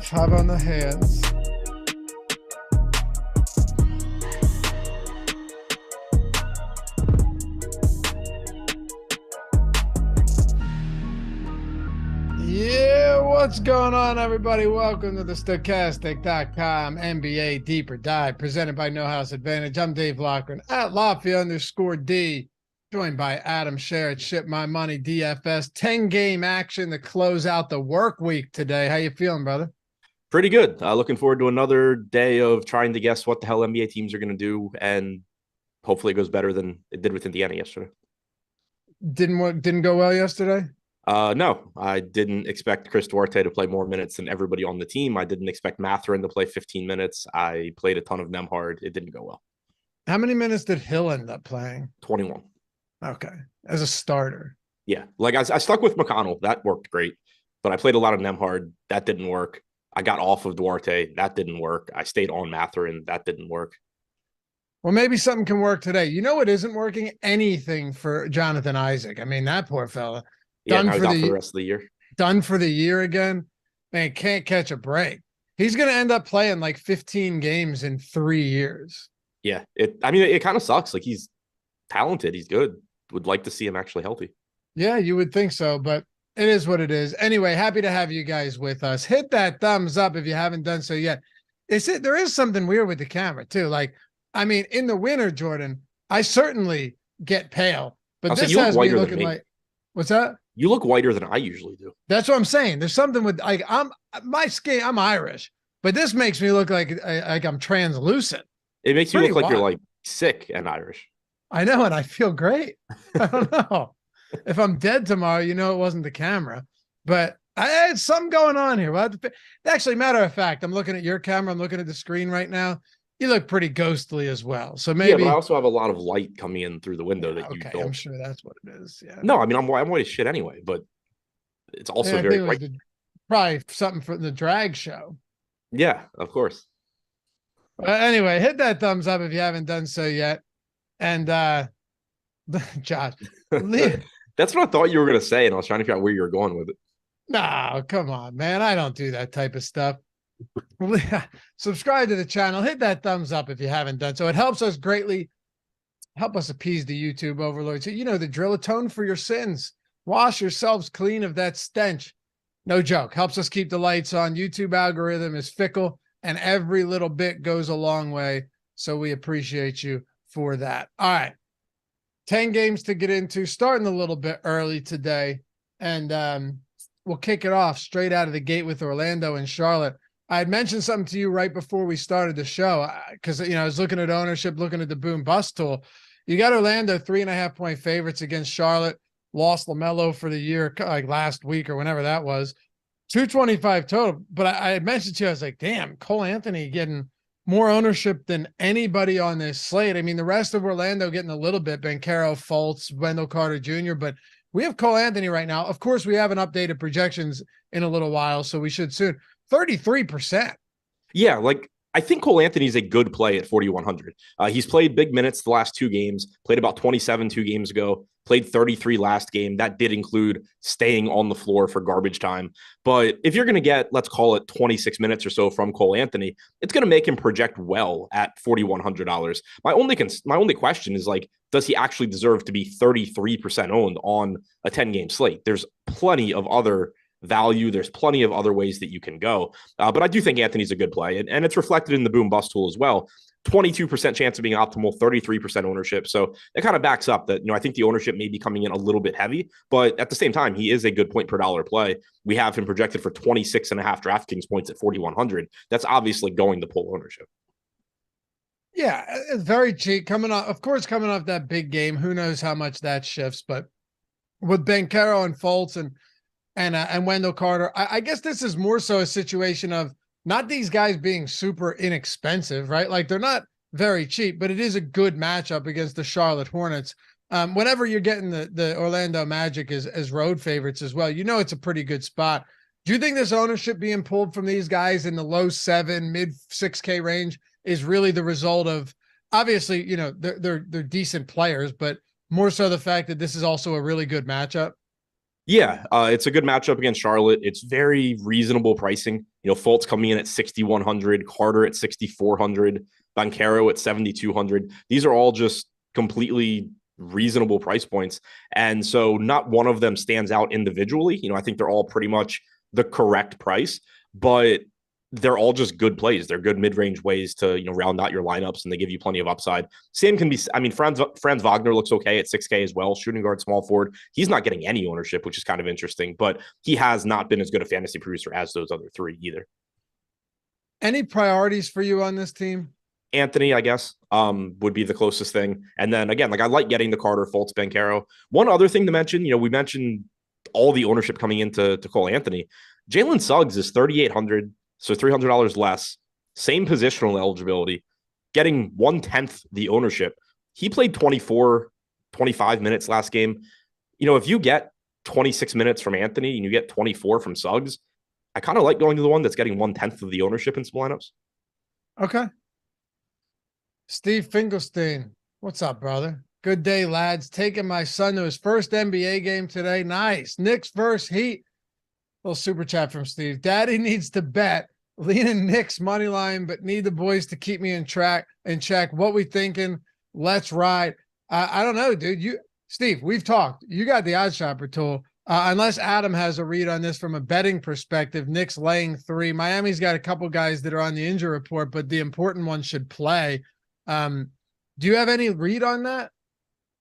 5 on the hands. Yeah, what's going on, everybody? Welcome to the Stochastic.com NBA Deeper Dive, presented by No House Advantage. I'm Dave Loughran at Lafayette_D, joined by Adam Scherer at Ship My Money DFS. 10-game action to close out the work week today. How you feeling, brother? Pretty good. Looking forward to another day of trying to guess what the hell NBA teams are going to do, and hopefully it goes better than it did with Indiana yesterday. Didn't go well yesterday? No, I didn't expect Chris Duarte to play more minutes than everybody on the team. I didn't expect Mathurin to play 15 minutes. I played a ton of Nembhard. It didn't go well. How many minutes did Hill end up playing? 21. Okay. As a starter. Yeah. Like I stuck with McConnell. That worked great. But I played a lot of Nembhard. That didn't work. I got off of Duarte. That didn't work. I stayed on Mathurin. That didn't work. Well, maybe something can work today. You know what isn't working? Anything for Jonathan Isaac. I mean, that poor fella. Yeah, now he's out for the rest of the year. Done for the year again. Man, can't catch a break. He's going to end up playing like 15 games in 3 years. Yeah. It kind of sucks. Like, he's talented. He's good. Would like to see him actually healthy. Yeah, you would think so, but it is what it is. Anyway, happy to have you guys with us. Hit that thumbs up if you haven't done so yet. There is something weird with the camera too. Like, I mean, in the winter, Jordan, I certainly get pale, but this has me looking like, what's that? You look whiter than I usually do. That's what I'm saying. There's something with my skin. I'm Irish, but this makes me look like I'm translucent. It makes you look like you're like sick and Irish. I know, and I feel great. I don't know if I'm dead tomorrow. You know, it wasn't the camera, but I had something going on here. Well, actually, matter of fact, I'm looking at your camera. I'm looking at the screen right now. You look pretty ghostly as well. So maybe. Yeah, but I also have a lot of light coming in through the window that you don't. I'm sure that's what it is. Yeah. No, I mean, I'm white as shit anyway, but it's also very bright. Probably something from the drag show. Yeah, of course. Anyway, hit that thumbs up if you haven't done so yet. And Josh. That's what I thought you were going to say, and I was trying to figure out where you were going with it. No, come on, man. I don't do that type of stuff. Subscribe to the channel, hit that thumbs up if you haven't done so. It helps us greatly, help us appease the YouTube overlords. You know the drill. Atone for your sins, wash yourselves clean of that stench. No joke. Helps us keep the lights on. YouTube algorithm is fickle, and every little bit goes a long way, so we appreciate you for that. All right, 10 games to get into, starting a little bit early today, and we'll kick it off straight out of the gate with Orlando and Charlotte. I had mentioned something to you right before we started the show because, I was looking at ownership, looking at the boom bust tool. You got Orlando 3.5-point favorites against Charlotte. Lost LaMelo for the year, like last week or whenever that was. 225 total. But I had mentioned to you, I was like, damn, Cole Anthony getting more ownership than anybody on this slate. I mean, the rest of Orlando getting a little bit, Banchero, Fultz, Wendell Carter Jr., but we have Cole Anthony right now. Of course, we haven't updated projections in a little while, so we should soon. 33%. Yeah, like I think Cole Anthony is a good play at 4,100. He's played big minutes the last 2 games, played about 27 2 games ago, played 33 last game. That did include staying on the floor for garbage time. But if you're going to get, let's call it 26 minutes or so from Cole Anthony, it's going to make him project well at $4,100. My only question is, like, does he actually deserve to be 33% owned on a 10-game slate? There's plenty of other value. There's plenty of other ways that you can go. But I do think Anthony's a good play, and it's reflected in the boom bust tool as well. 22% chance of being optimal, 33% ownership. So it kind of backs up that, I think the ownership may be coming in a little bit heavy, but at the same time, he is a good point per dollar play. We have him projected for 26.5 DraftKings points at 4,100. That's obviously going to pull ownership. Yeah, it's very cheap. Coming off that big game. Who knows how much that shifts, but with Banchero and Fultz and Wendell Carter, I guess this is more so a situation of not these guys being super inexpensive, right? Like, they're not very cheap, but it is a good matchup against the Charlotte Hornets. Whenever you're getting the Orlando Magic as road favorites as well, it's a pretty good spot. Do you think this ownership being pulled from these guys in the low 7, mid 6K range is really the result of, obviously, they're decent players, but more so the fact that this is also a really good matchup? Yeah, it's a good matchup against Charlotte. It's very reasonable pricing. Fultz coming in at 6,100, Carter at 6,400, Banchero at 7,200. These are all just completely reasonable price points. And so not one of them stands out individually. I think they're all pretty much the correct price, but they're all just good plays. They're good mid-range ways to, round out your lineups, and they give you plenty of upside. Same can be, Franz Wagner looks okay at 6K as well. Shooting guard, small forward. He's not getting any ownership, which is kind of interesting, but he has not been as good a fantasy producer as those other three either. Any priorities for you on this team? Anthony, I guess, would be the closest thing. And then again, I like getting the Carter, Fultz, Banchero. One other thing to mention, we mentioned all the ownership coming into Cole Anthony. Jalen Suggs is 3,800. So $300 less, same positional eligibility, getting 1/10 the ownership. He played 24, 25 minutes last game. If you get 26 minutes from Anthony and you get 24 from Suggs, I kind of like going to the one that's getting 1/10 of the ownership in some lineups. Okay. Steve Finkelstein, what's up, brother? Good day, lads. Taking my son to his first NBA game today. Nice. Knicks versus Heat. Little super chat from Steve. Daddy needs to bet. Leaning Knicks money line, but need the boys to keep me in check. What we thinking? Let's ride. I don't know, dude. Steve, we've talked. You got the odd shopper tool. Unless Adam has a read on this from a betting perspective, Knicks laying 3. Miami's got a couple guys that are on the injury report, but the important ones should play. Do you have any read on that?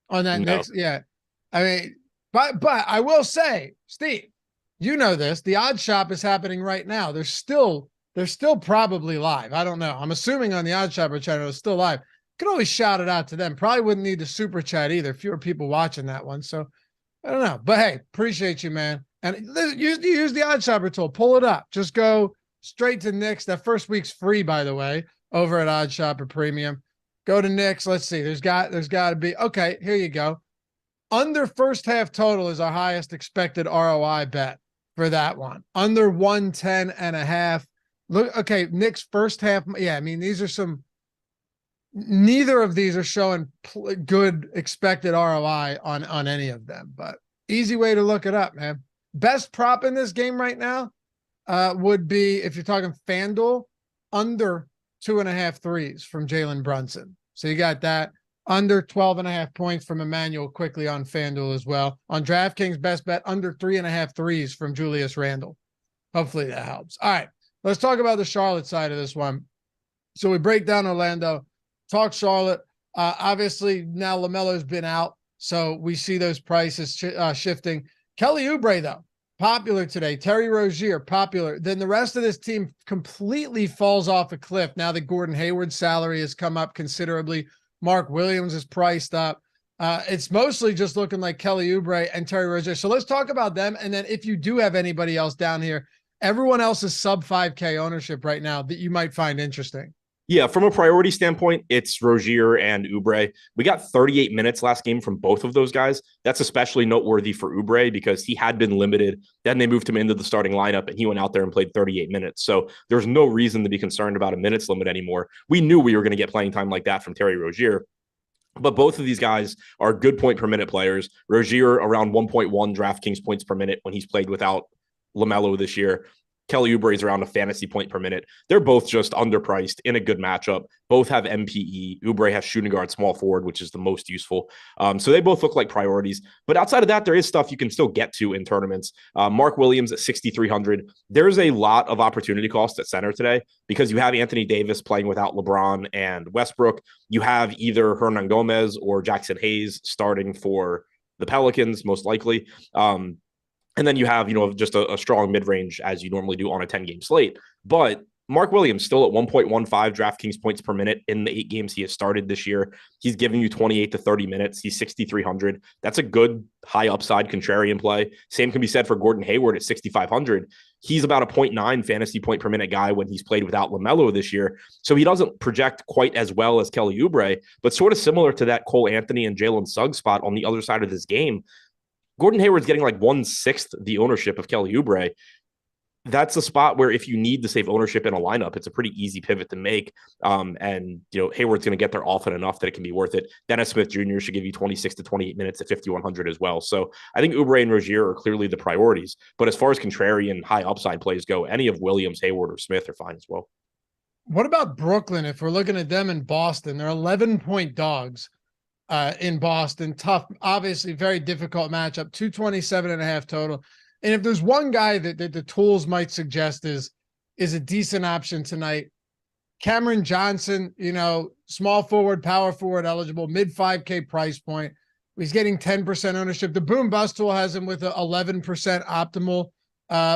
On that No. Knicks? Yeah. But I will say, Steve, you know this. The odd shop is happening right now. They're still probably live. I don't know. I'm assuming on the odd shopper channel it's still live. Could always shout it out to them. Probably wouldn't need the super chat either. Fewer people watching that one. So I don't know. But hey, appreciate you, man. And use the odd shopper tool. Pull it up. Just go straight to Knicks. That first week's free, by the way, over at Odd Shopper Premium. Go to Knicks. Let's see. There's got to be. Okay, here you go. Under first half total is our highest expected ROI bet for that one. Under 110.5. Look, okay, Knicks first half. Yeah, these are neither of these are showing good expected ROI on any of them, but easy way to look it up, man. Best prop in this game right now would be, if you're talking FanDuel, under 2.5 threes from Jalen Brunson. So you got that. Under 12.5 points from Emmanuel quickly on FanDuel as well. On DraftKings, best bet under 3.5 threes from Julius Randle. Hopefully that helps. All right, let's talk about the Charlotte side of this one. So we break down Orlando, talk Charlotte. Obviously now LaMelo's been out, so we see those prices shifting. Kelly Oubre, though, popular today. Terry Rozier, popular. Then the rest of this team completely falls off a cliff now that Gordon Hayward's salary has come up considerably. Mark Williams is priced up. It's mostly just looking like Kelly Oubre and Terry Rozier. So let's talk about them. And then if you do have anybody else down here, everyone else is sub 5K ownership right now that you might find interesting. Yeah, from a priority standpoint, it's Rozier and Oubre. We got 38 minutes last game from both of those guys. That's especially noteworthy for Oubre because he had been limited. Then they moved him into the starting lineup and he went out there and played 38 minutes. So there's no reason to be concerned about a minutes limit anymore. We knew we were going to get playing time like that from Terry Rozier. But both of these guys are good point per minute players. Rozier around 1.1 DraftKings points per minute when he's played without LaMelo this year. Kelly Oubre is around a fantasy point per minute. They're both just underpriced in a good matchup. Both have MPE. Oubre has shooting guard, small forward, which is the most useful. So they both look like priorities. But outside of that, there is stuff you can still get to in tournaments. Mark Williams at 6,300. There's a lot of opportunity cost at center today because you have Anthony Davis playing without LeBron and Westbrook. You have either Hernan Gomez or Jackson Hayes starting for the Pelicans, most likely. And then you have, just a strong mid-range as you normally do on a 10-game slate. But Mark Williams still at 1.15 DraftKings points per minute in the 8 games he has started this year. He's giving you 28 to 30 minutes. He's 6,300. That's a good high upside contrarian play. Same can be said for Gordon Hayward at 6,500. He's about a 0.9 fantasy point per minute guy when he's played without LaMelo this year. So he doesn't project quite as well as Kelly Oubre, but sort of similar to that Cole Anthony and Jalen Suggs spot on the other side of this game. Gordon Hayward's getting like 1/6 the ownership of Kelly Oubre. That's a spot where if you need to save ownership in a lineup, it's a pretty easy pivot to make. And Hayward's going to get there often enough that it can be worth it. Dennis Smith Jr. should give you 26 to 28 minutes at 5,100 as well. So I think Oubre and Rozier are clearly the priorities. But as far as contrarian high upside plays go, any of Williams, Hayward, or Smith are fine as well. What about Brooklyn? If we're looking at them in Boston, they're 11-point dogs in Boston. Tough, obviously very difficult matchup, 227.5 total. And if there's one guy that the tools might suggest is a decent option tonight, Cameron Johnson, small forward, power forward eligible, mid 5K price point. He's getting 10% ownership. The boom bust tool has him with a 11% optimal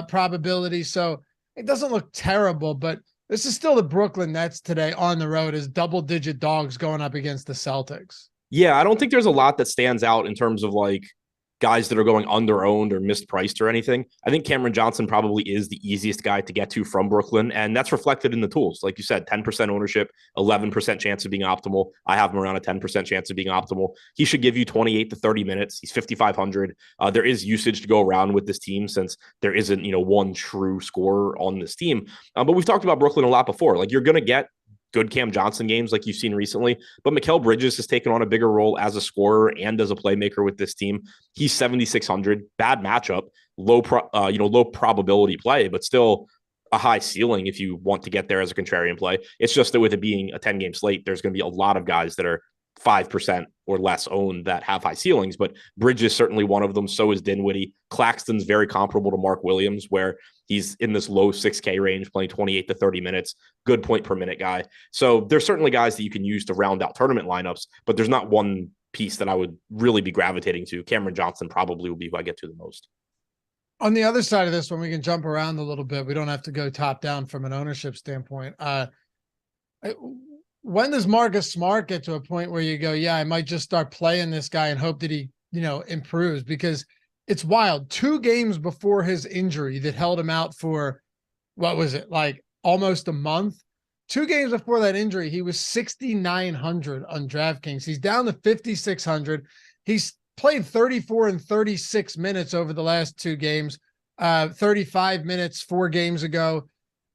probability. So it doesn't look terrible, but this is still the Brooklyn Nets today on the road as double-digit dogs going up against the Celtics. Yeah, I don't think there's a lot that stands out in terms of like guys that are going under-owned or mispriced or anything. I think Cameron Johnson probably is the easiest guy to get to from Brooklyn, and that's reflected in the tools. Like you said, 10% ownership, 11% chance of being optimal. I have him around a 10% chance of being optimal. He should give you 28 to 30 minutes. He's 5,500. There is usage to go around with this team since there isn't, one true scorer on this team. But we've talked about Brooklyn a lot before. Like you're going to get good Cam Johnson games like you've seen recently, but Mikal Bridges has taken on a bigger role as a scorer and as a playmaker with this team. He's 7,600, bad matchup, low probability play, but still a high ceiling if you want to get there as a contrarian play. It's just that with it being a 10-game slate, there's going to be a lot of guys that are 5% or less owned that have high ceilings, but Bridge is certainly one of them. So is Dinwiddie. Claxton's very comparable to Mark Williams, where he's in this low 6K range, playing 28 to 30 minutes, good point per minute guy. So there's certainly guys that you can use to round out tournament lineups, but there's not one piece that I would really be gravitating to. Cameron Johnson probably will be who I get to the most. On the other side of this one, we can jump around a little bit. We don't have to go top down from an ownership standpoint. When does Marcus Smart get to a point where you go, yeah, I might just start playing this guy and hope that he, improves? Because it's wild. 2 games before his injury that held him out for, what was it, like almost a month? 2 games before that injury, he was 6,900 on DraftKings. He's down to 5,600. He's played 34 and 36 minutes over the last 2 games, 35 minutes 4 games ago.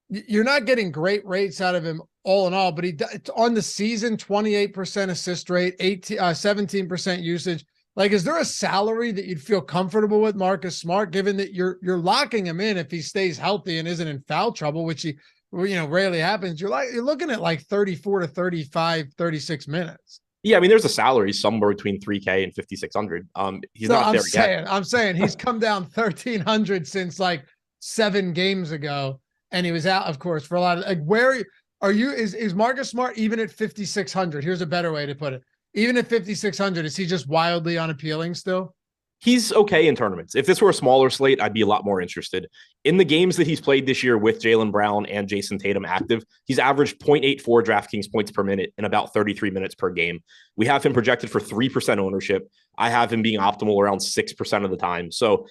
You're not getting great rates out of him all in all, but it's on the season, 28% assist rate, 17% usage. Like, is there a salary that you'd feel comfortable with Marcus Smart, given that you're locking him in if he stays healthy and isn't in foul trouble, which he, rarely happens. You're looking at like 34 to 35, 36 minutes. Yeah, I mean, there's a salary somewhere between 3K and 5,600. He's not there yet. I'm saying he's come down 1,300 since like 7 games ago, and he was out, of course, for a lot of like. Where are you? Is Marcus Smart even at 5,600? Here's a better way to put it. Even at 5,600, is he just wildly unappealing still? He's okay in tournaments. If this were a smaller slate, I'd be a lot more interested. In the games that he's played this year with Jaylen Brown and Jason Tatum active, he's averaged 0.84 DraftKings points per minute in about 33 minutes per game. We have him projected for 3% ownership. I have him being optimal around 6% of the time. So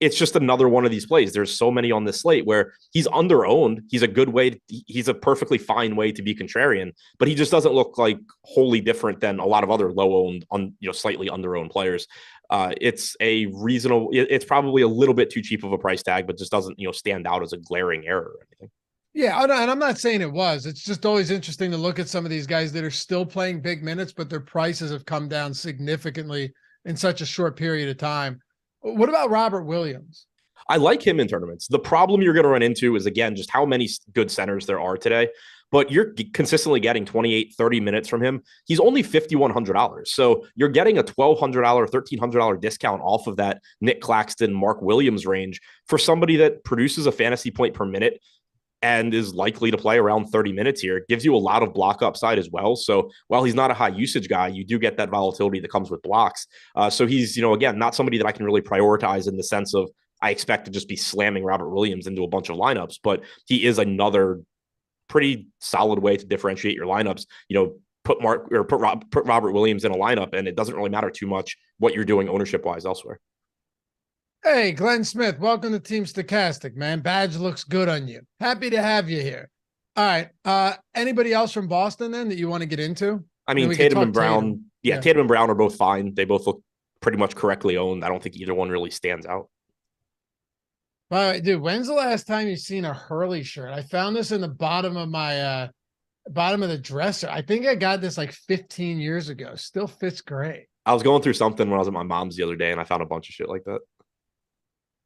it's just another one of these plays. There's so many on this slate where he's under-owned. He's a good way. He's a perfectly fine way to be contrarian, but he just doesn't look like wholly different than a lot of other low-owned, slightly under-owned players. It's a reasonable. It's probably a little bit too cheap of a price tag, but just doesn't stand out as a glaring error or anything. Yeah, and I'm not saying it was. It's just always interesting to look at some of these guys that are still playing big minutes, but their prices have come down significantly in such a short period of time. What about Robert Williams? I like him in tournaments. The problem you're going to run into is, again, just how many good centers there are today. But you're consistently getting 28, 30 minutes from him. He's only $5,100. So you're getting a $1,200, $1,300 discount off of that Nick Claxton, Mark Williams range for somebody that produces a fantasy point per minute and is likely to play around 30 minutes here. It gives you a lot of block upside as well. So while he's not a high usage guy, you do get that volatility that comes with blocks. So he's, again, not somebody that I can really prioritize in the sense of I expect to just be slamming Robert Williams into a bunch of lineups, but he is another pretty solid way to differentiate your lineups. Put Robert Williams in a lineup, and it doesn't really matter too much what you're doing ownership wise elsewhere. Hey, Glenn Smith, welcome to Team Stochastic, man. Badge looks good on you. Happy to have you here. All right. Anybody else from Boston then that you want to get into? I mean, Tatum and Brown. Yeah, Tatum and Brown are both fine. They both look pretty much correctly owned. I don't think either one really stands out. By the way, dude, when's the last time you seen a Hurley shirt? I found this in the bottom of my bottom of the dresser. I think I got this like 15 years ago. Still fits great. I was going through something when I was at my mom's the other day, and I found a bunch of shit like that.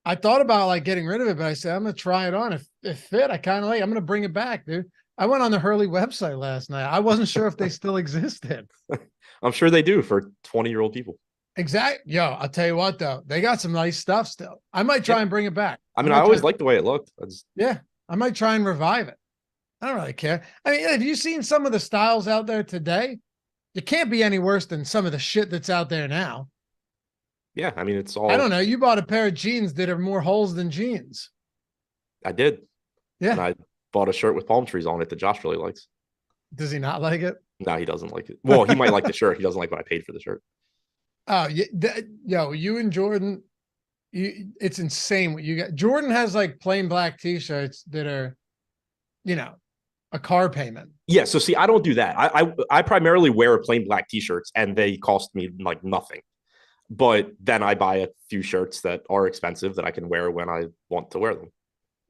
I thought about like getting rid of it, but I said I'm gonna try it on. If it fit, I kind of like. I'm gonna bring it back, dude. I went on the Hurley website last night. I wasn't sure if they still existed. I'm sure they do for 20-year-old people. Exactly. Yo, I'll tell you what though, they got some nice stuff still. I might try and bring it back. I mean, I always liked the way it looked. Yeah, I might try and revive it. I don't really care. I mean, have you seen some of the styles out there today? You can't be any worse than some of the shit that's out there now. Yeah, I mean, it's all. I don't know. You bought a pair of jeans that are more holes than jeans. I did. Yeah. And I bought a shirt with palm trees on it that Josh really likes. Does he not like it? No, he doesn't like it. Well, he might like the shirt. He doesn't like what I paid for the shirt. Oh, yo, you and Jordan, it's insane what you got. Jordan has like plain black t-shirts that are, a car payment. Yeah. So see, I don't do that. I primarily wear plain black t-shirts, and they cost me like nothing. But then I buy a few shirts that are expensive that I can wear when I want to wear them.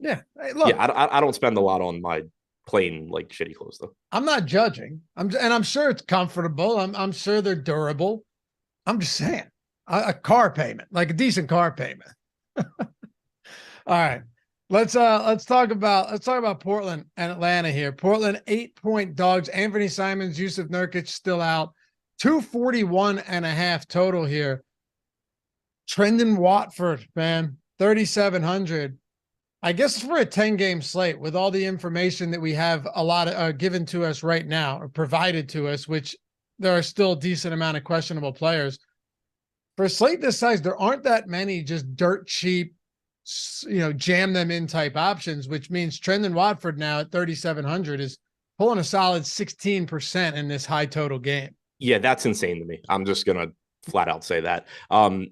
Yeah. Hey, look, yeah, I don't spend a lot on my plain like shitty clothes though. I'm not judging. I'm sure it's comfortable. I'm sure they're durable. I'm just saying a car payment, like a decent car payment. All right. Let's talk about Portland and Atlanta here. Portland 8-point dogs. Anthony Simons, Yusuf Nurkic still out. 241.5 total here. Trendon Watford, man, 3,700. I guess for a 10-game slate with all the information that we have a lot of given to us right now or provided to us, which there are still a decent amount of questionable players. For a slate this size, there aren't that many just dirt cheap, jam them in type options, which means Trendon Watford now at 3,700 is pulling a solid 16% in this high total game. Yeah, that's insane to me. I'm just going to flat out say that.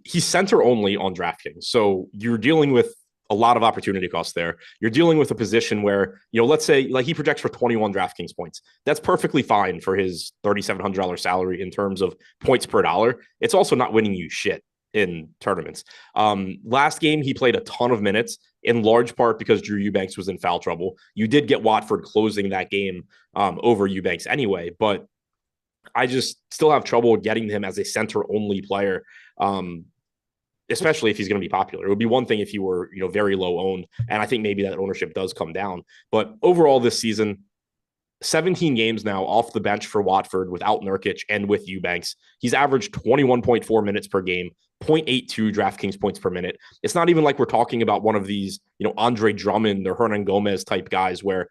He's center only on DraftKings. So you're dealing with a lot of opportunity costs there. You're dealing with a position where, let's say like he projects for 21 DraftKings points. That's perfectly fine for his $3,700 salary in terms of points per dollar. It's also not winning you shit in tournaments. Last game, he played a ton of minutes in large part because Drew Eubanks was in foul trouble. You did get Watford closing that game over Eubanks anyway, but I just still have trouble getting him as a center only player. Especially if he's going to be popular. It would be one thing if you were, very low owned. And I think maybe that ownership does come down. But overall this season, 17 games now off the bench for Watford without Nurkic and with Eubanks. He's averaged 21.4 minutes per game, 0.82 DraftKings points per minute. It's not even like we're talking about one of these, Andre Drummond or Hernan Gomez type guys where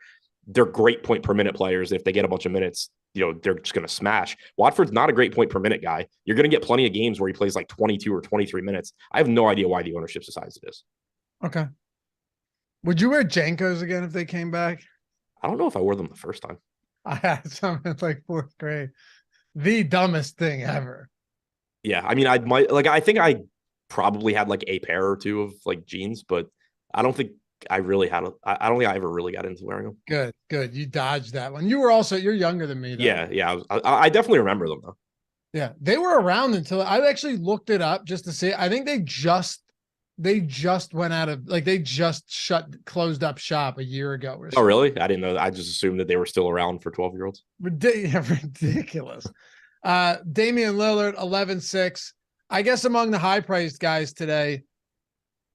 they're great point per minute players. If they get a bunch of minutes, they're just going to smash. Watford's not a great point per minute guy. You're going to get plenty of games where he plays like 22 or 23 minutes. I have no idea why the ownership's the size it is. Okay. Would you wear Jankos again if they came back? I don't know if I wore them the first time. I had some in like 4th grade. The dumbest thing ever. Yeah. I mean, I think I probably had like a pair or two of like jeans, but I don't think I really had I don't think I ever really got into wearing them. Good. You dodged that one. You're younger than me though. Yeah. I definitely remember them though. Yeah. They were around until I actually looked it up just to see. I think they just went out of they just closed up shop a year ago or something. Oh, really? I didn't know that. I just assumed that they were still around for 12-year-olds. Ridiculous. Damian Lillard, 11-6. I guess among the high priced guys today,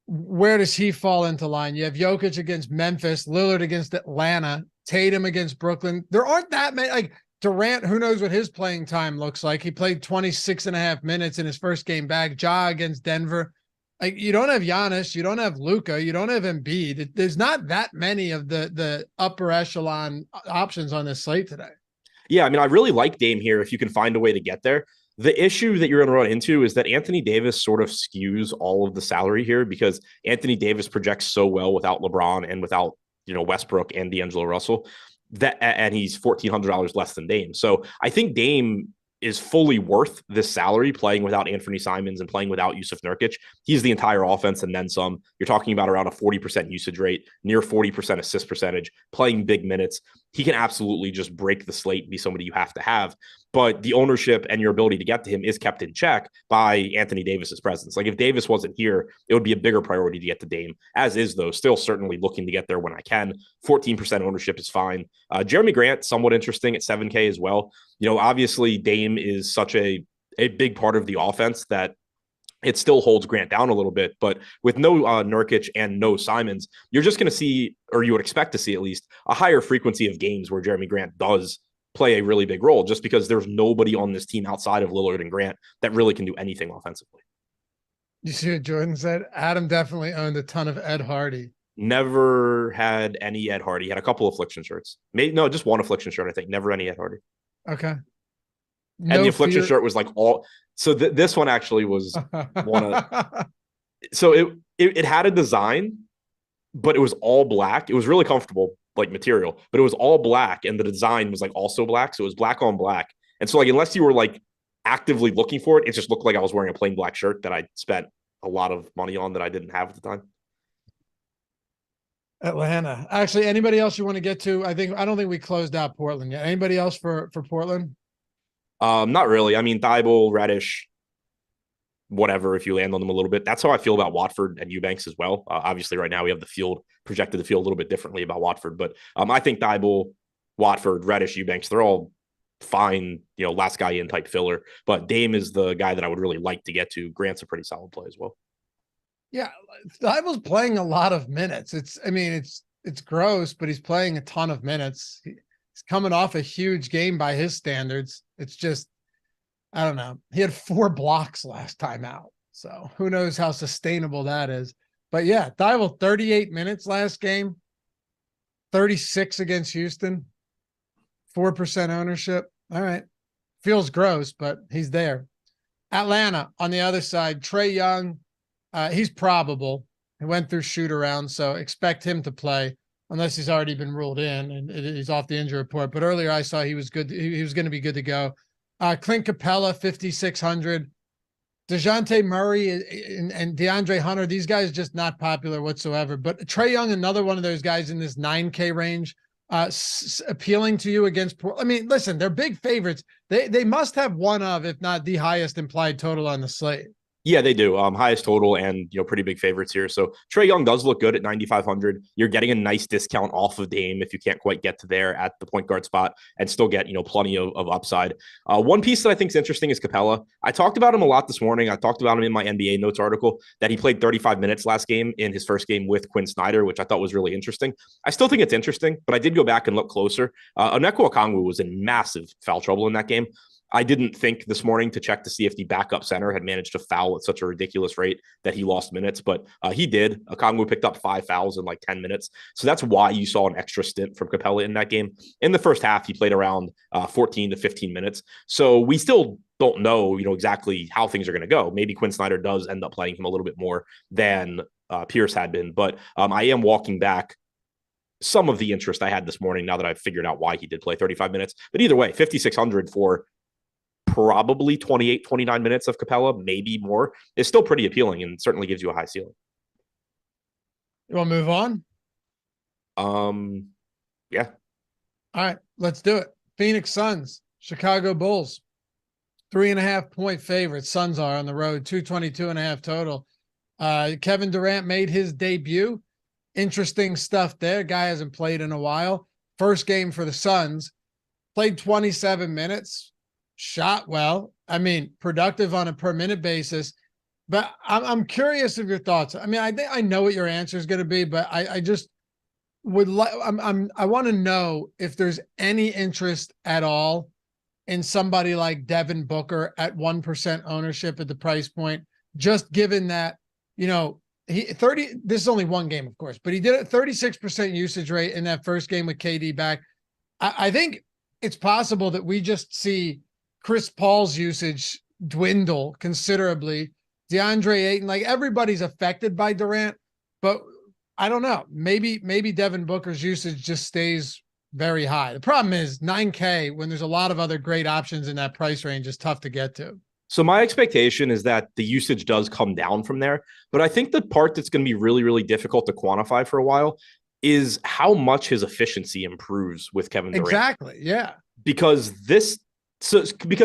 where does he fall into line? You have Jokic against Memphis, Lillard against Atlanta, Tatum against Brooklyn. There aren't that many. Like Durant, who knows what his playing time looks like? He played 26.5 minutes in his first game back. Ja against Denver. Like you don't have Giannis, you don't have Luka, you don't have Embiid. There's not that many of the upper echelon options on this slate today. Yeah, I mean, I really like Dame here if you can find a way to get there. The issue that you're going to run into is that Anthony Davis sort of skews all of the salary here because Anthony Davis projects so well without LeBron and without, Westbrook and D'Angelo Russell and he's $1,400 less than Dame. So I think Dame is fully worth this salary playing without Anthony Simons and playing without Yusuf Nurkic. He's the entire offense and then some. You're talking about around a 40% usage rate, near 40% assist percentage, playing big minutes. he can absolutely just break the slate and be somebody you have to have. But the ownership and your ability to get to him is kept in check by Anthony Davis's presence. Like if Davis wasn't here, it would be a bigger priority to get to Dame, as is though. Still certainly looking to get there when I can. 14% ownership is fine. Jeremy Grant, somewhat interesting at 7K as well. Obviously Dame is such a big part of the offense that it still holds Grant down a little bit, but with no Nurkic and no Simons, you're just going to see, or you would expect to see at least, a higher frequency of games where Jeremy Grant does play a really big role, just because there's nobody on this team outside of Lillard and Grant that really can do anything offensively. You see what Jordan said? Adam definitely owned a ton of Ed Hardy. Never had any Ed Hardy. Had a couple affliction shirts. No, just one affliction shirt, I think. Never any Ed Hardy. Okay. No, and the affliction shirt was like all. So this one actually was one of. So it had a design, but it was all black. It was really comfortable, like material, but it was all black, and the design was like also black. So it was black on black, and so like unless you were like actively looking for it, it just looked like I was wearing a plain black shirt that I spent a lot of money on that I didn't have at the time. Atlanta. Actually, anybody else you want to get to? I don't think we closed out Portland yet. Anybody else for Portland? Not really. I mean, Thibault, Reddish, whatever, if you land on them a little bit. That's how I feel about Watford and Eubanks as well. Obviously, right now we have projected the field a little bit differently about Watford, but I think Thibault, Watford, Reddish, Eubanks, they're all fine, last guy in type filler. But Dame is the guy that I would really like to get to. Grant's a pretty solid play as well. Yeah, Thibault's playing a lot of minutes. It's gross, but he's playing a ton of minutes. He's coming off a huge game by his standards. It's just, I don't know. He had 4 blocks last time out. So who knows how sustainable that is. But yeah, Thibault 38 minutes last game, 36 against Houston, 4% ownership. All right. Feels gross, but he's there. Atlanta on the other side, Trae Young, he's probable. He went through shoot around, so expect him to play unless he's already been ruled in and he's off the injury report. But earlier I saw he was good. He was going to be good to go. Clint Capella, 5,600. DeJounte Murray and DeAndre Hunter, these guys just not popular whatsoever. But Trae Young, another one of those guys in this 9K range, appealing to you against Portland. I mean, listen, they're big favorites. They must have one of, if not the highest implied total on the slate. Yeah, they do. Highest total and, pretty big favorites here. So Trae Young does look good at 9,500. You're getting a nice discount off of Dame if you can't quite get to there at the point guard spot and still get, plenty of upside. One piece that I think is interesting is Capella. I talked about him a lot this morning. I talked about him in my NBA notes article that he played 35 minutes last game in his first game with Quinn Snyder, which I thought was really interesting. I still think it's interesting, but I did go back and look closer. Onyeka Okongwu was in massive foul trouble in that game. I didn't think this morning to check to see if the backup center had managed to foul at such a ridiculous rate that he lost minutes, but he did. Okongwu picked up 5 fouls in like 10 minutes. So that's why you saw an extra stint from Capella in that game. In the first half, he played around 14 to 15 minutes. So we still don't know, exactly how things are going to go. Maybe Quinn Snyder does end up playing him a little bit more than Pierce had been, but I am walking back some of the interest I had this morning now that I've figured out why he did play 35 minutes. But either way, 5,600 for probably 28, 29 minutes of Capella, maybe more, is still pretty appealing and certainly gives you a high ceiling. You want to move on? Yeah. All right, let's do it. Phoenix Suns, Chicago Bulls, 3.5 point favorites. Suns are on the road, 222.5 total. Kevin Durant made his debut. Interesting stuff there. Guy hasn't played in a while. First game for the Suns, played 27 minutes. Shot well. I mean, productive on a per minute basis, but I'm curious of your thoughts. I mean, I think I know what your answer is going to be, but I just would like, I want to know if there's any interest at all in somebody like Devin Booker at 1% ownership at the price point, just given that, this is only one game, of course, but he did a 36% usage rate in that first game with KD back. I think it's possible that we just see Chris Paul's usage dwindle considerably. DeAndre Ayton, like everybody's affected by Durant, but I don't know. Maybe Devin Booker's usage just stays very high. The problem is 9K when there's a lot of other great options in that price range is tough to get to. So my expectation is that the usage does come down from there, but I think the part that's going to be really, really difficult to quantify for a while is how much his efficiency improves with Kevin Durant. Exactly. Yeah. Because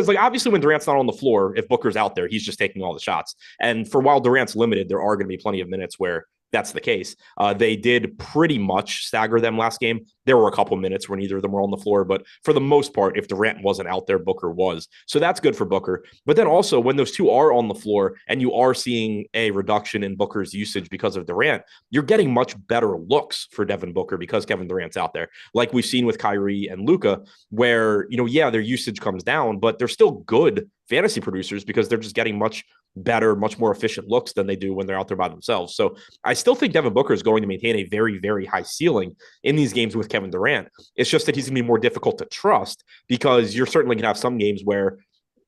like obviously when Durant's not on the floor, if Booker's out there, he's just taking all the shots. And for while Durant's limited, there are going to be plenty of minutes where that's the case. They did pretty much stagger them last game. There were a couple minutes where neither of them were on the floor, but for the most part, if Durant wasn't out there, Booker was. So that's good for Booker. But then also when those two are on the floor and you are seeing a reduction in Booker's usage because of Durant, you're getting much better looks for Devin Booker because Kevin Durant's out there. Like we've seen with Kyrie and Luka, where, their usage comes down, but they're still good fantasy producers because they're just getting much better, much more efficient looks than they do when they're out there by themselves. So I still think Devin Booker is going to maintain a very, very high ceiling in these games with Kevin Durant. It's just that he's going to be more difficult to trust because you're certainly going to have some games where,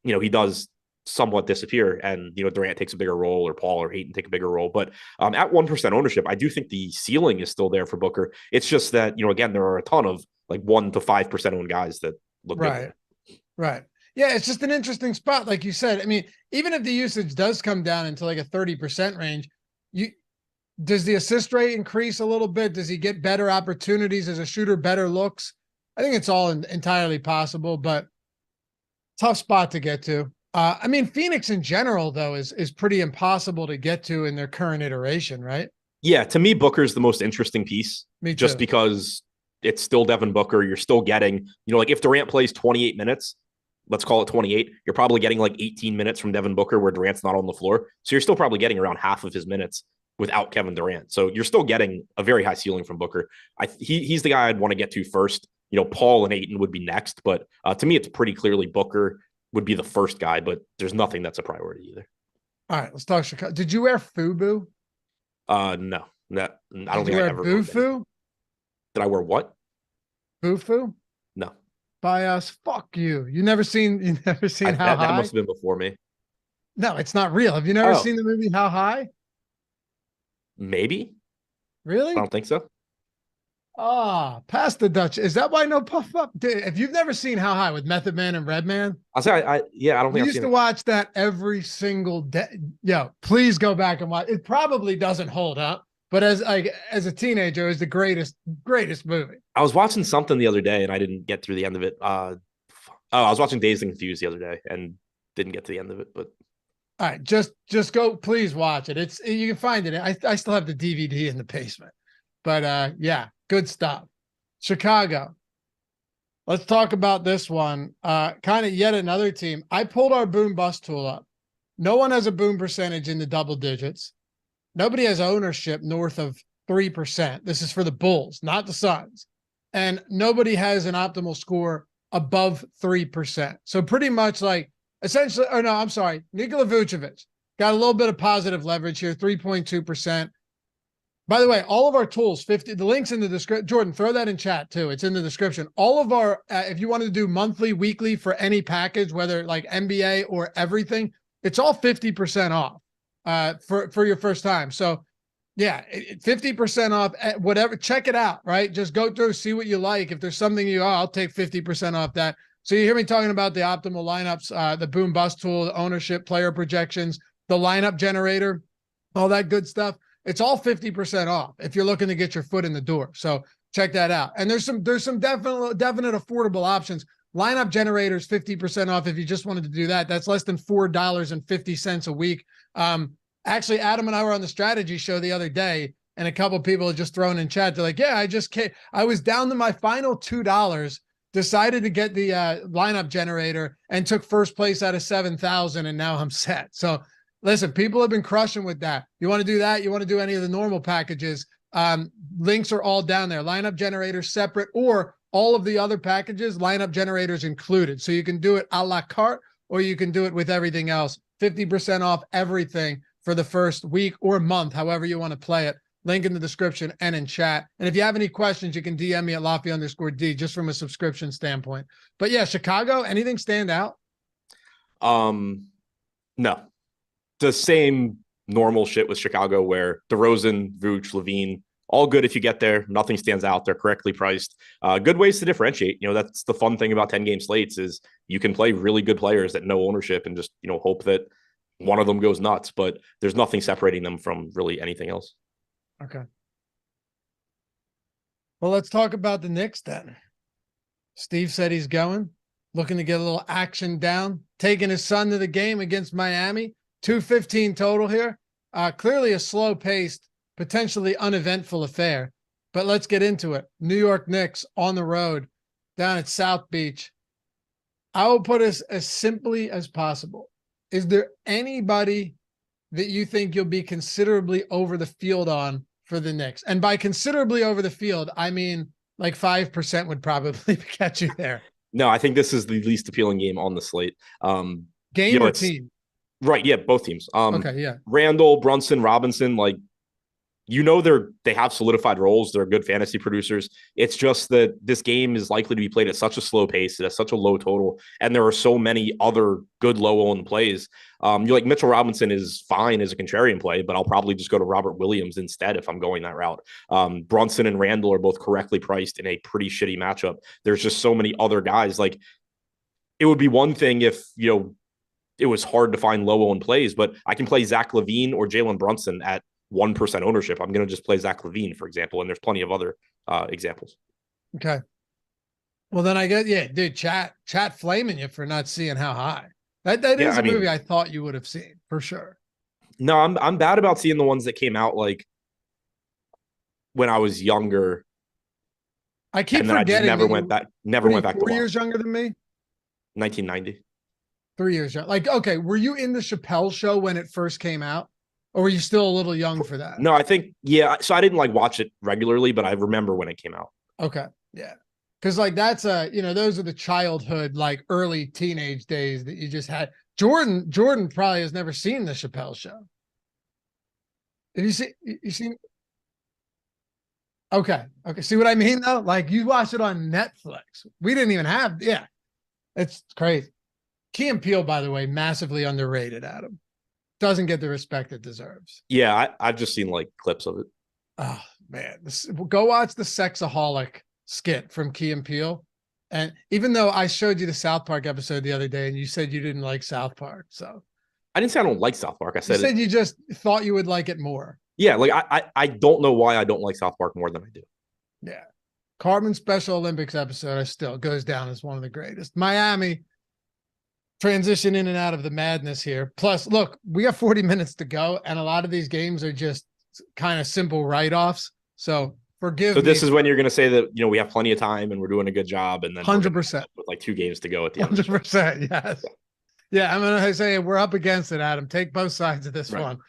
he does somewhat disappear and, Durant takes a bigger role or Paul or Ayton take a bigger role. But at 1% ownership, I do think the ceiling is still there for Booker. It's just that, again, there are a ton of like 1 to 5% owned guys that look right. Good. Right. Yeah, it's just an interesting spot. Like you said, I mean, even if the usage does come down into like a 30% range, does the assist rate increase a little bit? Does he get better opportunities as a shooter, better looks? I think it's all entirely possible, but tough spot to get to. I mean, Phoenix in general, though, is pretty impossible to get to in their current iteration, right? Yeah, to me, Booker's the most interesting piece. Me too. Just because it's still Devin Booker. You're still getting, like if Durant plays 28 minutes, let's call it 28, you're probably getting like 18 minutes from Devin Booker where Durant's not on the floor. So you're still probably getting around half of his minutes without Kevin Durant. So you're still getting a very high ceiling from Booker. He's the guy I'd want to get to first. Paul and Ayton would be next. But to me, it's pretty clearly Booker would be the first guy, but there's nothing that's a priority either. All right, let's talk Chicago. Did you wear FUBU? No. I don't think I ever. Bufu? Did I wear what? Bufu? No. By us, fuck you. You never seen How High? That must have been before me. No, it's not real. Have you never seen the movie How High? Maybe. Really? I don't think so. Past the Dutch. Is that why no puff up? If you've never seen How High with Method Man and Redman, I'll say I don't think I used to watch that every single day. Yo, please go back and watch. It probably doesn't hold up, but as a teenager, it was the greatest movie. I was watching something the other day and I didn't get through the end of it. I was watching Dazed and Confused the other day and didn't get to the end of it. But all right, just go, please watch it. You can find it. I still have the DVD in the basement, but yeah, good stuff. Chicago. Let's talk about this one. Kind of yet another team. I pulled our boom bust tool up. No one has a boom percentage in the double digits. Nobody has ownership north of 3%. This is for the Bulls, not the Suns. And nobody has an optimal score above 3%. So pretty much like essentially, Nikola Vucevic got a little bit of positive leverage here, 3.2%. By the way, all of our tools, the link's in the description. Jordan, throw that in chat too. It's in the description. All of our, if you wanted to do monthly, weekly for any package, whether like NBA or everything, it's all 50% off for your first time. So yeah, 50% off, whatever. Check it out, right? Just go through, see what you like. If there's something I'll take 50% off that. So you hear me talking about the optimal lineups, the boom bust tool, the ownership, player projections, the lineup generator, all that good stuff. It's all 50% off if you're looking to get your foot in the door. So check that out. And there's some definite affordable options. Lineup generators, 50% off if you just wanted to do that. That's less than $4.50 a week. Actually, Adam and I were on the strategy show the other day, and a couple of people had just thrown in chat. They're like, yeah, I was down to my final $2, decided to get the lineup generator and took first place out of 7,000, and now I'm set. So listen, people have been crushing with that. You want to do that? You want to do any of the normal packages? Links are all down there. Lineup generators separate, or all of the other packages, lineup generators included. So you can do it a la carte, or you can do it with everything else. 50% off everything for the first week or month, however you want to play it. Link in the description and in chat. And if you have any questions, you can DM me at Lafy_D just from a subscription standpoint. But yeah, Chicago, anything stand out? No. The same normal shit with Chicago where DeRozan, Vooch, Levine, all good if you get there. Nothing stands out. They're correctly priced. Good ways to differentiate. That's the fun thing about 10-game slates is you can play really good players at no ownership and just, hope that one of them goes nuts, but there's nothing separating them from really anything else. Okay. Well, let's talk about the Knicks then. Steve said he's going, looking to get a little action down, taking his son to the game against Miami. 2:15 total here. Clearly a slow-paced, potentially uneventful affair. But let's get into it. New York Knicks on the road down at South Beach. I will put it as simply as possible. Is there anybody that you think you'll be considerably over the field on for the Knicks? And by considerably over the field, I mean like 5% would probably catch you there. No, I think this is the least appealing game on the slate. Game or team? Right, yeah, both teams. Okay, yeah. Randall, Brunson, Robinson, like, they have solidified roles. They're good fantasy producers. It's just that this game is likely to be played at such a slow pace, at such a low total, and there are so many other good low-owned plays. Mitchell Robinson is fine as a contrarian play, but I'll probably just go to Robert Williams instead if I'm going that route. Brunson and Randall are both correctly priced in a pretty shitty matchup. There's just so many other guys. Like, it would be one thing if, it was hard to find low-owned plays, but I can play Zach LaVine or Jalen Brunson at 1% ownership. I'm going to just play Zach LaVine, for example, and there's plenty of other examples. Okay. Well, then I guess, yeah, dude, chat flaming you for not seeing how high. That is a movie I thought you would have seen for sure. No, I'm bad about seeing the ones that came out like when I was younger. I keep forgetting. I just never went back. Went back. 4 years younger than me. 1990. 3 years young. Like, okay, were you in the Chappelle Show when it first came out? Or were you still a little young for that? No, I think, yeah. So I didn't watch it regularly, but I remember when it came out. Okay. Yeah. Cause that's those are the childhood, like early teenage days that you just had. Jordan probably has never seen the Chappelle Show. Have you seen? Okay. See what I mean though? Like, you watch it on Netflix. We didn't even have, yeah. It's crazy. Key and Peele, by the way, massively underrated, Adam. Doesn't get the respect it deserves. Yeah, I've just seen clips of it. Oh man, go watch the Sexaholic skit from Key and Peele. And even though I showed you the South Park episode the other day, and you said you didn't like South Park, so I didn't say I don't like South Park. I said you just thought you would like it more. Yeah, I don't know why I don't like South Park more than I do. Yeah, Cartman Special Olympics episode still goes down as one of the greatest. Miami. Transition in and out of the madness here. Plus, look, we have 40 minutes to go, and a lot of these games are just kind of simple write-offs. So forgive me. So this is when you're going to say that, we have plenty of time and we're doing a good job, and then 100% with 2 games to go at the end. 100%, yes. Yeah, I'm going to say we're up against it, Adam. Take both sides of this one.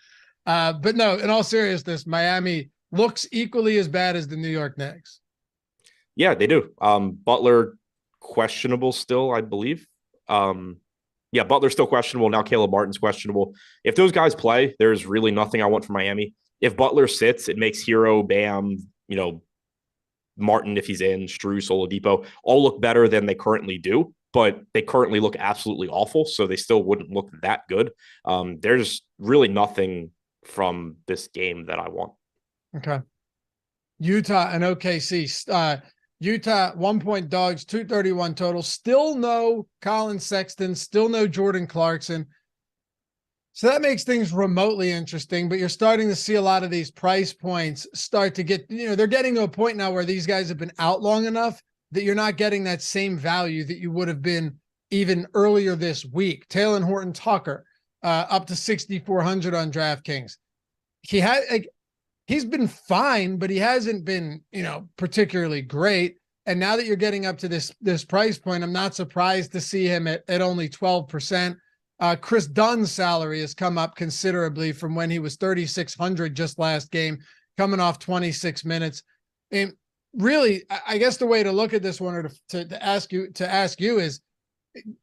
But no, in all seriousness, Miami looks equally as bad as the New York Knicks. Yeah, they do. Butler questionable still, I believe. Yeah, Butler's still questionable. Now Caleb Martin's questionable. If those guys play, there's really nothing I want from Miami. If Butler sits, it makes Hero, Bam, Martin, if he's in, Strus, Oladipo, all look better than they currently do, but they currently look absolutely awful, so they still wouldn't look that good. There's really nothing from this game that I want. Okay. Utah and OKC. Utah, 1-point dogs, 231 total. Still no Colin Sexton, still no Jordan Clarkson. So that makes things remotely interesting, but you're starting to see a lot of these price points start to get, they're getting to a point now where these guys have been out long enough that you're not getting that same value that you would have been even earlier this week. Taylor Horton Tucker, up to 6,400 on DraftKings. He's been fine, but he hasn't been, particularly great. And now that you're getting up to this price point, I'm not surprised to see him at only 12%. Chris Dunn's salary has come up considerably from when he was 3,600 just last game, coming off 26 minutes. And really, I guess the way to look at this one, or to ask you is,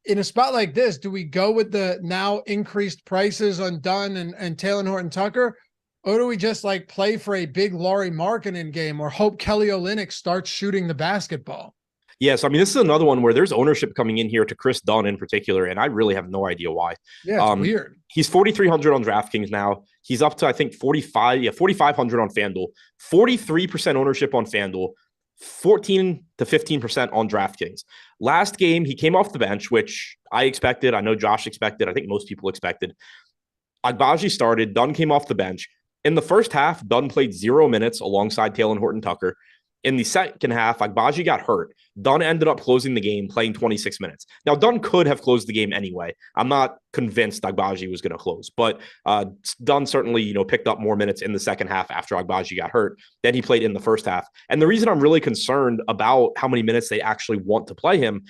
in a spot like this, do we go with the now increased prices on Dunn and Taylor Horton Tucker? Or do we just play for a big Lauri Markkanen game, or hope Kelly Olynyk starts shooting the basketball? Yes, this is another one where there's ownership coming in here to Chris Dunn in particular, and I really have no idea why. Yeah, it's weird. He's 4,300 on DraftKings now. He's up to, I think, 4,500 on FanDuel, 43% ownership on FanDuel, 14 to 15% on DraftKings. Last game, he came off the bench, which I expected. I know Josh expected. I think most people expected. Agbaji started. Dunn came off the bench. In the first half, Dunn played 0 minutes alongside Taylor Horton Tucker. In the second half, Agbaji got hurt. Dunn ended up closing the game, playing 26 minutes. Now, Dunn could have closed the game anyway. I'm not convinced Agbaji was going to close, but Dunn certainly, picked up more minutes in the second half after Agbaji got hurt than he played in the first half. And the reason I'm really concerned about how many minutes they actually want to play him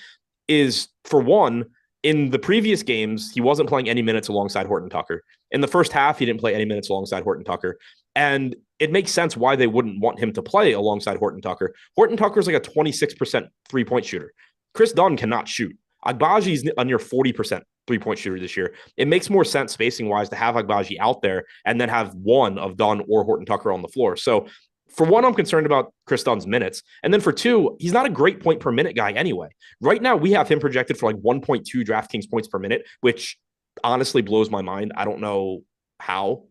is, for one, in the previous games, he wasn't playing any minutes alongside Horton Tucker. In the first half, he didn't play any minutes alongside Horton Tucker. And it makes sense why they wouldn't want him to play alongside Horton Tucker. Horton Tucker is like a 26% three-point shooter. Chris Dunn cannot shoot. Agbaji is a near 40% three-point shooter this year. It makes more sense spacing-wise to have Agbaji out there and then have one of Dunn or Horton Tucker on the floor. So for one, I'm concerned about Chris Dunn's minutes. And then for two, he's not a great point per minute guy anyway. Right now, we have him projected for like 1.2 DraftKings points per minute, which honestly blows my mind. I don't know how.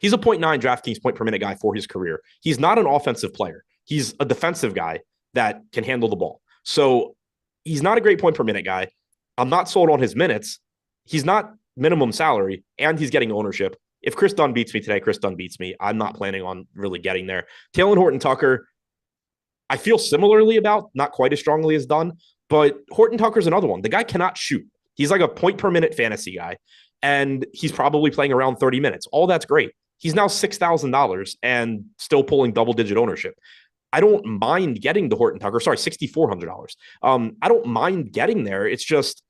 He's a 0.9 DraftKings point per minute guy for his career. He's not an offensive player. He's a defensive guy that can handle the ball. So he's not a great point per minute guy. I'm not sold on his minutes. He's not minimum salary, and he's getting ownership. If Chris Dunn beats me today, Chris Dunn beats me. I'm not planning on really getting there. Taylor Horton Tucker, I feel similarly about, not quite as strongly as Dunn, but Horton Tucker's another one. The guy cannot shoot. He's like a point per minute fantasy guy. And he's probably playing around 30 minutes. All that's great. He's now $6,000 and still pulling double-digit ownership. I don't mind getting the Horton Tucker. Sorry, $6,400. I don't mind getting there. It's just,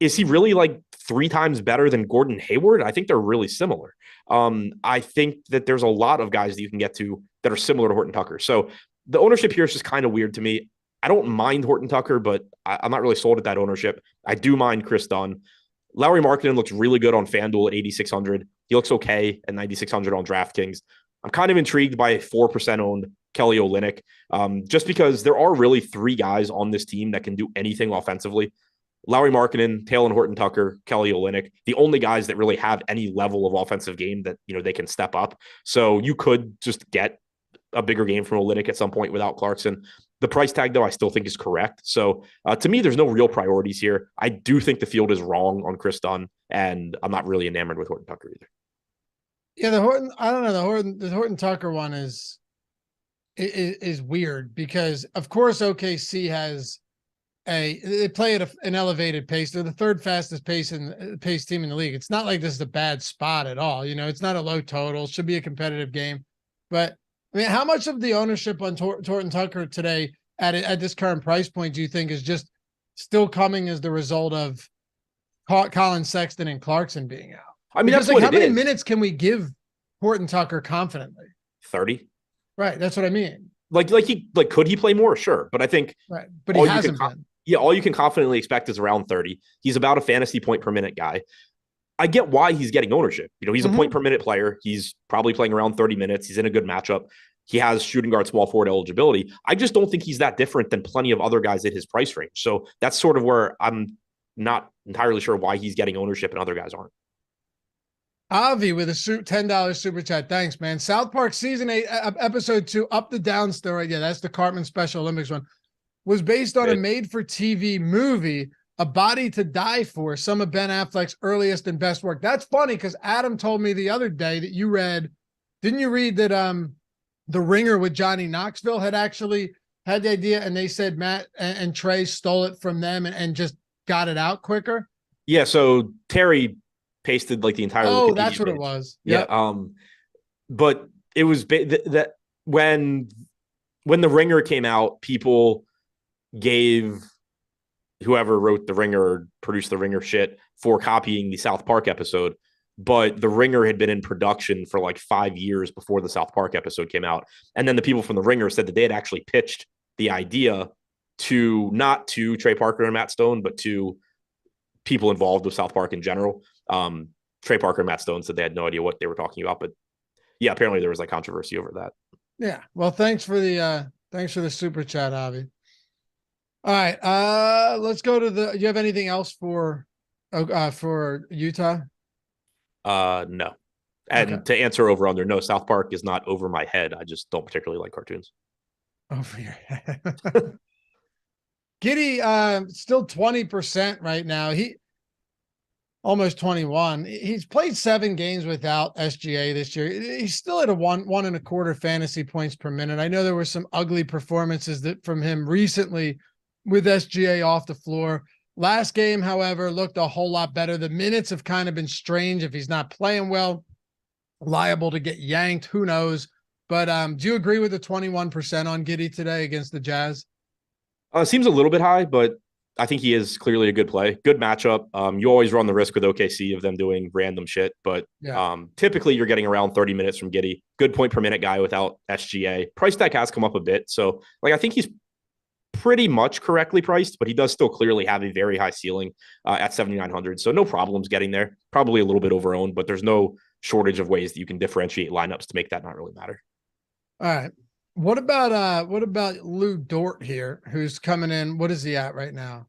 is he really like 3 times better than Gordon Hayward? I think they're really similar. I think that there's a lot of guys that you can get to that are similar to Horton Tucker. So the ownership here is just kind of weird to me. I don't mind Horton Tucker, but I'm not really sold at that ownership. I do mind Chris Dunn. Lauri Markkanen looks really good on FanDuel at 8,600. He looks okay at 9,600 on DraftKings. I'm kind of intrigued by a 4% owned Kelly Olynyk, just because there are really 3 guys on this team that can do anything offensively. Lauri Markkanen, Taylor Horton Tucker, Kelly Olynyk, the only guys that really have any level of offensive game that, they can step up. So you could just get a bigger game from Olynyk at some point without Clarkson. The price tag, though, I still think is correct. So to me, there's no real priorities here. I do think the field is wrong on Chris Dunn, and I'm not really enamored with Horton Tucker either. Yeah, I don't know. The Horton Tucker one is weird because, of course, OKC has they play at an elevated pace. They're the 3rd fastest pace team in the league. It's not like this is a bad spot at all. It's not a low total. Should be a competitive game, but I mean, how much of the ownership on Horton Tucker today at this current price point do you think is just still coming as the result of Colin Sexton and Clarkson being out? I mean, because that's how many minutes can we give Horton Tucker confidently? 30. Right, that's what I mean. Could he play more? Sure, but I think right, but he hasn't been. Yeah, all you can confidently expect is around 30. He's about a fantasy point per minute guy. I get why he's getting ownership. He's a point per minute player. He's probably playing around 30 minutes. He's in a good matchup. He has shooting guard, small forward eligibility. I just don't think he's that different than plenty of other guys at his price range. So that's sort of where I'm not entirely sure why he's getting ownership and other guys aren't. Avi with a $10 super chat. Thanks, man. South Park season 8, episode 2, Up the Down Steroid. Yeah, that's the Cartman Special Olympics one. Was based on a made-for-TV movie, A Body to Die For, some of Ben Affleck's earliest and best work. That's funny because Adam told me the other day that didn't you read that The Ringer with Johnny Knoxville had actually had the idea and they said Matt and Trey stole it from them and just got it out quicker? Yeah, so Terry pasted like the entire Wikipedia that's what page. It was. Yep. Yeah. But it was that when The Ringer came out, people gave whoever wrote The Ringer or produced The Ringer shit for copying the South Park episode. But The Ringer had been in production for like 5 years before the South Park episode came out. And then the people from The Ringer said that they had actually pitched the idea not to Trey Parker and Matt Stone, but to people involved with South Park in general. Trey Parker and Matt Stone said they had no idea what they were talking about, but yeah, apparently there was like controversy over that. Yeah. Well, thanks for the super chat, Avi. All right. Let's go to do you have anything else for Utah? No. And okay. To answer over under, no, South Park is not over my head. I just don't particularly like cartoons. Over your head. Giddy, still 20% right now. almost 21. He's played 7 games without SGA this year. He's still at a 1.25 fantasy points per minute. I know there were some ugly performances from him recently with SGA off the floor. Last game, however, looked a whole lot better. The minutes have kind of been strange. If he's not playing well, liable to get yanked. Who knows? But do you agree with the 21% on Giddey today against the Jazz? Seems a little bit high, but I think he is clearly a good play. Good matchup. You always run the risk with OKC of them doing random shit, but typically you're getting around 30 minutes from Giddey. Good point per minute guy without SGA. Price tag has come up a bit. So I think he's pretty much correctly priced, but he does still clearly have a very high ceiling at 7,900. So no problems getting there. Probably a little bit overowned, but there's no shortage of ways that you can differentiate lineups to make that not really matter. All right. What about Lou Dort here, who's coming in? What is he at right now?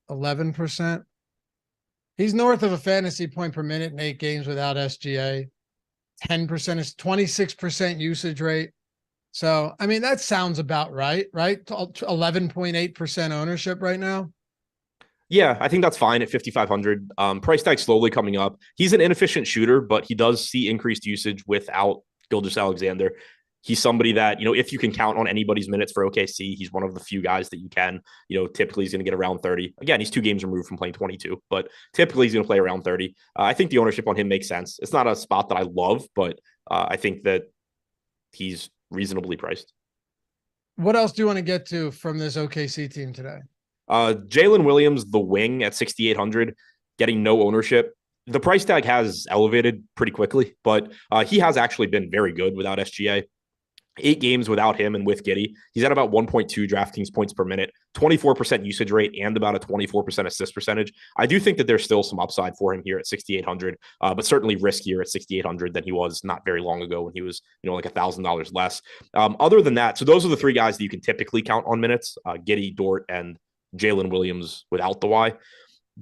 11%. He's north of a fantasy point per minute in 8 games without SGA. 10% is 26% usage rate. So, I mean, that sounds about right? 11.8% ownership right now. Yeah, I think that's fine at 5,500. Price tag slowly coming up. He's an inefficient shooter, but he does see increased usage without Gilgeous-Alexander. He's somebody that, if you can count on anybody's minutes for OKC, he's one of the few guys that you can. Typically he's going to get around 30. Again, he's 2 games removed from playing 22, but typically he's going to play around 30. I think the ownership on him makes sense. It's not a spot that I love, but I think that he's reasonably priced. What else do you want to get to from this OKC team today? Jalen Williams, the wing at 6,800, getting no ownership. The price tag has elevated pretty quickly, but he has actually been very good without SGA. 8 games without him and with Giddey, he's at about 1.2 DraftKings points per minute, 24% usage rate, and about a 24% assist percentage. I do think that there's still some upside for him here at 6,800, but certainly riskier at 6,800 than he was not very long ago when he was, like $1,000 less. Other than that, so those are the 3 guys that you can typically count on minutes: Giddey, Dort, and Jalen Williams without the Y.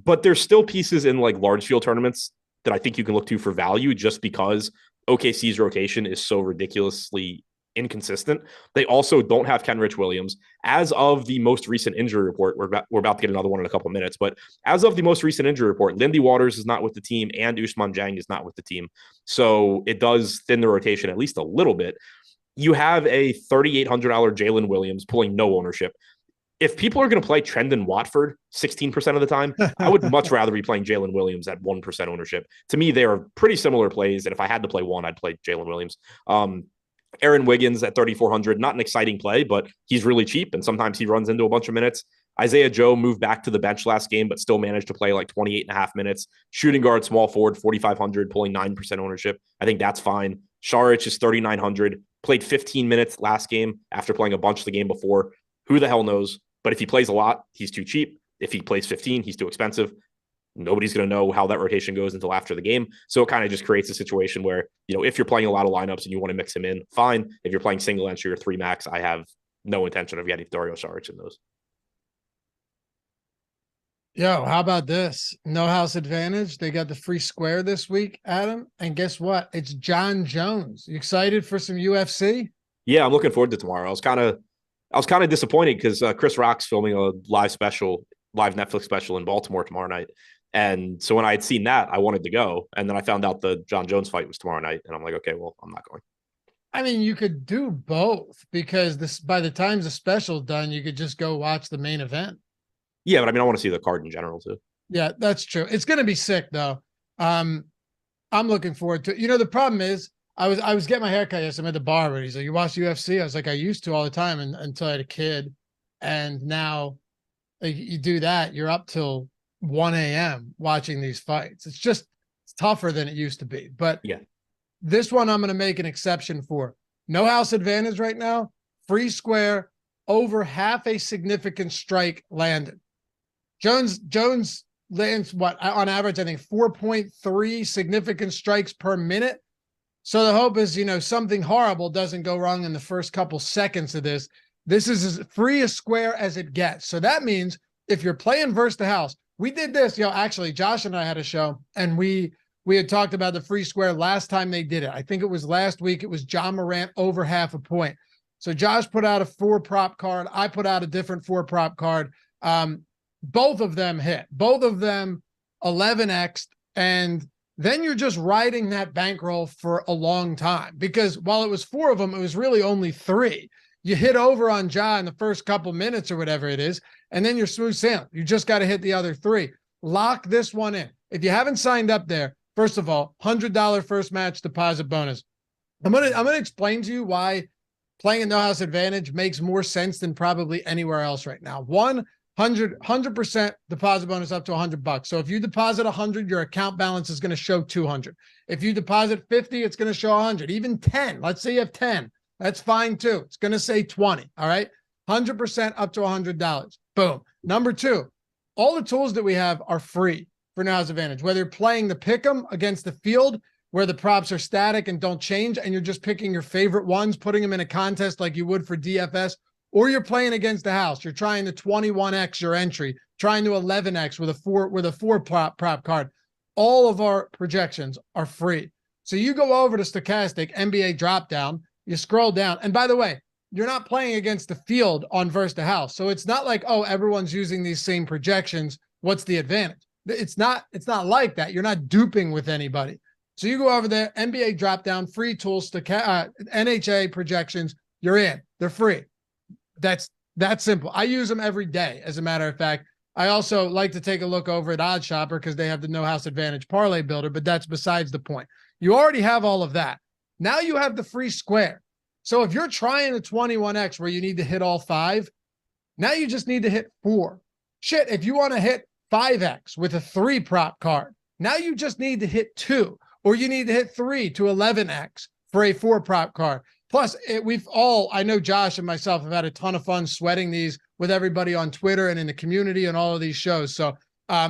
But there's still pieces in large field tournaments that I think you can look to for value, just because OKC's rotation is so ridiculously inconsistent. They also don't have Kenrich Williams. As of the most recent injury report, we're about to get another one in a couple of minutes, but as of the most recent injury report, Lindy Waters is not with the team and Ousmane Dieng is not with the team. So it does thin the rotation at least a little bit. You have a $3,800 Jalen Williams pulling no ownership. If people are going to play Trendon Watford 16% of the time, I would much rather be playing Jalen Williams at 1% ownership. To me, they are pretty similar plays, and if I had to play one, I'd play Jalen Williams. Aaron Wiggins at 3,400, not an exciting play, but he's really cheap, and sometimes he runs into a bunch of minutes. Isaiah Joe moved back to the bench last game, but still managed to play 28.5 minutes. Shooting guard, small forward, 4,500, pulling 9% ownership. I think that's fine. Šarić is 3,900, played 15 minutes last game after playing a bunch of the game before. Who the hell knows? But if he plays a lot, he's too cheap. If he plays 15, he's too expensive. Nobody's going to know how that rotation goes until after the game. So it kind of just creates a situation where, if you're playing a lot of lineups and you want to mix him in, fine. If you're playing single entry or 3 max, I have no intention of getting Dario Šarić in those. Yo, how about this? No house advantage. They got the free square this week, Adam. And guess what? It's John Jones. You excited for some UFC? Yeah, I'm looking forward to tomorrow. I was kind of disappointed because Chris Rock's filming a live Netflix special in Baltimore tomorrow night. And so when I had seen that, I wanted to go. And then I found out the John Jones fight was tomorrow night. And I'm like, okay, well, I'm not going. I mean, you could do both because by the time the special's done, you could just go watch the main event. Yeah, but I want to see the card in general too. Yeah, that's true. It's going to be sick though. I'm looking forward to it. The problem is I was getting my haircut yesterday. I'm at the barber. He's like, you watch UFC? I was like, I used to all the time until I had a kid. And now you do that, you're up till 1 a.m. watching these fights. It's tougher than it used to be. But yeah, this one I'm going to make an exception for. No house advantage right now. Free square, over half a significant strike landed. Jones lands what on average, I think 4.3 significant strikes per minute. So the hope is, something horrible doesn't go wrong in the first couple seconds of this. This is as free a square as it gets. So that means if you're playing versus the house, we did this, actually Josh and I had a show and we had talked about the free square last time they did it. I think it was last week. It was John Morant over half a point. So Josh put out a 4-prop card. I put out a different 4-prop card. Both of them hit. Both of them 11x, and then you're just riding that bankroll for a long time, because while it was 4 of them, it was really only 3. You hit over on Ja in the first couple minutes or whatever it is, and then you're smooth sailing. You just got to hit the other 3. Lock this one in. If you haven't signed up there, first of all, $100 first match deposit bonus. I'm gonna explain to you why playing a no house advantage makes more sense than probably anywhere else right now. 100% deposit bonus up to $100. So if you deposit 100, your account balance is going to show 200. If you deposit 50, it's going to show 100. Even 10. Let's say you have 10. That's fine too. It's going to say 20. All right. 100% up to $100. Boom. Number 2, all the tools that we have are free for no house advantage. Whether you're playing the pick'em against the field, where the props are static and don't change, and you're just picking your favorite ones, putting them in a contest like you would for DFS, or you're playing against the house. You're trying to 21x your entry, trying to 11x with a four prop card. All of our projections are free. So you go over to Stochastic NBA dropdown, you scroll down, and by the way, you're not playing against the field on versus the house. So it's not like, oh, everyone's using these same projections. What's the advantage? It's not like that. You're not duping with anybody. So you go over there, NBA dropdown, free tools, NHA projections, you're in. They're free. That's that simple. I use them every day, as a matter of fact. I also like to take a look over at OddsShopper because they have the no house advantage parlay builder, but that's besides the point. You already have all of that. Now you have the free square. So if you're trying a 21x where you need to hit all 5, now you just need to hit 4. Shit, if you want to hit 5x with a 3 prop card, now you just need to hit 2. Or you need to hit 3 to 11x for a 4 prop card. Plus, I know Josh and myself have had a ton of fun sweating these with everybody on Twitter and in the community and all of these shows. So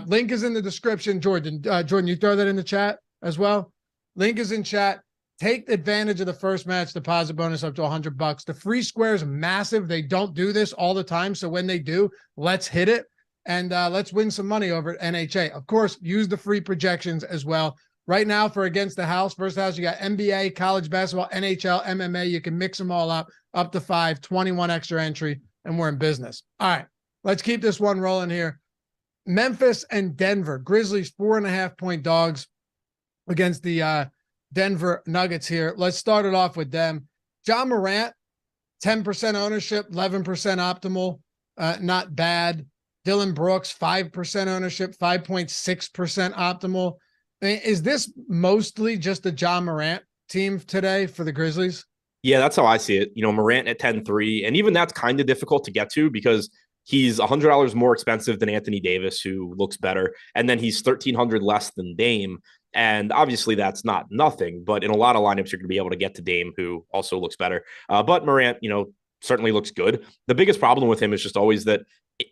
link is in the description. Jordan, you throw that in the chat as well? Link is in chat. Take advantage of the first match deposit bonus up to $100. The free square is massive. They don't do this all the time. So when they do, let's hit it. And let's win some money over at NHA. Of course, use the free projections as well. Right now, for against the house, first house, you got NBA, college basketball, NHL, MMA. You can mix them all up to 5, 21 extra entry, and we're in business. All right, let's keep this one rolling here. Memphis and Denver. Grizzlies 4.5-point dogs against the Denver Nuggets here. Let's start it off with them. Ja Morant, 10% ownership, 11% optimal. Not bad. Dillon Brooks, 5% ownership, 5.6% optimal. Is this mostly just a Ja Morant team today for the Grizzlies? Yeah, that's how I see it. Morant at 10-3, and even that's kind of difficult to get to because he's $100 more expensive than Anthony Davis, who looks better, and then he's $1,300 less than Dame. And obviously that's not nothing, but in a lot of lineups, you're going to be able to get to Dame, who also looks better. But Morant, certainly looks good. The biggest problem with him is just always that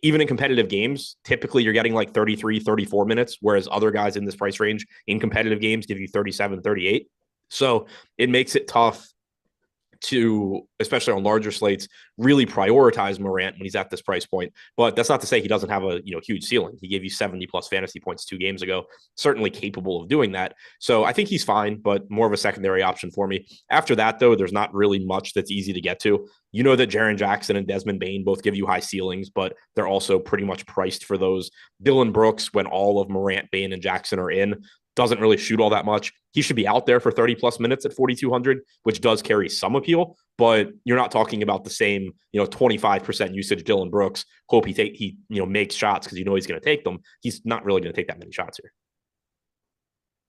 even in competitive games, typically you're getting like 33, 34 minutes, whereas other guys in this price range in competitive games give you 37, 38. So it makes it tough to, especially on larger slates, really prioritize Morant when he's at this price point. But that's not to say he doesn't have a huge ceiling. He gave you 70 plus fantasy points 2 games ago, certainly capable of doing that. So I think he's fine, but more of a secondary option for me. After that, though, there's not really much that's easy to get to. You know that Jaren Jackson and Desmond Bane both give you high ceilings, but they're also pretty much priced for those. Dillon Brooks, when all of Morant, Bane, and Jackson are in, doesn't really shoot all that much. He should be out there for 30 plus minutes at 4,200, which does carry some appeal, but you're not talking about the same, 25% usage Dillon Brooks. Hope he makes shots because he's going to take them. He's not really going to take that many shots here.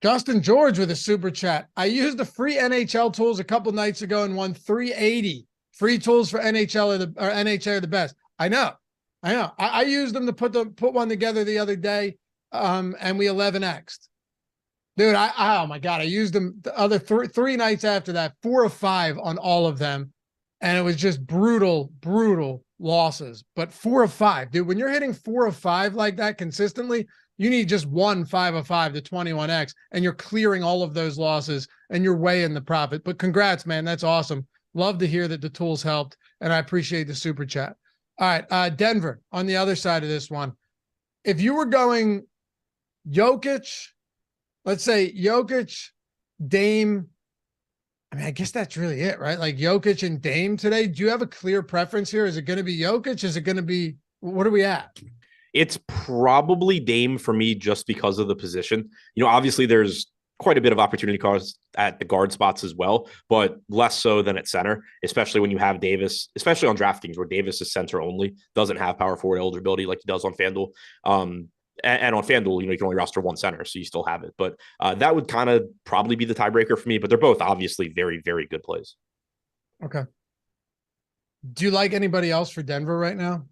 Justin George with a super chat. I used the free NHL tools a couple nights ago and won 380. Free tools for NHA are the best. I know. I used them to put one together the other day, and we 11x'd. Dude, oh my God, I used them the other three nights after that, 4 of 5 on all of them. And it was just brutal losses. But 4 of 5, dude, when you're hitting 4 of 5 like that consistently, you need just 1 5 of 5 to 21x, and you're clearing all of those losses and you're way in the profit. But congrats, man. That's awesome. Love to hear that the tools helped, and I appreciate the super chat. All right, Denver on the other side of this one. If you were going Jokic, let's say Jokic, Dame. I mean, I guess that's really it, right? Like Jokic and Dame today. Do you have a clear preference here? Is it going to be Jokic? Is it going to be, what are we at? It's probably Dame for me just because of the position. Obviously there's quite a bit of opportunity cost at the guard spots as well, but less so than at center, especially when you have Davis, especially on DraftKings where Davis is center only, doesn't have power forward eligibility like he does on FanDuel. And on FanDuel, you can only roster one center, so you still have it. But that would kind of probably be the tiebreaker for me, but they're both obviously very, very good plays. Okay. Do you like anybody else for Denver right now?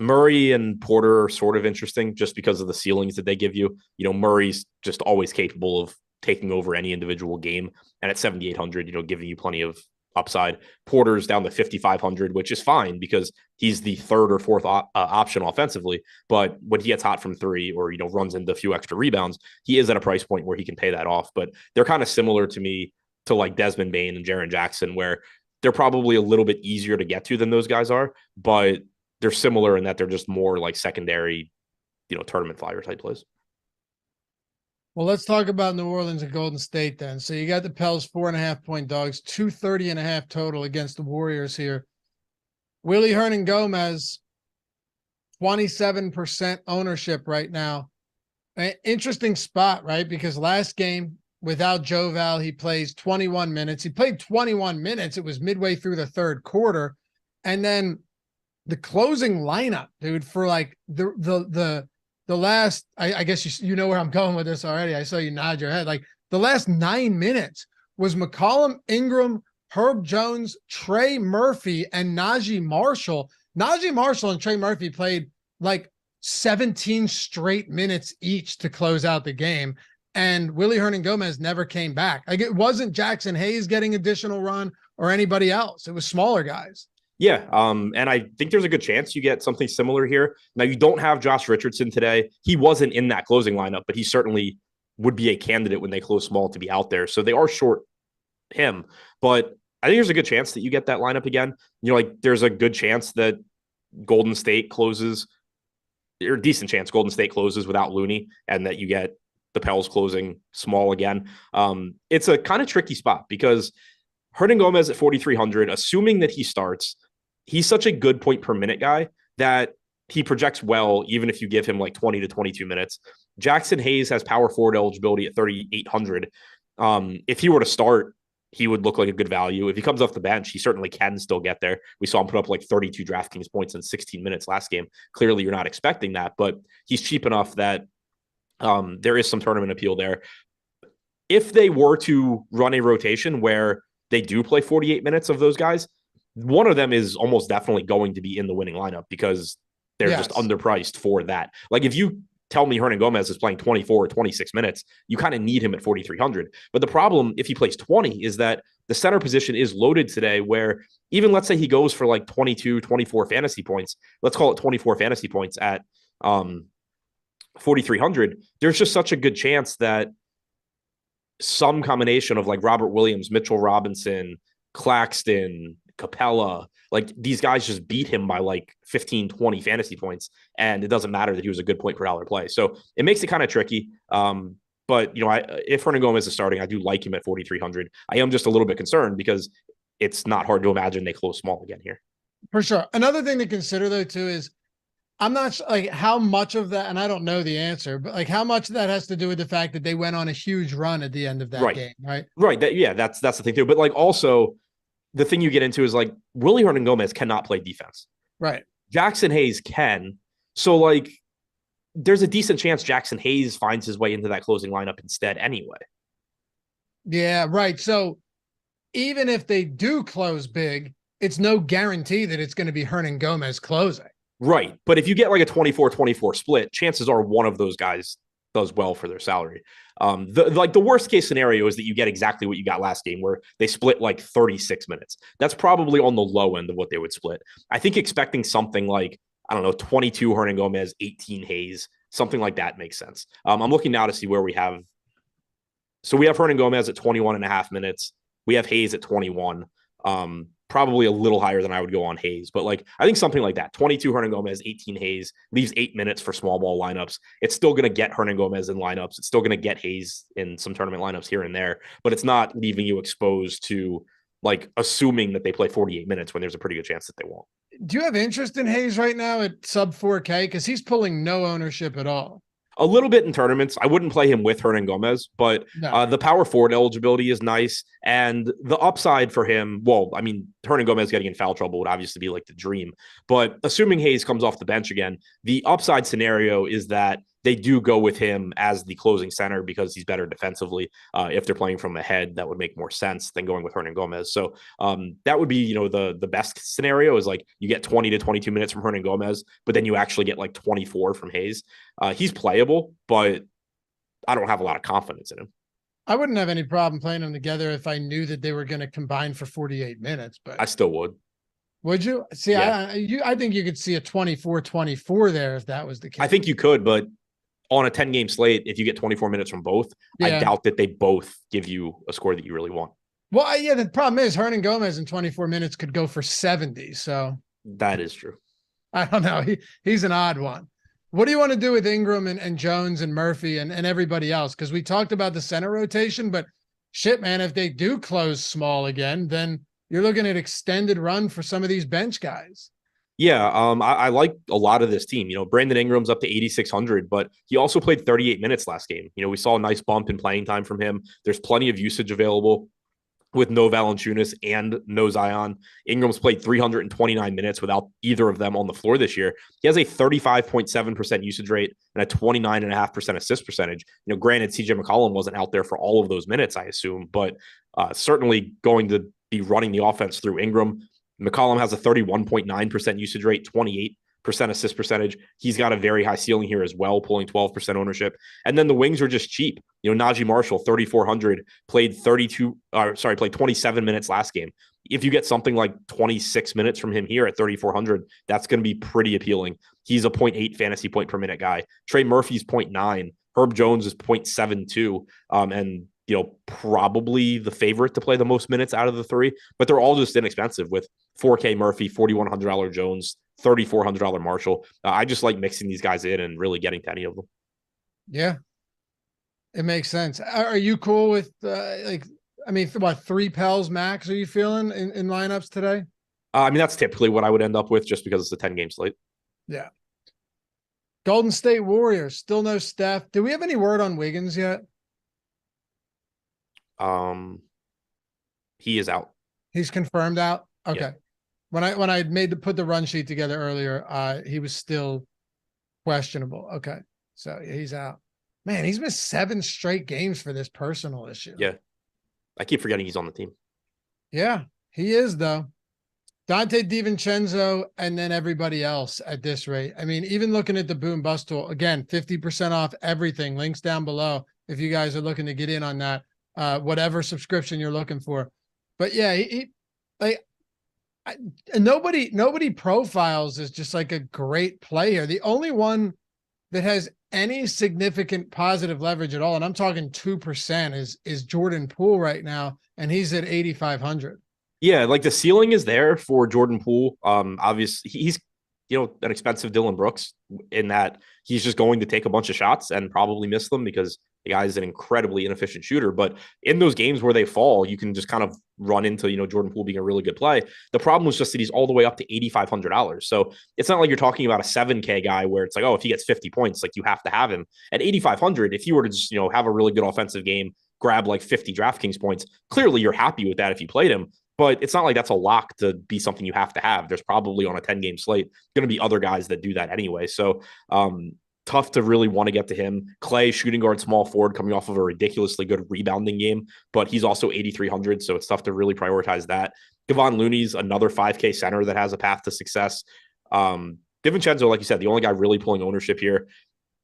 Murray and Porter are sort of interesting just because of the ceilings that they give you. Murray's just always capable of taking over any individual game. And at 7,800, giving you plenty of upside. Porter's down to 5,500, which is fine because he's the third or fourth option offensively. But when he gets hot from three or, runs into a few extra rebounds, he is at a price point where he can pay that off. But they're kind of similar to me to like Desmond Bane and Jaren Jackson, where they're probably a little bit easier to get to than those guys are, but they're similar in that they're just more like secondary, tournament flyer type plays. Well, let's talk about New Orleans and Golden State then. So you got the Pels 4.5-point dogs, 230.5 total against the Warriors here. Willie Hernangomez, 27% ownership right now. An interesting spot, right? Because last game without Joe Val, he plays 21 minutes. He played 21 minutes. It was midway through the third quarter. And then the closing lineup, dude, for like the last, I guess you know where I'm going with this already. I saw you nod your head. Like the last 9 minutes was McCollum, Ingram, Herb Jones, Trey Murphy, and Najee Marshall. Najee Marshall and Trey Murphy played like 17 straight minutes each to close out the game. And Willie Hernangomez never came back. Like it wasn't Jackson Hayes getting additional run or anybody else. It was smaller guys. Yeah, and I think there's a good chance you get something similar here. Now, you don't have Josh Richardson today. He wasn't in that closing lineup, but he certainly would be a candidate when they close small to be out there. So they are short him. But I think there's a good chance that you get that lineup again. There's a good chance that Golden State closes, or a decent chance Golden State closes without Looney, and that you get the Pels closing small again. It's a kind of tricky spot because Hernangomez at 4,300, assuming that he starts, he's such a good point per minute guy that he projects well, even if you give him like 20 to 22 minutes. Jackson Hayes has power forward eligibility at 3,800. If he were to start, he would look like a good value. If he comes off the bench, he certainly can still get there. We saw him put up like 32 DraftKings points in 16 minutes last game. Clearly, you're not expecting that, but he's cheap enough that there is some tournament appeal there. If they were to run a rotation where they do play 48 minutes of those guys, one of them is almost definitely going to be in the winning lineup because they're just underpriced for that. Like if you tell me Hernangomez is playing 24 or 26 minutes, you kind of need him at 4,300. But the problem, if he plays 20, is that the center position is loaded today where even let's say he goes for like 22, 24 fantasy points, let's call it 24 fantasy points at 4,300, there's just such a good chance that some combination of like Robert Williams, Mitchell Robinson, Claxton, Capella, like these guys just beat him by like 15, 20 fantasy points. And it doesn't matter that he was a good point per dollar play. So it makes it kind of tricky. But if Hernangomez is starting, I do like him at 4,300. I am just a little bit concerned because it's not hard to imagine they close small again here. For sure. Another thing to consider though, too, is I'm not like how much of that, and I don't know the answer, but like how much of that has to do with the fact that they went on a huge run at the end of that game, right? Right. That's the thing too. But like also the thing you get into is like Willie Hernangomez cannot play defense. Right. Jackson Hayes can. So like there's a decent chance Jackson Hayes finds his way into that closing lineup instead anyway. Yeah, right. So even if they do close big, it's no guarantee that it's going to be Hernangomez closing. Right. But if you get like a 24-24 split, chances are one of those guys does well for their salary. The worst case scenario is that you get exactly what you got last game where they split like 36 minutes. That's probably on the low end of what they would split. I think expecting something like, 22 Hernangomez, 18 Hayes, something like that makes sense. I'm looking now to see where we have. So we have Hernangomez at 21.5 minutes. We have Hayes at 21. Probably a little higher than I would go on Hayes, but like I think something like that. 22 Hernangomez, 18 Hayes, leaves 8 minutes for small ball lineups. It's still going to get Hernangomez in lineups. It's still going to get Hayes in some tournament lineups here and there, but it's not leaving you exposed to like assuming that they play 48 minutes when there's a pretty good chance that they won't. Do you have interest in Hayes right now at sub 4K? Because he's pulling no ownership at all. A little bit in tournaments. I wouldn't play him with Hernan Gomez, but No. the power forward eligibility is nice. And the upside for him, well, I mean, Hernan Gomez getting in foul trouble would obviously be like the dream. But assuming Hayes comes off the bench again, the upside scenario is that they do go with him as the closing center because he's better defensively. If they're playing from ahead, that would make more sense than going with Hernan Gomez. So that would be, the best scenario is like you get 20 to 22 minutes from Hernan Gomez, but then you actually get like 24 from Hayes. He's playable, but I don't have a lot of confidence in him. I wouldn't have any problem playing them together if I knew that they were going to combine for 48 minutes, but I still would. Would you? See, yeah. I think you could see a 24-24 there if that was the case. I think you could, but on a 10-game slate, if you get 24 minutes from both, I doubt that they both give you a score that you really want. Well, yeah, the problem is Hernan Gomez in 24 minutes could go for 70. So that is true. I don't know. He's an odd one. What do you want to do with Ingram and Jones and Murphy and everybody else? Because we talked about the center rotation, but shit, man, if they do close small again, then you're looking at extended run for some of these bench guys. Yeah, I like a lot of this team. Brandon Ingram's up to 8,600, but he also played 38 minutes last game. We saw a nice bump in playing time from him. There's plenty of usage available with no Valanciunas and no Zion. Ingram's played 329 minutes without either of them on the floor this year. He has a 35.7% usage rate and a 29.5% assist percentage. Granted, CJ McCollum wasn't out there for all of those minutes, I assume, but certainly going to be running the offense through Ingram. McCollum has a 31.9% usage rate, 28% assist percentage. He's got a very high ceiling here as well, pulling 12% ownership. And then the wings are just cheap. Najee Marshall, 3,400, played 27 minutes last game. If you get something like 26 minutes from him here at 3,400, that's going to be pretty appealing. He's a 0.8 fantasy point per minute guy. Trey Murphy's 0.9. Herb Jones is 0.72. And probably the favorite to play the most minutes out of the three, but they're all just inexpensive with 4K Murphy, $4,100 Jones, $3,400 Marshall. I just like mixing these guys in and really getting to any of them. Yeah, it makes sense. Are you cool with what 3 Pels max are you feeling in lineups today? That's typically what I would end up with just because it's a 10-game slate. Yeah. Golden State Warriors, still no Steph. Do we have any word on Wiggins yet? He is out. He's confirmed out. Okay. Yeah. When I put the run sheet together earlier, he was still questionable. Okay. So he's out. Man, he's missed 7 straight games for this personal issue. Yeah. I keep forgetting he's on the team. Yeah, he is though. Dante DiVincenzo and then everybody else at this rate. I mean, even looking at the boom bust tool, again, 50% off everything. Links down below if you guys are looking to get in on that. Whatever subscription you're looking for. But yeah, nobody profiles as just like a great player. The only one that has any significant positive leverage at all, and I'm talking 2%, is Jordan Poole right now, and he's at 8,500. Yeah, like the ceiling is there for Jordan Poole. Obviously he's an expensive Dylan Brooks in that he's just going to take a bunch of shots and probably miss them because the guy is an incredibly inefficient shooter. But in those games where they fall, you can just kind of run into, Jordan Poole being a really good play. The problem was just that he's all the way up to $8,500. So it's not like you're talking about a 7K guy where it's like, oh, if he gets 50 points, like you have to have him. At 8,500, if you were to just, have a really good offensive game, grab like 50 DraftKings points, clearly you're happy with that if you played him. But it's not like that's a lock to be something you have to have. There's probably on a 10-game slate going to be other guys that do that anyway. So tough to really want to get to him. Clay, shooting guard, small forward, coming off of a ridiculously good rebounding game, but he's also 8,300, so it's tough to really prioritize that. Kevon Looney's another 5K center that has a path to success. DiVincenzo, like you said, the only guy really pulling ownership here.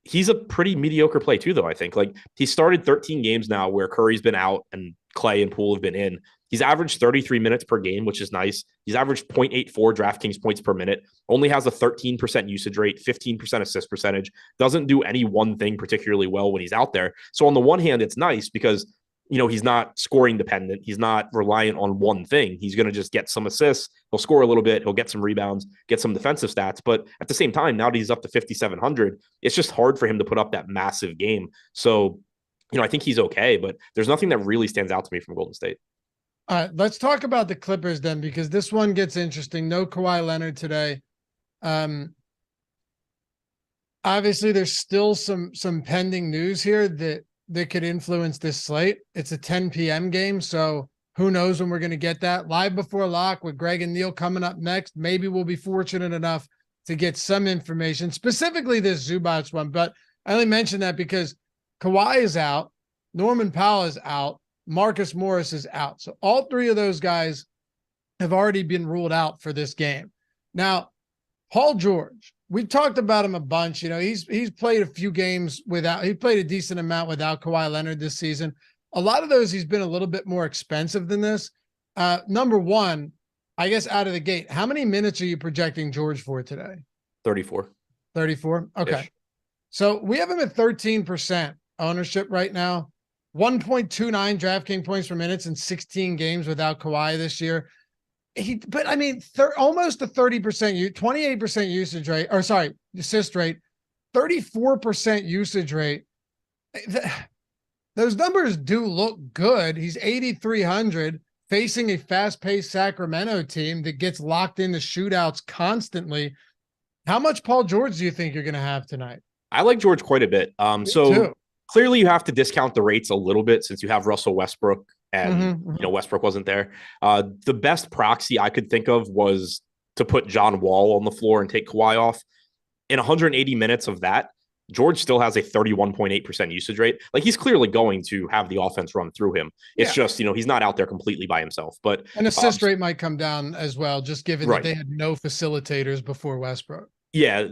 He's a pretty mediocre play too, though, I think. Like, he started 13 games now where Curry's been out and Clay and Poole have been in. He's averaged 33 minutes per game, which is nice. He's averaged 0.84 DraftKings points per minute, only has a 13% usage rate, 15% assist percentage, doesn't do any one thing particularly well when he's out there. So on the one hand, it's nice because, he's not scoring dependent. He's not reliant on one thing. He's going to just get some assists. He'll score a little bit. He'll get some rebounds, get some defensive stats. But at the same time, now that he's up to 5,700, it's just hard for him to put up that massive game. So, I think he's okay, but there's nothing that really stands out to me from Golden State. All right, let's talk about the Clippers then, because this one gets interesting. No Kawhi Leonard today. Obviously, there's still some pending news here that could influence this slate. It's a 10 p.m. game, so who knows when we're going to get that. Live before lock with Greg and Neil coming up next. Maybe we'll be fortunate enough to get some information, specifically this Zubats one. But I only mention that because Kawhi is out, Norman Powell is out, Marcus Morris is out. So all three of those guys have already been ruled out for this game. Now, Paul George, we've talked about him a bunch. You know, he's played a few games he played a decent amount without Kawhi Leonard this season. A lot of those, he's been a little bit more expensive than this. Number one, I guess out of the gate, how many minutes are you projecting George for today? 34. 34? Okay. Ish. So we have him at 13% ownership right now. 1.29 DraftKings points per minute in 16 games without Kawhi this year. But I mean, almost a 30%, 28% usage rate, or sorry, assist rate, 34% usage rate. Those numbers do look good. He's 8,300 facing a fast-paced Sacramento team that gets locked into shootouts constantly. How much Paul George do you think you're going to have tonight? I like George quite a bit. Clearly you have to discount the rates a little bit since you have Russell Westbrook and Westbrook wasn't there. The best proxy I could think of was to put John Wall on the floor and take Kawhi off. In 180 minutes of that, George still has a 31.8% usage rate. Like, he's clearly going to have the offense run through him. It's just, he's not out there completely by himself. But an assist rate might come down as well, just given that they had no facilitators before Westbrook. Yeah,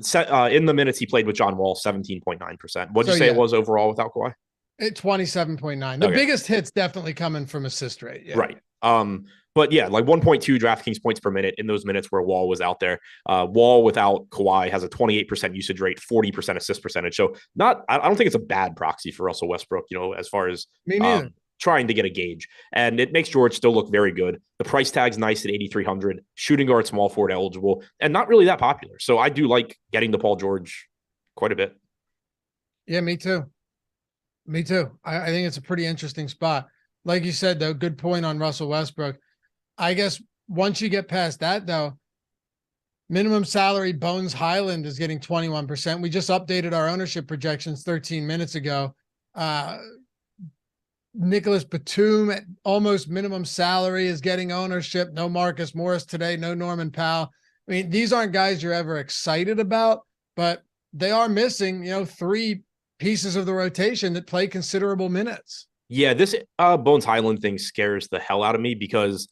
in the minutes he played with John Wall, 17.9%. What did you say it was overall without Kawhi? 27.9. The biggest hit's definitely coming from assist rate. Yeah. Right. But yeah, like 1.2 DraftKings points per minute in those minutes where Wall was out there. Wall without Kawhi has a 28% usage rate, 40% assist percentage. So I don't think it's a bad proxy for Russell Westbrook, as far as trying to get a gauge. And it makes George still look very good. The price tag's nice at 8,300, shooting guard, small forward eligible, and not really that popular. So I do like getting the Paul George quite a bit. Yeah, me too. Me too. I think it's a pretty interesting spot. Like you said, though, good point on Russell Westbrook. I guess once you get past that, though, minimum salary Bones Highland is getting 21%. We just updated our ownership projections 13 minutes ago. Nicholas Batum at almost minimum salary is getting ownership. No Marcus Morris today. No Norman Powell. I mean, these aren't guys you're ever excited about, but they are missing, three pieces of the rotation that play considerable minutes. Yeah, this Bones Highland thing scares the hell out of me because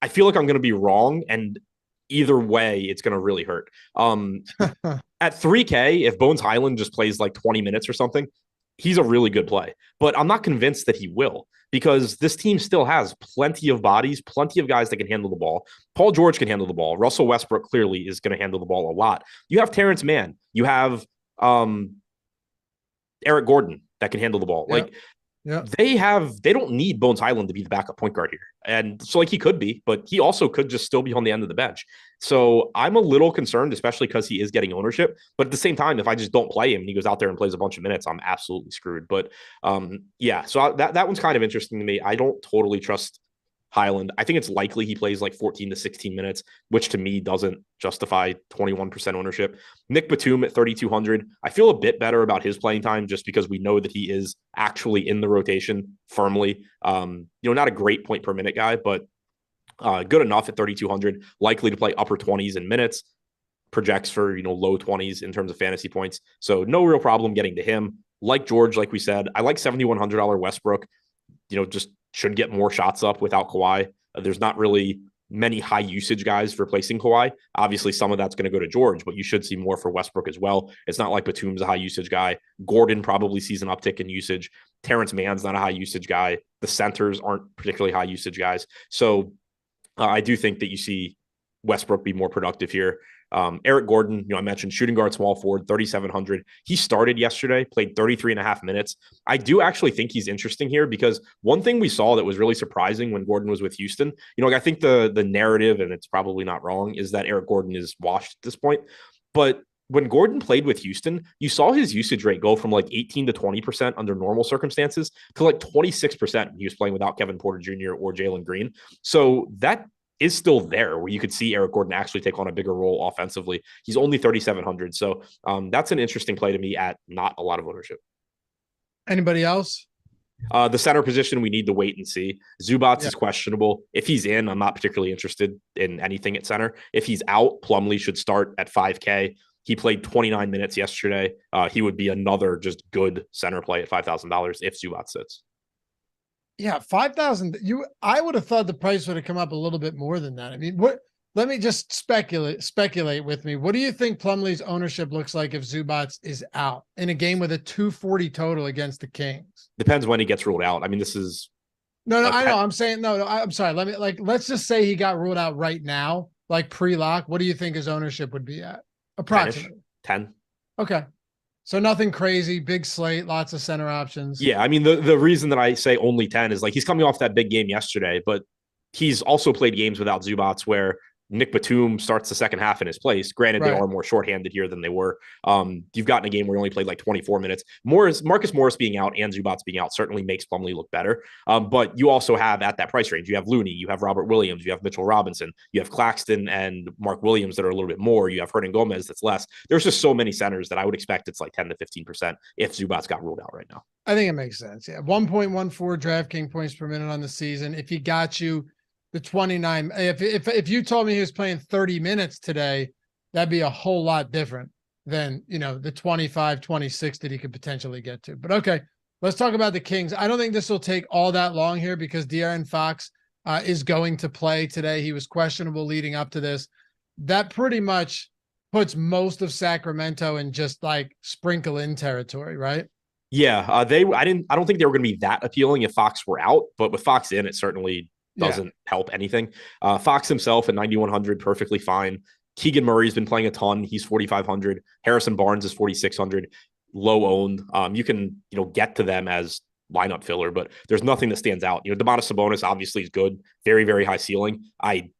I feel like I'm going to be wrong, and either way, it's going to really hurt. At 3K, if Bones Highland just plays like 20 minutes or something, he's a really good play. But I'm not convinced that he will, because this team still has plenty of bodies, plenty of guys that can handle the ball. Paul George can handle the ball. Russell Westbrook clearly is going to handle the ball a lot. You have Terrence Mann. You have Eric Gordon that can handle the ball. They don't need Bones Highland to be the backup point guard here. And so he could be, but he also could just still be on the end of the bench. So I'm a little concerned, especially because he is getting ownership. But at the same time, if I just don't play him and he goes out there and plays a bunch of minutes, I'm absolutely screwed. But so that one's kind of interesting to me. I don't totally trust Highland. I think it's likely he plays like 14 to 16 minutes, which to me doesn't justify 21% ownership. Nick Batum at 3,200. I feel a bit better about his playing time just because we know that he is actually in the rotation firmly. Not a great point per minute guy, but good enough at 3,200, likely to play upper 20s in minutes, projects for, low 20s in terms of fantasy points. So no real problem getting to him. Like George, like we said, I like $7,100 Westbrook, just should get more shots up without Kawhi. There's not really many high usage guys replacing Kawhi. Obviously, some of that's going to go to George, but you should see more for Westbrook as well. It's not like Batum's a high usage guy. Gordon probably sees an uptick in usage. Terrence Mann's not a high usage guy. The centers aren't particularly high usage guys. So I do think that you see Westbrook be more productive here. Eric Gordon, I mentioned shooting guard, small forward, 3,700. He started yesterday, played 33 and a half minutes. I do actually think he's interesting here because one thing we saw that was really surprising when Gordon was with Houston, I think the narrative, and it's probably not wrong, is that Eric Gordon is washed at this point. But when Gordon played with Houston, you saw his usage rate go from like 18 to 20% under normal circumstances to like 26% when he was playing without Kevin Porter Jr. or Jalen Green. So that is still there where you could see Eric Gordon actually take on a bigger role offensively. He's only 3,700. So that's an interesting play to me at not a lot of ownership. Anybody else? The center position, we need to wait and see. Zubats is questionable. If he's in, I'm not particularly interested in anything at center. If he's out, Plumlee should start at 5K. He played 29 minutes yesterday. He would be another just good center play at $5,000 if Zubats sits. Yeah, 5,000. I would have thought the price would have come up a little bit more than that. I mean, let me just speculate with me. What do you think Plumlee's ownership looks like if Zubats is out in a game with a 240 total against the Kings? Depends when he gets ruled out. I mean, this is no. I know. I'm saying no. I'm sorry. Let's just say he got ruled out right now, like pre-lock. What do you think his ownership would be at? Approximately 10. Okay. So nothing crazy, big slate, lots of center options. Yeah, I mean, the reason that I say only 10 is like he's coming off that big game yesterday, but he's also played games without Zubats where Nick Batum starts the second half in his place. Granted, They are more shorthanded here than they were. You've gotten a game where he only played like 24 minutes. Marcus Morris being out and Zubats being out certainly makes Plumlee look better. But you also have at that price range, you have Looney, you have Robert Williams, you have Mitchell Robinson, you have Claxton and Mark Williams that are a little bit more. You have Hernan Gomez that's less. There's just so many centers that I would expect it's like 10 to 15% if Zubats got ruled out right now. I think it makes sense. Yeah. 1.14 DraftKings points per minute on the season. If he got you the 29, if you told me he was playing 30 minutes today, that'd be a whole lot different than, the 25, 26 that he could potentially get to. But okay, let's talk about the Kings. I don't think this will take all that long here because De'Aaron Fox is going to play today. He was questionable leading up to this. That pretty much puts most of Sacramento in just like sprinkle in territory, right? Yeah, I don't think they were going to be that appealing if Fox were out, but with Fox in, it certainly doesn't help anything. Fox himself at 9,100, perfectly fine. Keegan Murray's been playing a ton. He's 4,500. Harrison Barnes is 4,600. Low owned. You can, get to them as lineup filler, but there's nothing that stands out. Domantas Sabonis obviously is good. Very, very high ceiling. I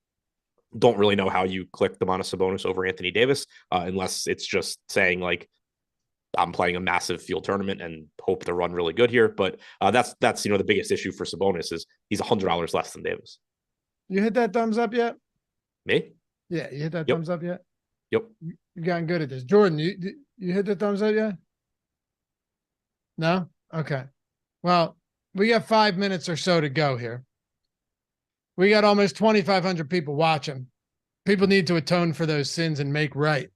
don't really know how you click Domantas Sabonis over Anthony Davis, unless it's just saying like, I'm playing a massive field tournament and hope to run really good here. But that's the biggest issue for Sabonis is he's $100 less than Davis. You hit that thumbs up yet? Me? Yeah, you hit that thumbs up yet? Yep. You've gotten good at this. Jordan, you hit the thumbs up yet? No? Okay. Well, we got 5 minutes or so to go here. We got almost 2,500 people watching. People need to atone for those sins and make right.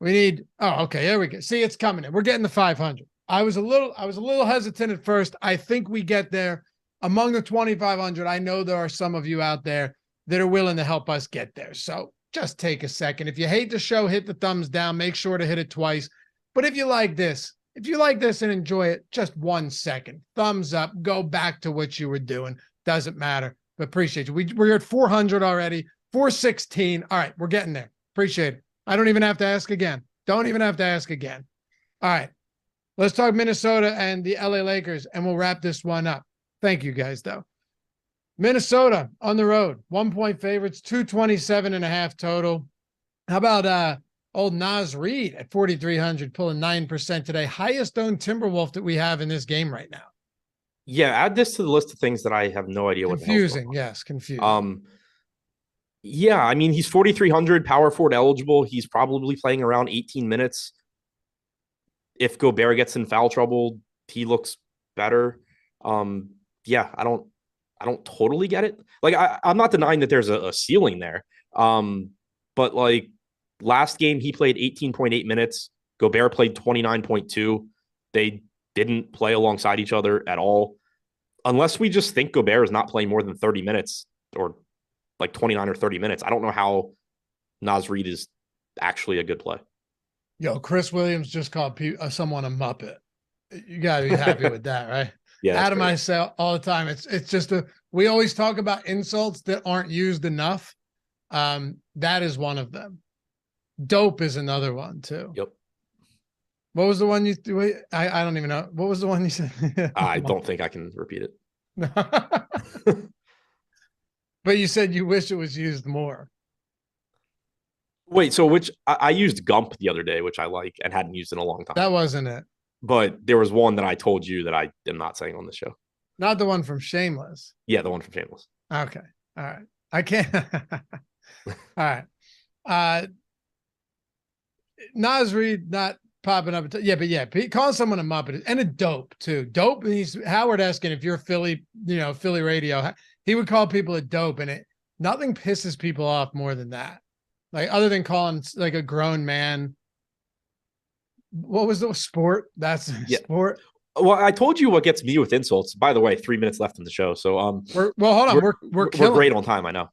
We need, okay, there we go. See, it's coming in. We're getting to 500. I was a little hesitant at first. I think we get there. Among the 2,500, I know there are some of you out there that are willing to help us get there. So just take a second. If you hate the show, hit the thumbs down. Make sure to hit it twice. But if you like this and enjoy it, just 1 second. Thumbs up. Go back to what you were doing. Doesn't matter. But appreciate you. We're at 400 already. 416. All right, we're getting there. Appreciate it. I don't even have to ask again. Don't even have to ask again. All right. Let's talk Minnesota and the LA Lakers, and we'll wrap this one up. Thank you guys, though. Minnesota on the road, 1-point favorites, 227.5 total. How about old Naz Reid at 4,300, pulling 9% today? Highest owned Timberwolf that we have in this game right now. Yeah, add this to the list of things that I have no idea what. Confusing, yes, confusing. Yeah, I mean, he's 4,300, power forward eligible. He's probably playing around 18 minutes. If Gobert gets in foul trouble, he looks better. Yeah, I don't totally get it. Like, I'm not denying that there's a ceiling there. But like last game, he played 18.8 minutes. Gobert played 29.2. They didn't play alongside each other at all. Unless we just think Gobert is not playing more than 30 minutes or like 29 or 30 minutes. I don't know how Naz Reid is actually a good play. Yo, Chris Williams just called someone a Muppet. You got to be happy with that, right? Yeah. Adam, I say all the time, it's just we always talk about insults that aren't used enough. That is one of them. Dope is another one too. Yep. What was the one you do? I don't even know. What was the one you said? I don't think I can repeat it. But you said you wish it was used more. Wait, so I used Gump the other day, which I like and hadn't used in a long time. That wasn't it. But there was one that I told you that I am not saying on the show. Not the one from Shameless. Yeah, the one from Shameless. Okay. All right. I can't. All right. Nas Reed not popping up. Yeah, but yeah, calling someone a Muppet and a dope too. Dope. And he's Howard asking if you're Philly, Philly radio. He would call people a dope, and nothing pisses people off more than that. Like other than calling like a grown man. What was the sport? That's sport. Well, I told you what gets me with insults. By the way, 3 minutes left in the show. So hold on. We're great on time. I know.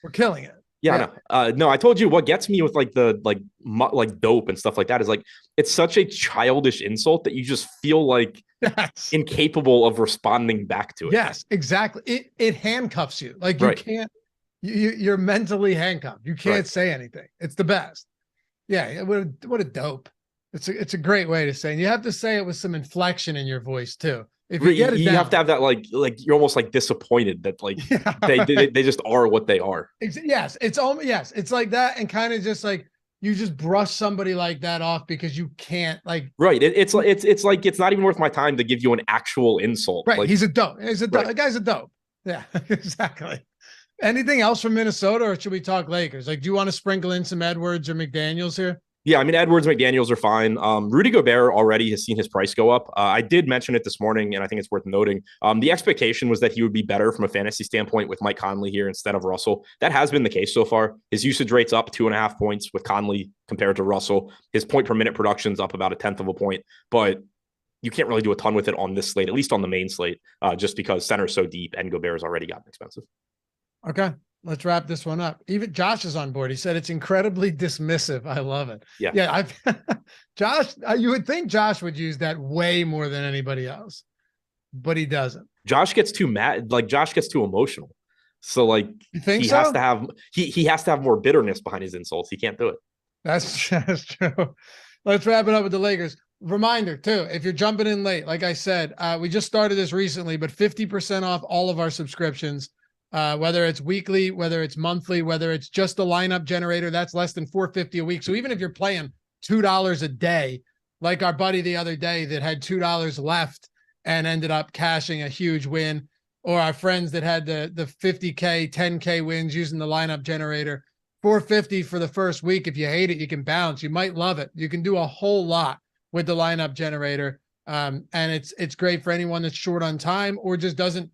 We're killing it. Yeah, I know. No, I told you what gets me with like dope and stuff like that is like it's such a childish insult that you just feel like incapable of responding back to it. Yes, exactly. It handcuffs you. Like you can't. You're mentally handcuffed. You can't say anything. It's the best. Yeah, what a dope. It's a great way to say it. And you have to say it with some inflection in your voice too. If you get it you down, have to have that like you're almost like disappointed that like they just are what they are. Yes, it's like that, and kind of just like you just brush somebody like that off because you can't like. Right. It's like it's not even worth my time to give you an actual insult. Right. Like, he's a dope. That guy's a dope. Yeah, exactly. Anything else from Minnesota, or should we talk Lakers? Like, do you want to sprinkle in some Edwards or McDaniels here? Yeah, I mean, Edwards, McDaniels are fine. Rudy Gobert already has seen his price go up. I did mention it this morning, and I think it's worth noting. The expectation was that he would be better from a fantasy standpoint with Mike Conley here instead of Russell. That has been the case so far. His usage rate's up 2.5 points with Conley compared to Russell. His point per minute production's up about 1/10 of a point, but you can't really do a ton with it on this slate, at least on the main slate, just because center's so deep and Gobert's already gotten expensive. Okay. Let's wrap this one up. Even Josh is on board. He said it's incredibly dismissive. I love it. Yeah. Josh, you would think Josh would use that way more than anybody else, but he doesn't. Josh gets too mad. Like Josh gets too emotional. So like he has to have more bitterness behind his insults. He can't do it. That's true. Let's wrap it up with the Lakers. Reminder too, if you're jumping in late, like I said, we just started this recently, but 50% off all of our subscriptions. Whether it's weekly, whether it's monthly, whether it's just a lineup generator, that's less than $4.50 a week. So even if you're playing $2 a day, like our buddy the other day that had $2 left and ended up cashing a huge win, or our friends that had the 50K, 10K wins using the lineup generator, $4.50 for the first week. If you hate it, you can bounce. You might love it. You can do a whole lot with the lineup generator. And it's great for anyone that's short on time or just doesn't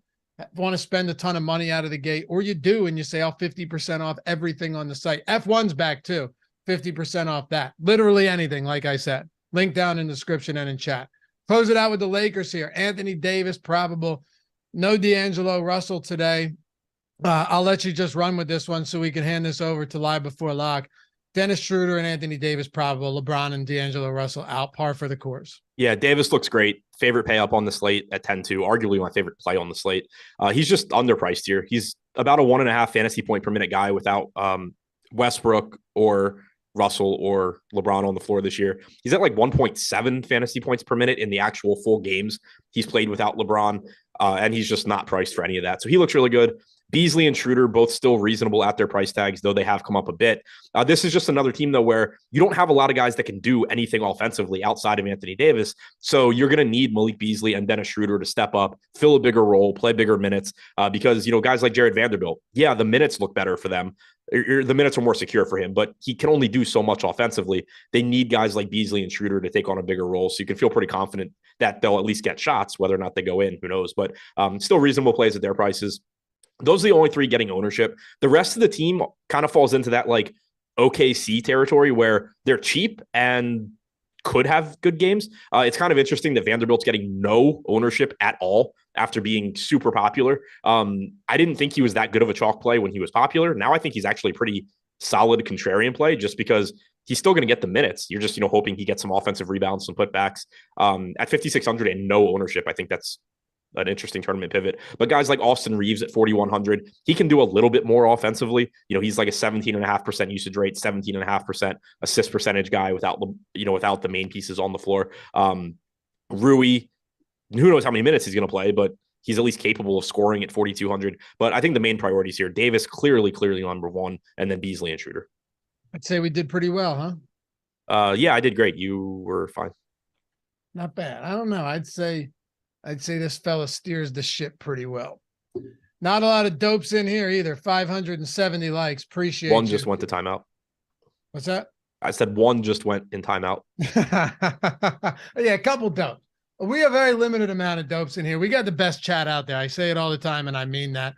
want to spend a ton of money out of the gate, or you do and you say, I'll 50% off everything on the site. F1's back too, 50% off that. Literally anything, like I said. Link down in the description and in chat. Close it out with the Lakers here. Anthony Davis, probable. No D'Angelo Russell today. I'll let you just run with this one so we can hand this over to Live Before Lock. Dennis Schroeder and Anthony Davis probable. LeBron and D'Angelo Russell out, par for the course. Yeah, Davis looks great. Favorite pay up on the slate at 10-2. Arguably my favorite play on the slate. He's just underpriced here. He's about a 1.5 fantasy point per minute guy without Westbrook or Russell or LeBron on the floor this year. He's at like 1.7 fantasy points per minute in the actual full games he's played without LeBron, and he's just not priced for any of that. So he looks really good. Beasley and Schroeder both still reasonable at their price tags, though they have come up a bit. This is just another team, though, where you don't have a lot of guys that can do anything offensively outside of Anthony Davis. So you're going to need Malik Beasley and Dennis Schroeder to step up, fill a bigger role, play bigger minutes, because, guys like Jared Vanderbilt, yeah, the minutes look better for them. The minutes are more secure for him, but he can only do so much offensively. They need guys like Beasley and Schroeder to take on a bigger role. So you can feel pretty confident that they'll at least get shots, whether or not they go in, who knows, but still reasonable plays at their prices. Those are the only three getting ownership. The rest of the team kind of falls into that like OKC territory where they're cheap and could have good games. It's kind of interesting that Vanderbilt's getting no ownership at all after being super popular. I didn't think he was that good of a chalk play when he was popular. Now I think he's actually pretty solid contrarian play just because he's still going to get the minutes. You're just, hoping he gets some offensive rebounds, some putbacks. At 5,600 and no ownership, I think that's an interesting tournament pivot. But guys like Austin Reeves at 4,100, he can do a little bit more offensively. He's like a 17.5% usage rate, 17.5% assist percentage guy without the main pieces on the floor. Rui, who knows how many minutes he's going to play, but he's at least capable of scoring at 4,200. But I think the main priorities here, Davis clearly number one, and then Beasley and Schroeder. I'd say we did pretty well, huh? Yeah, I did great. You were fine. Not bad. I don't know. I'd say this fella steers the ship pretty well. Not a lot of dopes in here either. 570 likes. Appreciate One you. just went to timeout. What's that? I said one just went in timeout. Yeah, a couple dopes. We have a very limited amount of dopes in here. We got the best chat out there. I say it all the time, and I mean that.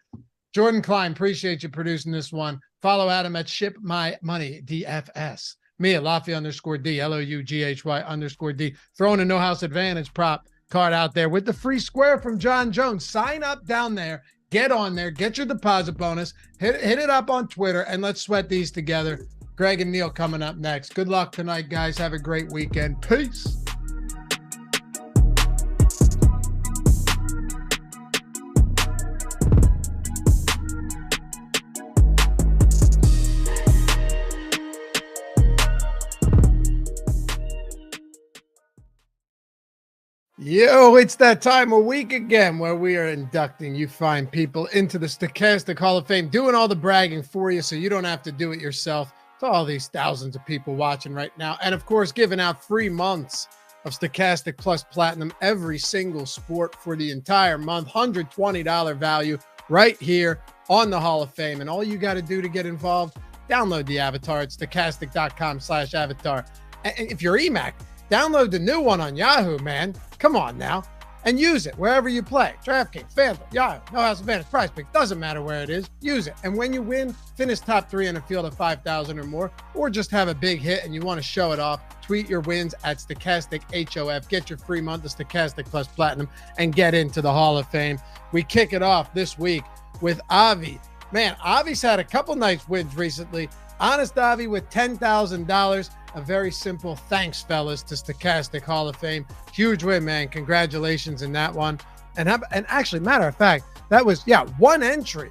Jordan Klein, appreciate you producing this one. Follow Adam at Ship My Money DFS. Me at Lafayette _D, LOUGHY_D. Throwing a no house advantage prop card out there with the free square from John Jones. Sign up down there. Get on there. Get your deposit bonus. Hit it up on Twitter, and let's sweat these together. Greg and Neil coming up next. Good luck tonight, guys. Have a great weekend. Peace. Yo, it's that time of week again where we are inducting you fine people into the Stochastic Hall of Fame, doing all the bragging for you so you don't have to do it yourself. To all these thousands of people watching right now. And of course, giving out free months of Stochastic Plus Platinum, every single sport for the entire month, $120 value right here on the Hall of Fame. And all you got to do to get involved, download the avatar at stochastic.com/avatar. And if you're EMAC, download the new one on Yahoo, man. Come on now. And use it wherever you play. DraftKings, FanDuel, Yahoo, No House Advantage, Prize Picks. Doesn't matter where it is. Use it. And when you win, finish top 3 in a field of 5,000 or more, or just have a big hit and you want to show it off, tweet your wins at StochasticHOF. Get your free month of Stochastic Plus Platinum and get into the Hall of Fame. We kick it off this week with Avi. Man, Avi's had a couple nice wins recently. Honest Avi with $10,000. A very simple thanks, fellas, to Stochastic Hall of Fame. Huge win, man. Congratulations in that one. And actually, matter of fact, that was, one entry.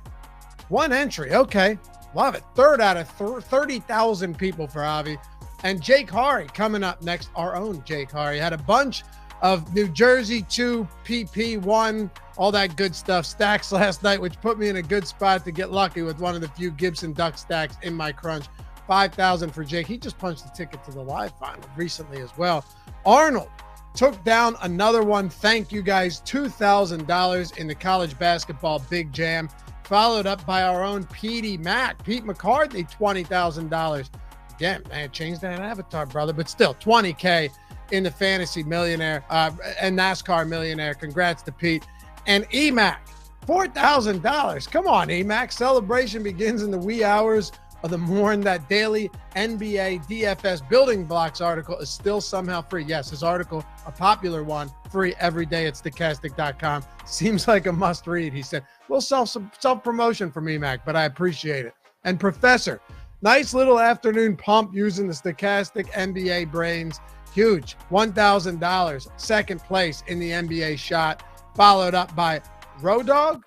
One entry. Okay. Love it. Third out of 30,000 people for Avi. And Jake Hari coming up next. Our own Jake Hari had a bunch of New Jersey 2, PP1, all that good stuff stacks last night, which put me in a good spot to get lucky with one of the few Gibson Duck stacks in my crunch. 5,000 for Jake. He just punched the ticket to the live final recently as well. Arnold took down another one. Thank you guys. $2,000 in the college basketball big jam, followed up by our own Pete McCartney, $20,000. Again, man, change that avatar, brother, but still $20K in the fantasy millionaire and NASCAR millionaire. Congrats to Pete. And EMAC, $4,000. Come on, EMAC. Celebration begins in the wee hours of the morning. That daily NBA DFS building blocks article is still somehow free. Yes, his article, a popular one, free every day at stochastic.com. Seems like a must read, he said. A little self-promotion from EMAC, but I appreciate it. And Professor, nice little afternoon pump using the Stochastic NBA brains. Huge, $1,000, second place in the NBA shot, followed up by Rod Dog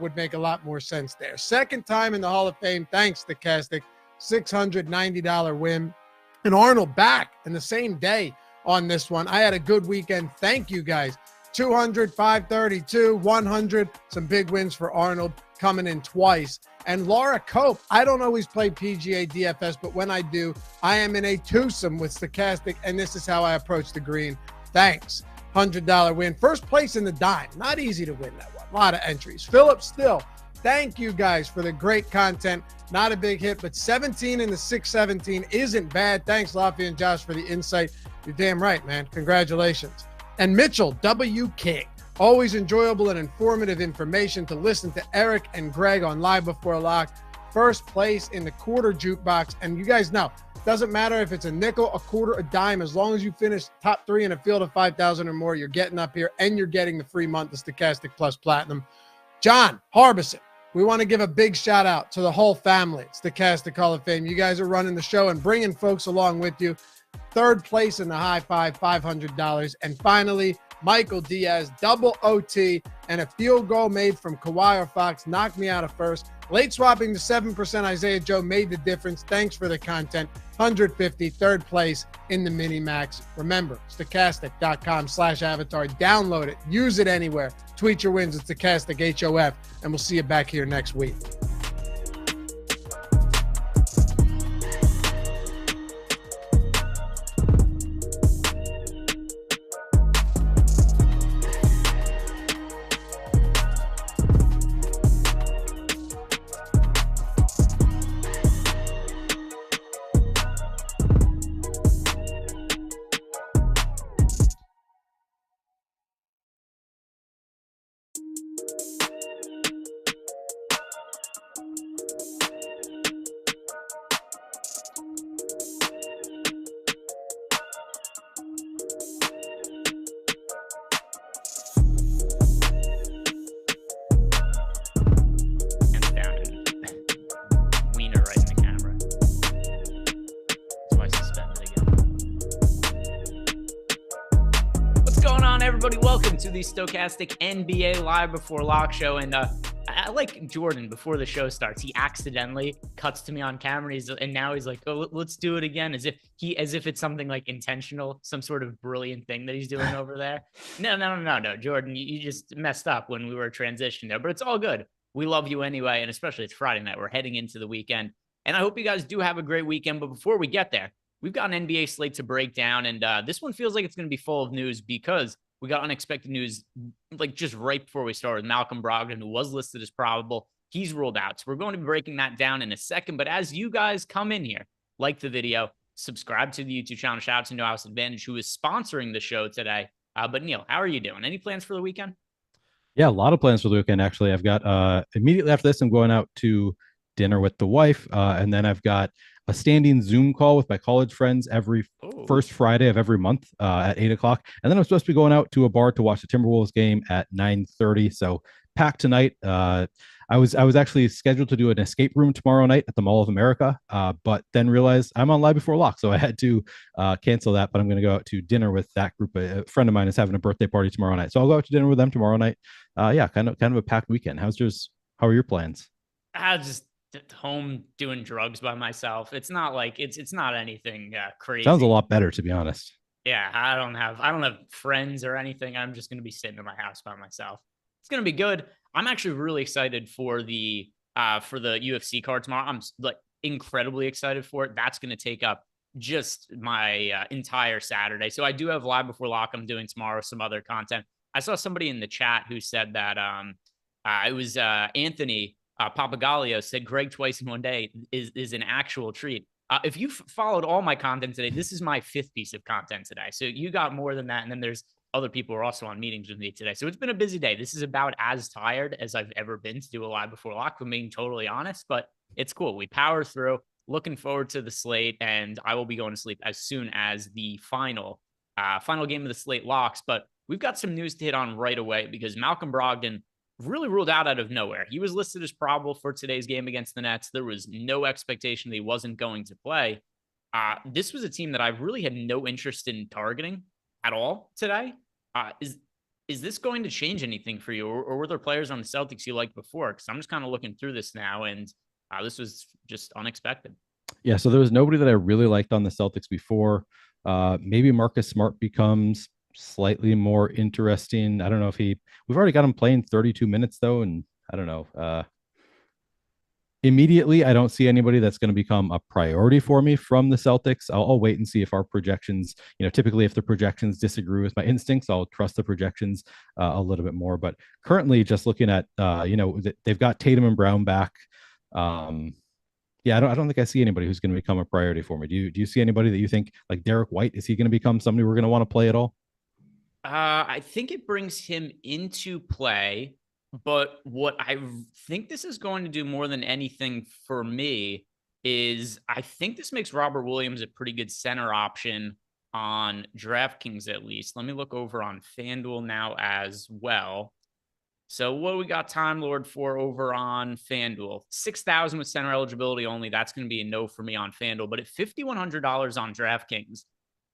would make a lot more sense there. Second time in the Hall of Fame. Thanks, Stochastic. $690 win. And Arnold back in the same day on this one. I had a good weekend. Thank you guys. 200, 532, 100. Some big wins for Arnold coming in twice. And Laura Cope, I don't always play PGA DFS, but when I do, I am in a twosome with Stochastic, and this is how I approach the green. Thanks. $100 win. First place in the dime. Not easy to win that one. A lot of entries. Philip Still, thank you guys for the great content. Not a big hit, but 17 in the 617 isn't bad. Thanks, Lafayette and Josh, for the insight. You're damn right, man. Congratulations. And Mitchell W. King. Always enjoyable and informative information to listen to Eric and Greg on Live Before Lock. First place in the quarter jukebox. And you guys know, doesn't matter if it's a nickel, a quarter, a dime. As long as you finish top 3 in a field of 5,000 or more, you're getting up here and you're getting the free month of Stochastic Plus Platinum. John Harbison, we want to give a big shout out to the whole family. Stochastic Hall of Fame. You guys are running the show and bringing folks along with you. Third place in the high five, $500. And finally, Michael Diaz, double OT, and a field goal made from Kawhi or Fox knocked me out of first. Late swapping to 7% Isaiah Joe made the difference. Thanks for the content. 150, third place in the mini max. Remember, stochastic.com/avatar. Download it. Use it anywhere. Tweet your wins at Stochastic HOF, and we'll see you back here next week. welcome to the Stochastic NBA Live Before Lock show. And I like Jordan before the show starts. He accidentally cuts to me on camera, and now he's like, "Oh, let's do it again," as if it's something like intentional, some sort of brilliant thing that he's doing over there. No, Jordan, you just messed up when we were transitioning there, but it's all good. We love you anyway, and especially it's Friday night. We're heading into the weekend, and I hope you guys do have a great weekend. But before we get there, we've got an NBA slate to break down, and this one feels like it's going to be full of news because we got unexpected news like just right before we started. Malcolm Brogdon, who was listed as probable, he's ruled out. So we're going to be breaking that down in a second. But as you guys come in here, like the video, subscribe to the YouTube channel. Shout out to No House Advantage, who is sponsoring the show today. But Neil, how are you doing? Any plans for the weekend? Yeah, a lot of plans for the weekend. Actually, I've got immediately after this, I'm going out to dinner with the wife, and then I've got a standing Zoom call with my college friends every first Friday of every month at 8 o'clock, and then I'm supposed to be going out to a bar to watch the Timberwolves game at 9:30. So packed tonight. I was actually scheduled to do an escape room tomorrow night at the Mall of America, but then realized I'm on Live Before Lock, so I had to cancel that. But I'm going to go out to dinner with that group. A friend of mine is having a birthday party tomorrow night, so I'll go out to dinner with them tomorrow night. Yeah, kind of a packed weekend. How are your plans? I just at home doing drugs by myself. It's not like it's not anything crazy. Sounds a lot better, to be honest. Yeah, I don't have friends or anything. I'm just going to be sitting in my house by myself. It's going to be good. I'm actually really excited for the UFC card tomorrow. I'm like incredibly excited for it. That's going to take up just my entire Saturday. So I do have Live Before Lock I'm doing tomorrow, some other content. I saw somebody in the chat who said that it was Anthony Papagalio said Greg twice in one day is an actual treat. If you've followed all my content today, this is my 5th piece of content today. So you got more than that. And then there's other people who are also on meetings with me today. So it's been a busy day. This is about as tired as I've ever been to do a Live Before Lock, if I'm being totally honest, but it's cool. We power through. Looking forward to the slate, and I will be going to sleep as soon as the final game of the slate locks. But we've got some news to hit on right away because Malcolm Brogdon really ruled out of nowhere. He was listed as probable for today's game against the Nets. There was no expectation that he wasn't going to play. This was a team that I really had no interest in targeting at all today. Is this going to change anything for you, or were there players on the Celtics you liked before? Because I'm just kind of looking through this now, and this was just unexpected. Yeah, so there was nobody that I really liked on the Celtics before. Maybe Marcus Smart becomes slightly more interesting. I don't know if we've already got him playing 32 minutes though, and I don't know. Immediately, I don't see anybody that's going to become a priority for me from the Celtics. I'll wait and see if our projections, typically if the projections disagree with my instincts, I'll trust the projections a little bit more. But currently, just looking at, they've got Tatum and Brown back. Yeah, I don't think I see anybody who's going to become a priority for me. Do you see anybody that you think, like Derek White, is he going to become somebody we're going to want to play at all? I think it brings him into play. But what I think this is going to do more than anything for me is I think this makes Robert Williams a pretty good center option on DraftKings, at least. Let me look over on FanDuel now as well. So what we got Time Lord for over on FanDuel? 6,000 with center eligibility only. That's going to be a no for me on FanDuel. But at $5,100 on DraftKings,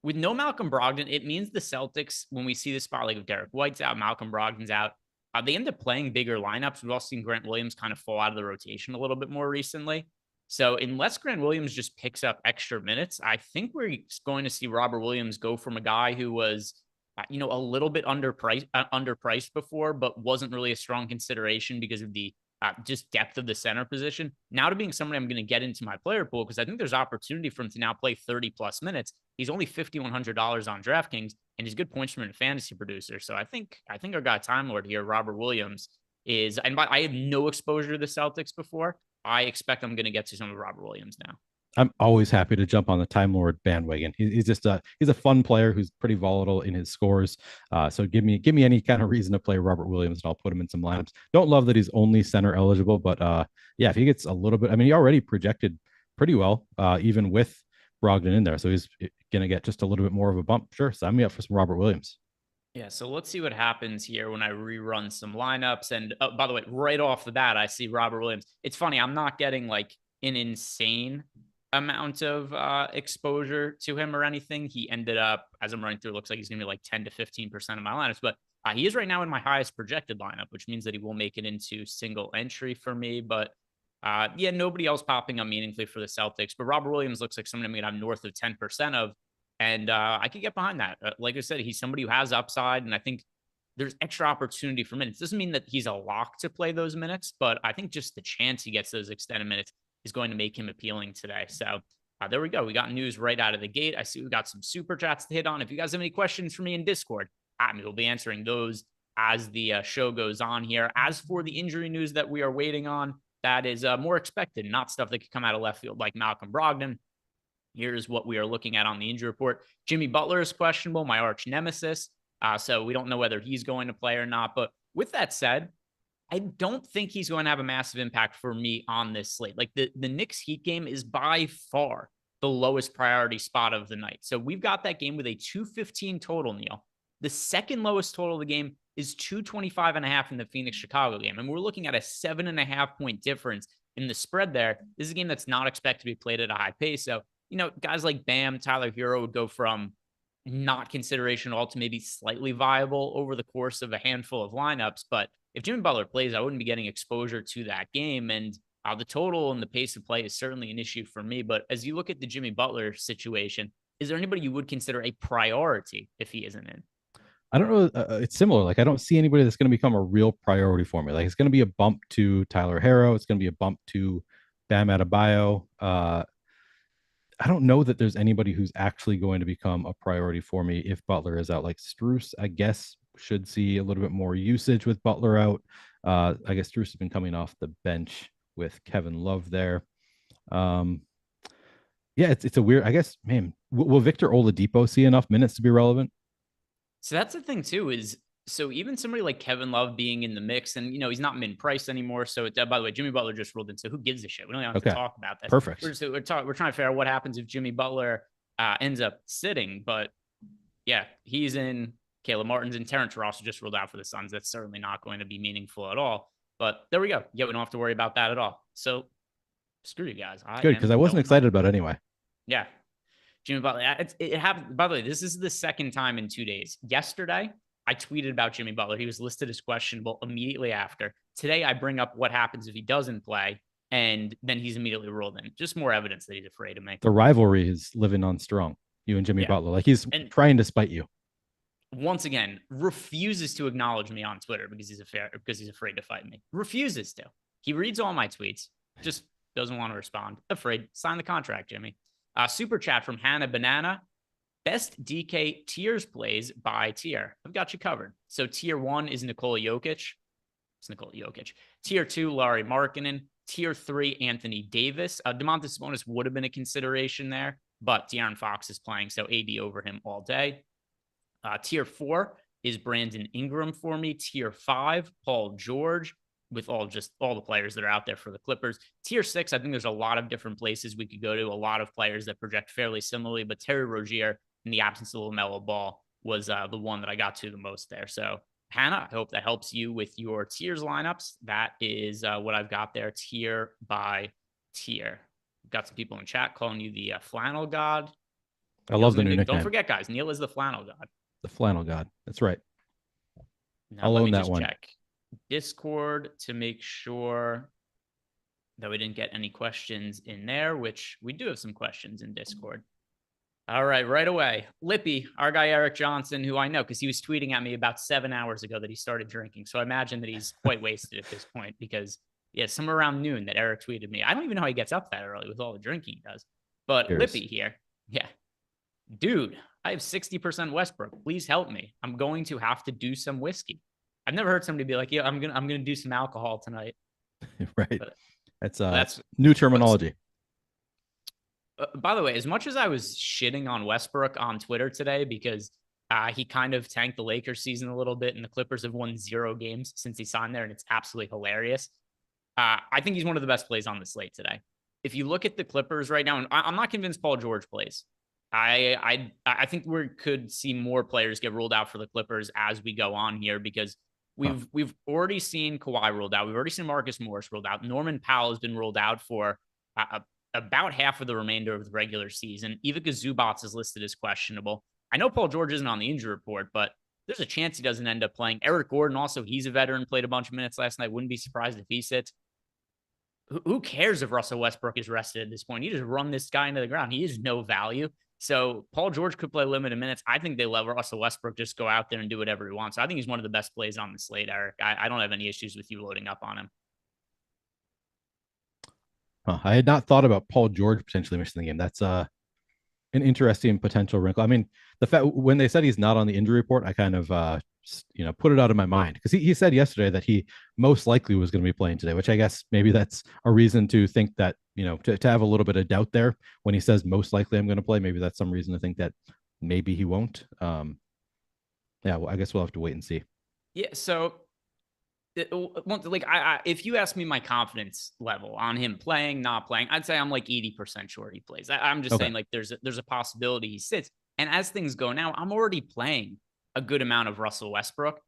with no Malcolm Brogdon, it means the Celtics, when we see the spot, like if Derek White's out, Malcolm Brogdon's out, they end up playing bigger lineups. We've also seen Grant Williams kind of fall out of the rotation a little bit more recently. So unless Grant Williams just picks up extra minutes, I think we're going to see Robert Williams go from a guy who was, a little bit underpriced before, but wasn't really a strong consideration because of the just depth of the center position, now to being somebody I'm going to get into my player pool because I think there's opportunity for him to now play 30 plus minutes. He's only $5,100 on DraftKings, and he's good points from a fantasy producer. So I think our guy Time Lord here, Robert Williams, is, and I have no exposure to the Celtics before. I expect I'm going to get to some of Robert Williams now. I'm always happy to jump on the Time Lord bandwagon. He's just he's a fun player who's pretty volatile in his scores. So give me any kind of reason to play Robert Williams, and I'll put him in some lineups. Don't love that he's only center eligible, but yeah, if he gets a little bit, I mean, he already projected pretty well, even with Brogdon in there. So he's going to get just a little bit more of a bump. Sure, sign me up for some Robert Williams. Yeah, so let's see what happens here when I rerun some lineups. And by the way, right off the bat, I see Robert Williams. It's funny, I'm not getting like an insane amount of exposure to him or anything. He ended up, as I'm running through, it looks like he's going to be like 10 to 15% of my lineups. But He is right now in my highest projected lineup, which means that he will make it into single entry for me. But yeah, nobody else popping up meaningfully for the Celtics. But Robert Williams looks like someone I'm going to have north of 10% of. And I could get behind that. Like I said, he's somebody who has upside. And I think there's extra opportunity for minutes. Doesn't mean that he's a lock to play those minutes, but I think just the chance he gets those extended minutes is going to make him appealing today. So there we go. We got news right out of the gate. I see we got some super chats to hit on. If you guys have any questions for me in Discord, we'll be answering those as the show goes on here. As for the injury news that we are waiting on, that is more expected, not stuff that could come out of left field like Malcolm Brogdon. Here's what we are looking at on the injury report. Jimmy Butler is questionable, my arch nemesis. So we don't know whether he's going to play or not. But with that said, I don't think he's going to have a massive impact for me on this slate. Like the Knicks Heat game is by far the lowest priority spot of the night. So we've got that game with a 215 total, Neil. The second lowest total of the game is 225.5 in the Phoenix Chicago game. And we're looking at a 7.5 point difference in the spread there. This is a game that's not expected to be played at a high pace. So, guys like Bam, Tyler Hero would go from not consideration at all to maybe slightly viable over the course of a handful of lineups. But if Jimmy Butler plays, I wouldn't be getting exposure to that game. And the total and the pace of play is certainly an issue for me. But as you look at the Jimmy Butler situation, is there anybody you would consider a priority if he isn't in? I don't know. It's similar. Like, I don't see anybody that's going to become a real priority for me. Like, it's going to be a bump to Tyler Hero. It's going to be a bump to Bam Adebayo. I don't know that there's anybody who's actually going to become a priority for me if Butler is out. Like Strus, I guess, should see a little bit more usage with Butler out. I guess Strus has been coming off the bench with Kevin Love there. Yeah, it's a weird, I guess, man, will Victor Oladipo see enough minutes to be relevant? So that's the thing too, is so even somebody like Kevin Love being in the mix, and he's not min priced anymore. So by the way, Jimmy Butler just ruled in. So who gives a shit? We don't even have to talk about that. Perfect. We're trying to figure out what happens if Jimmy Butler ends up sitting. But yeah, he's in. Caleb Martin's in. Terrence Ross just ruled out for the Suns. That's certainly not going to be meaningful at all. But there we go. Yeah, we don't have to worry about that at all. So screw you guys. Good, because I wasn't excited about it anyway. Yeah. Jimmy Butler, it happened. By the way, this is the second time in 2 days. Yesterday, I tweeted about Jimmy Butler. He was listed as questionable immediately after. Today, I bring up what happens if he doesn't play, and then he's immediately ruled in. Just more evidence that he's afraid of me. The rivalry is living on strong, you and Jimmy Butler. Like, he's trying to spite you. Once again, refuses to acknowledge me on Twitter because he's afraid to fight me. Refuses to. He reads all my tweets, just doesn't want to respond. Afraid. Sign the contract, Jimmy. Super chat from Hannah Banana. Best DK tiers plays by tier. I've got you covered. So tier 1 is Nikola Jokic. It's Nikola Jokic. Tier 2, Lauri Markkanen. Tier 3, Anthony Davis. Domantas Sabonis would have been a consideration there, but De'Aaron Fox is playing, so AD over him all day. Tier 4 is Brandon Ingram for me. Tier 5, Paul George, with all the players that are out there for the Clippers. Tier 6, I think there's a lot of different places we could go to, a lot of players that project fairly similarly, but Terry Rozier, in the absence of LaMelo Ball, was the one that I got to the most there. So, Hannah, I hope that helps you with your tiers lineups. That is what I've got there, tier by tier. Got some people in chat calling you the flannel god. I love the new nickname. Don't forget, guys, Neil is the flannel god. The flannel god. That's right. Now, I'll own that one. Check Discord to make sure that we didn't get any questions in there, which we do have some questions in Discord. All right away. Lippy, our guy Eric Johnson, who I know because he was tweeting at me about 7 hours ago that he started drinking. So I imagine that he's quite wasted at this point because, yeah, somewhere around noon that Eric tweeted me. I don't even know how he gets up that early with all the drinking he does. But Cheers. Lippy here. Yeah. Dude, I have 60% Westbrook. Please help me. I'm going to have to do some whiskey. I've never heard somebody be like, yeah, I'm gonna do some alcohol tonight. Right. But that's new terminology. By the way, as much as I was shitting on Westbrook on Twitter today because he kind of tanked the Lakers season a little bit and the Clippers have won 0 games since he signed there and it's absolutely hilarious. I think he's one of the best plays on the slate today. If you look at the Clippers right now, and I'm not convinced Paul George plays. I think we could see more players get ruled out for the Clippers as we go on here because we've already seen Kawhi ruled out. We've already seen Marcus Morris ruled out. Norman Powell has been ruled out for about half of the remainder of the regular season. Ivica Zubats is listed as questionable. I know Paul George isn't on the injury report, but There's a chance he doesn't end up playing. Eric Gordon also, he's a veteran, played a bunch of minutes last night. Wouldn't be surprised if he sits. Who cares if Russell Westbrook is rested at this point? You just run this guy into the ground. He is no value. So Paul George could play limited minutes. I think they let Russell Westbrook just go out there and do whatever he wants. So I think he's one of the best plays on the slate, Eric. I don't have any issues with you loading up on him. I had not thought about Paul George potentially missing the game. That's an interesting potential wrinkle. I mean, the fact when they said he's not on the injury report, I kind of put it out of my mind, because he said yesterday that he most likely was going to be playing today, which I guess maybe that's a reason to think that, to have a little bit of doubt there when he says most likely I'm going to play. Maybe that's some reason to think that maybe he won't. Yeah, well, I guess we'll have to wait and see. Yeah. So if you ask me my confidence level on him playing, not playing, I'd say I'm like 80% sure he plays. I'm just saying, like, there's a possibility he sits. And as things go now, I'm already playing a good amount of Russell Westbrook,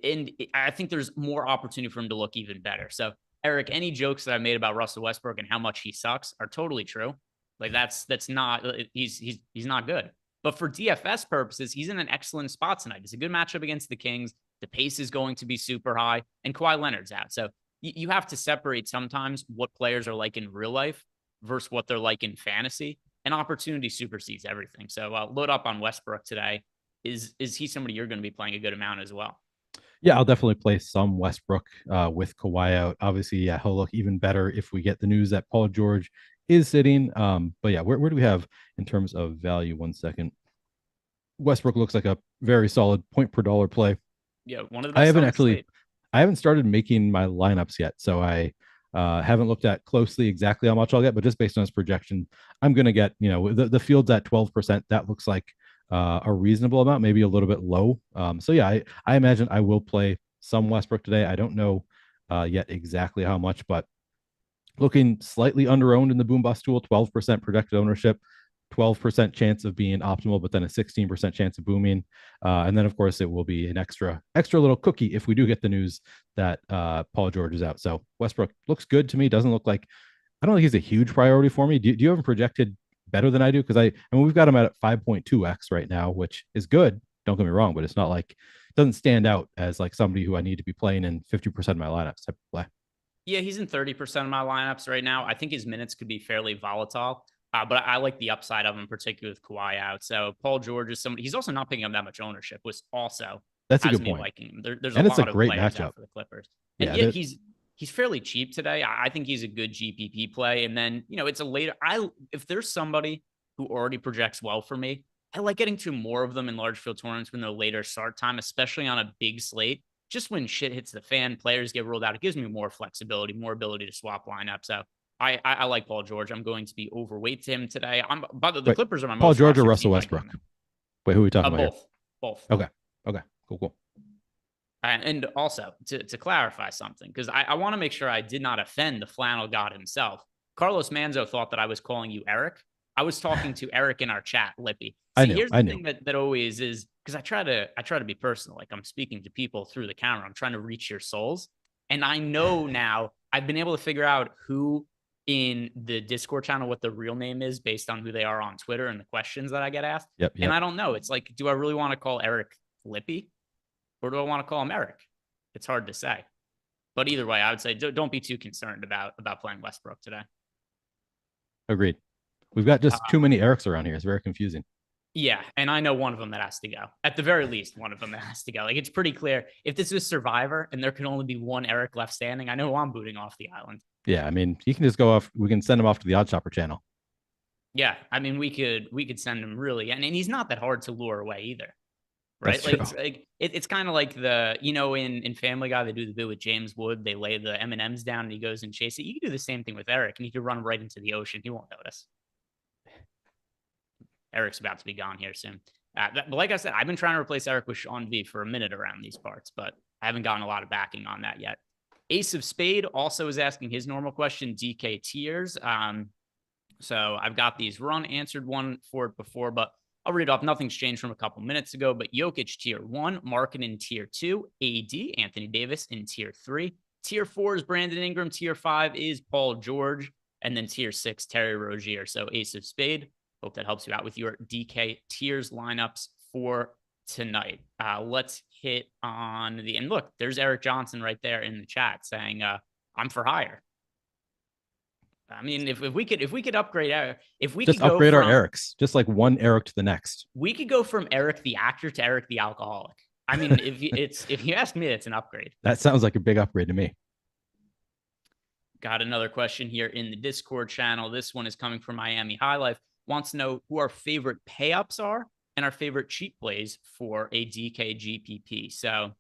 and I think there's more opportunity for him to look even better. So, Eric, any jokes that I made about Russell Westbrook and how much he sucks are totally true. Like, that's not, he's not good. But for DFS purposes, he's in an excellent spot tonight. It's a good matchup against the Kings. The pace is going to be super high, and Kawhi Leonard's out. So you have to separate sometimes what players are like in real life versus what they're like in fantasy. And opportunity supersedes everything. So load up on Westbrook today. Is he somebody you're going to be playing a good amount as well? Yeah, I'll definitely play some Westbrook with Kawhi out. Obviously, yeah, he'll look even better if we get the news that Paul George is sitting. But yeah, where do we have in terms of value? 1 second. Westbrook looks like a very solid point per dollar play. Yeah, one of the best. I haven't started making my lineups yet, so I haven't looked at closely exactly how much I'll get, but just based on his projection, I'm going to get, the field's at 12%. That looks like a reasonable amount, maybe a little bit low. So yeah, I imagine I will play some Westbrook today. I don't know yet exactly how much, but looking slightly under-owned in the boom bust tool, 12% projected ownership, 12% chance of being optimal, but then a 16% chance of booming. And then, of course, it will be an extra little cookie if we do get the news that Paul George is out. So Westbrook looks good to me. Doesn't look like, I don't think he's a huge priority for me. Do you have him projected better than I do? Because I mean, we've got him at 5.2x right now, which is good. Don't get me wrong, but it's not like, it doesn't stand out as like somebody who I need to be playing in 50% of my lineups type of play. Yeah, he's in 30% of my lineups right now. I think his minutes could be fairly volatile. But I like the upside of him, particularly with Kawhi out. So Paul George is somebody, he's also not picking up that much ownership, which also that's a has good me point. liking him. There's and a it's lot a of great players matchup out for the Clippers. And yeah, he's fairly cheap today. I think he's a good GPP play. And then, it's a later, if there's somebody who already projects well for me, I like getting to more of them in large field tournaments when they're later start time, especially on a big slate. Just when shit hits the fan, players get ruled out. It gives me more flexibility, more ability to swap lineups. So I like Paul George. I'm going to be overweight to him today. By the Clippers are my Paul most George or Russell Westbrook? Wait, who are we talking about? Both. Okay. Cool. And also to clarify something, because I want to make sure I did not offend the flannel god himself. Carlos Manzo thought that I was calling you Eric. I was talking to Eric in our chat, Lippy. Here's the thing that always is, because I try to be personal. Like, I'm speaking to people through the camera. I'm trying to reach your souls. And I know now I've been able to figure out who in the Discord channel what the real name is based on who they are on Twitter and the questions that I get asked. Yep. And I don't know. It's like, do I really want to call Eric Lippy, or do I want to call him Eric? It's hard to say. But either way, I would say don't be too concerned about playing Westbrook today. Agreed. We've got just too many Erics around here. It's very confusing. Yeah, and I know one of them that has to go. At the very least, one of them that has to go. Like, it's pretty clear. If this is Survivor and there can only be one Eric left standing, I know I'm booting off the island. Yeah, I mean, he can just go off. We can send him off to the OddsShopper channel. Yeah, I mean, we could send him really, and he's not that hard to lure away either, right? Like, it's kind of like the in Family Guy they do the bit with James Wood. They lay the M&Ms down and he goes and chases it. You can do the same thing with Eric, and he could run right into the ocean. He won't notice. Eric's about to be gone here soon. But like I said, I've been trying to replace Eric with Sean V for a minute around these parts, but I haven't gotten a lot of backing on that yet. Ace of Spade also is asking his normal question, DK tiers. So I've got these answered one for it before, but I'll read it off. Nothing's changed from a couple minutes ago, but Jokic tier 1, Markin in tier 2, AD, Anthony Davis in tier 3. Tier 4 is Brandon Ingram. Tier 5 is Paul George. And then tier 6, Terry Rozier. So Ace of Spade. Hope that helps you out with your DK tiers lineups for tonight. Let's hit on and look, there's Eric Johnson right there in the chat saying, I'm for hire. I mean, if we could upgrade Eric, if we just could upgrade go our Erics, just like one Eric to the next. we could go from Eric the actor to Eric the alcoholic. I mean, if you ask me, it's an upgrade. That sounds like a big upgrade to me. Got another question here in the Discord channel. This one is coming from Miami High Life. Wants to know who our favorite pay-ups are and our favorite cheap plays for a DK GPP. So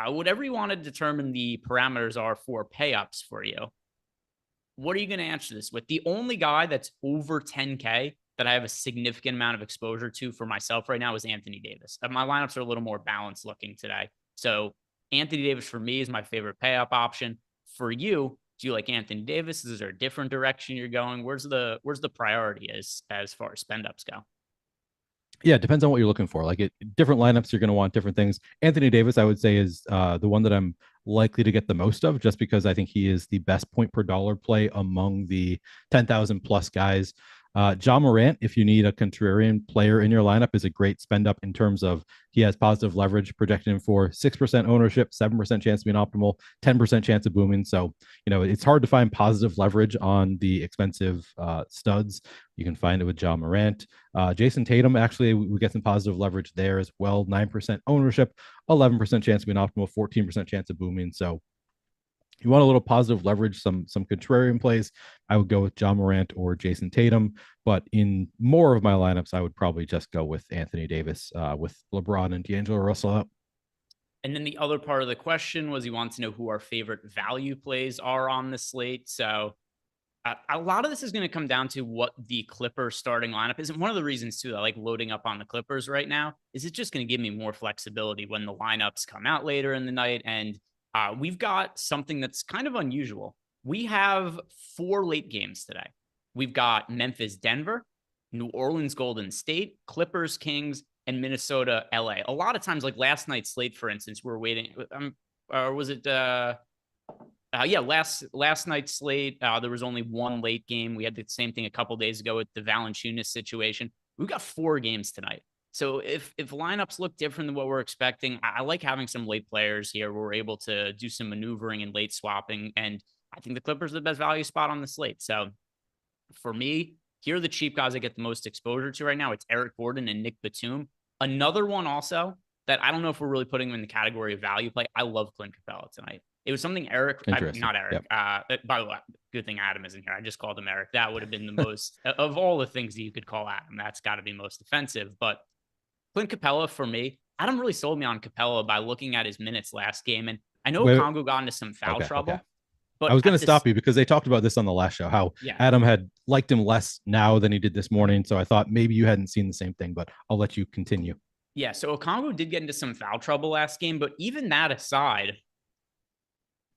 whatever you want to determine the parameters are for pay-ups for you, what are you going to answer this with? The only guy that's over 10K that I have a significant amount of exposure to for myself right now is Anthony Davis. My lineups are a little more balanced looking today. So Anthony Davis for me is my favorite pay-up option. For you, do you like Anthony Davis? Is there a different direction you're going? Where's the priority as far as spend ups go? Yeah, it depends on what you're looking for. Like different lineups, you're going to want different things. Anthony Davis, I would say, is the one that I'm likely to get the most of, just because I think he is the best point per dollar play among the 10,000 plus guys. Ja Morant, if you need a contrarian player in your lineup, is a great spend up in terms of he has positive leverage, projecting him for 6% ownership, 7% chance of being optimal, 10% chance of booming. So, it's hard to find positive leverage on the expensive studs. You can find it with Ja Morant. Jason Tatum, actually, we get some positive leverage there as well. 9% ownership, 11% chance of being optimal, 14% chance of booming. So, you want a little positive leverage, some contrarian plays, I would go with Ja Morant or Jason Tatum. But in more of my lineups, I would probably just go with Anthony Davis with LeBron and D'Angelo Russell out. And then the other part of the question was he wants to know who our favorite value plays are on the slate. So a lot of this is going to come down to what the Clippers starting lineup is. And one of the reasons, too, that I like loading up on the Clippers right now is it's just going to give me more flexibility when the lineups come out later in the night. And we've got something that's kind of unusual. We have 4 late games today. We've got Memphis, Denver, New Orleans, Golden State, Clippers, Kings, and Minnesota, LA. A lot of times, like last night's slate, for instance, we're waiting. Or was it? Last night's slate, there was only one late game. We had the same thing a couple days ago with the Valanciunas situation. We've got 4 games tonight. So if lineups look different than what we're expecting, I like having some late players here where we're able to do some maneuvering and late swapping. And I think the Clippers are the best value spot on the slate. So for me, here are the cheap guys I get the most exposure to right now. It's Eric Gordon and Nick Batum. Another one also that I don't know if we're really putting him in the category of value play. I love Clint Capella tonight. It was something not Eric. Yep. By the way, good thing Adam isn't here. I just called him Eric. That would have been the most of all the things that you could call Adam. That's got to be most offensive. But Clint Capella, for me, Adam really sold me on Capella by looking at his minutes last game. And I know Congo got into some foul trouble. Okay. But I was going to stop you because they talked about this on the last show, how Adam had liked him less now than he did this morning. So I thought maybe you hadn't seen the same thing, but I'll let you continue. Yeah, so Okongwu did get into some foul trouble last game, but even that aside,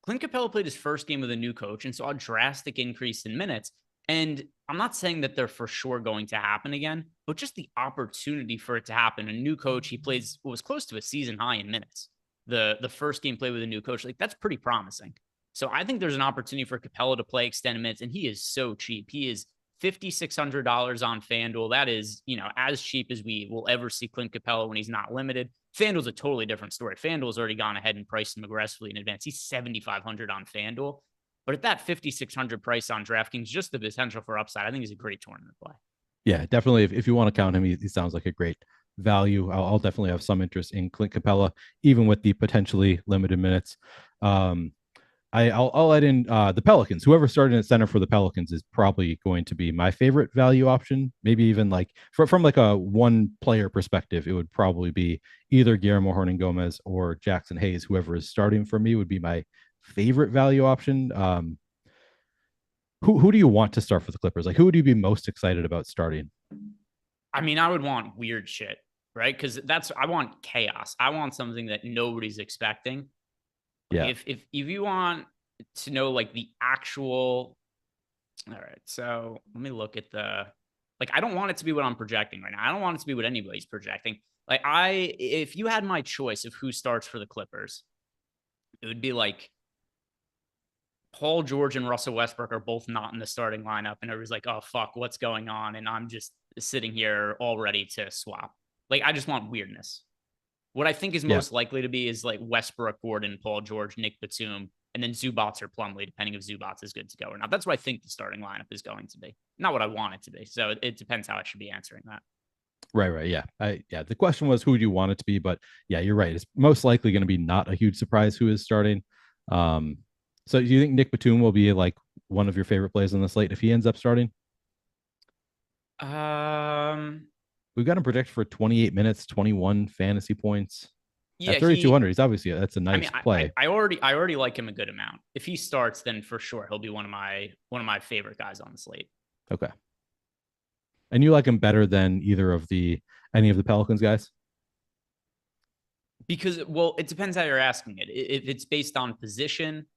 Clint Capella played his first game with a new coach and saw a drastic increase in minutes. And I'm not saying that they're for sure going to happen again, but just the opportunity for it to happen. A new coach, he plays what was close to a season high in minutes. The first game played with a new coach, like that's pretty promising. So I think there's an opportunity for Capella to play extended minutes, and he is so cheap. He is $5,600 on FanDuel. That is, as cheap as we will ever see Clint Capella when he's not limited. FanDuel's a totally different story. FanDuel's already gone ahead and priced him aggressively in advance. He's $7,500 on FanDuel. But at that $5,600 price on DraftKings, just the potential for upside, I think he's a great tournament play. Yeah, definitely. If you want to count him, he sounds like a great value. I'll definitely have some interest in Clint Capella, even with the potentially limited minutes. I'll add in the Pelicans. Whoever started at center for the Pelicans is probably going to be my favorite value option. Maybe even like from like a one player perspective, it would probably be either Guillermo Hernan-Gomez or Jackson Hayes. Whoever is starting for me would be my favorite value option. Who do you want to start for the Clippers? Like, who would you be most excited about starting? I mean, I would want weird shit, right? Because I want chaos. I want something that nobody's expecting. Yeah. If you want to know like the actual, all right. So let me look at I don't want it to be what I'm projecting right now. I don't want it to be what anybody's projecting. If you had my choice of who starts for the Clippers, it would be like Paul George and Russell Westbrook are both not in the starting lineup. And everybody's like, oh, fuck, what's going on? And I'm just sitting here all ready to swap. Like, I just want weirdness. What I think is most likely to be is like Westbrook, Gordon, Paul George, Nick Batum, and then Zubats or Plumlee, depending if Zubats is good to go or not. That's what I think the starting lineup is going to be. Not what I want it to be. So it depends how I should be answering that. Right. Yeah. The question was who do you want it to be, but yeah, you're right. It's most likely going to be not a huge surprise who is starting. So do you think Nick Batum will be like one of your favorite plays on the slate if he ends up starting? We've got him projected for 28 minutes, 21 fantasy points. Yeah, at 3,200, he's obviously that's a nice play. I already like him a good amount. If he starts, then for sure he'll be one of my favorite guys on the slate. Okay. And you like him better than any of the Pelicans guys? Because, well, it depends how you're asking it. If it's based on position,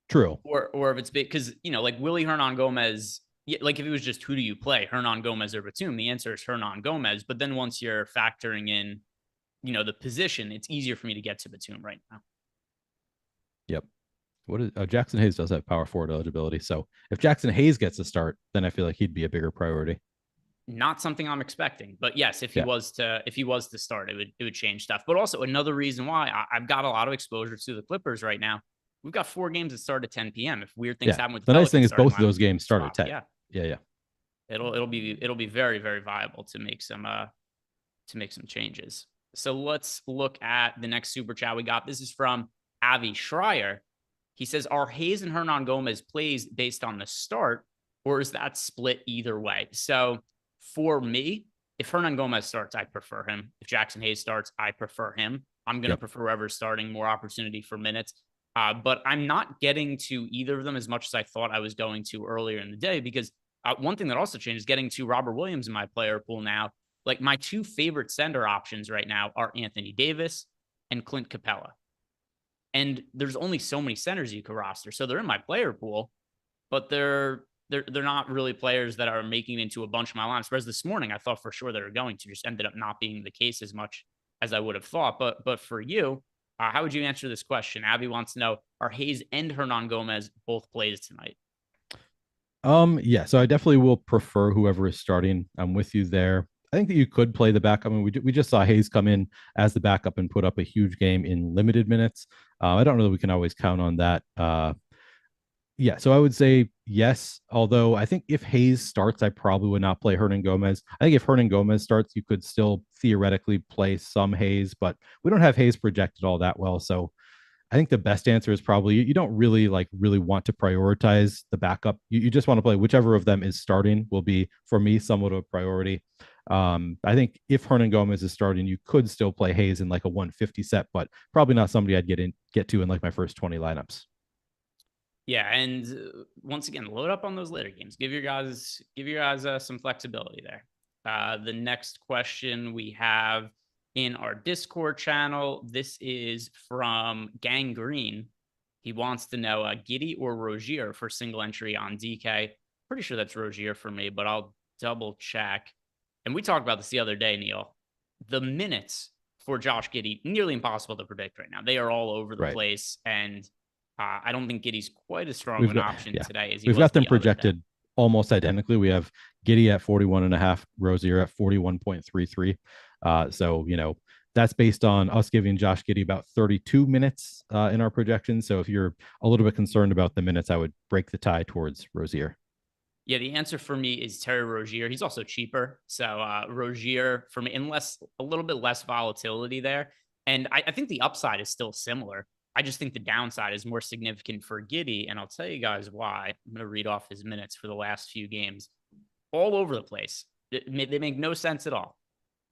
true, or if it's because like Willie Hernangomez. Like if it was just who do you play, Hernan Gomez or Batum, the answer is Hernan Gomez. But then once you're factoring in, the position, it's easier for me to get to Batum right now. Yep. What is Jackson Hayes does have power forward eligibility. So if Jackson Hayes gets a start, then I feel like he'd be a bigger priority. Not something I'm expecting, but yes, if he was to start, it would change stuff. But also another reason why I've got a lot of exposure to the Clippers right now. We've got 4 games that start at 10 p.m. If weird things happen with the nice thing is both of those games start at 10. Yeah. It'll be very, very viable to make some changes. So let's look at the next super chat we got. This is from Avi Schreier. He says, are Hayes and Hernan Gomez plays based on the start, or is that split either way? So for me, if Hernan Gomez starts, I prefer him. If Jackson Hayes starts, I prefer him. I'm going to prefer whoever's starting, more opportunity for minutes. But I'm not getting to either of them as much as I thought I was going to earlier in the day, because one thing that also changed is getting to Robert Williams in my player pool now. Like my 2 favorite center options right now are Anthony Davis and Clint Capella. And there's only so many centers you could roster. So they're in my player pool, but they're not really players that are making it into a bunch of my lineups. Whereas this morning, I thought for sure they were going to, just ended up not being the case as much as I would have thought. But for you, how would you answer this question? Abby wants to know, are Hayes and Hernan Gomez both plays tonight? Yeah, so I definitely will prefer whoever is starting. I'm with you there. I think that you could play the backup. I mean, we just saw Hayes come in as the backup and put up a huge game in limited minutes. I don't know that we can always count on that. Yeah, so I would say yes. Although I think if Hayes starts, I probably would not play Hernan Gomez. I think if Hernan Gomez starts, you could still theoretically play some Hayes, but we don't have Hayes projected all that well. So I think the best answer is probably you don't really want to prioritize the backup. You just want to play whichever of them is starting will be, for me, somewhat of a priority. I think if Hernan Gomez is starting, you could still play Hayes in like a 150 set, but probably not somebody I'd get to in like my first 20 lineups. Yeah, and once again, load up on those later games. Give your guys some flexibility there. The next question we have in our Discord channel, this is from Gangrene. He wants to know Giddey or Rozier for single entry on DK. Pretty sure that's Rozier for me, but I'll double check. And we talked about this the other day, Neil. The minutes for Josh Giddey, nearly impossible to predict right now. They are all over the place, and I don't think Giddey's quite as strong of an option today as he was. We've got them projected almost identically. We have Giddey at 41.5, Rozier at 41.33. So, that's based on us giving Josh Giddey about 32 minutes in our projections. So if you're a little bit concerned about the minutes, I would break the tie towards Rozier. Yeah, the answer for me is Terry Rozier. He's also cheaper. So Rozier for me, unless a little bit less volatility there. And I think the upside is still similar. I just think the downside is more significant for Giddey. And I'll tell you guys why. I'm going to read off his minutes for the last few games. All over the place. They make no sense at all.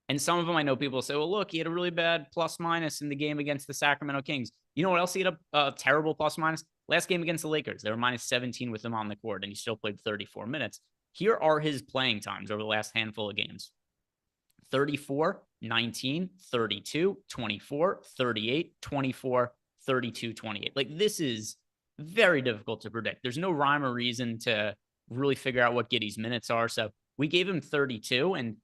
And some of them, I know people say, well, look, he had a really bad plus minus in the game against the Sacramento Kings. You know what else he had a terrible plus minus? Last game against the Lakers. They were minus 17 with him on the court, and he still played 34 minutes. Here are his playing times over the last handful of games. 34, 19, 32, 24, 38, 24, 32, 28. Like, this is very difficult to predict. There's no rhyme or reason to really figure out what Giddey's minutes are. So we gave him 32, and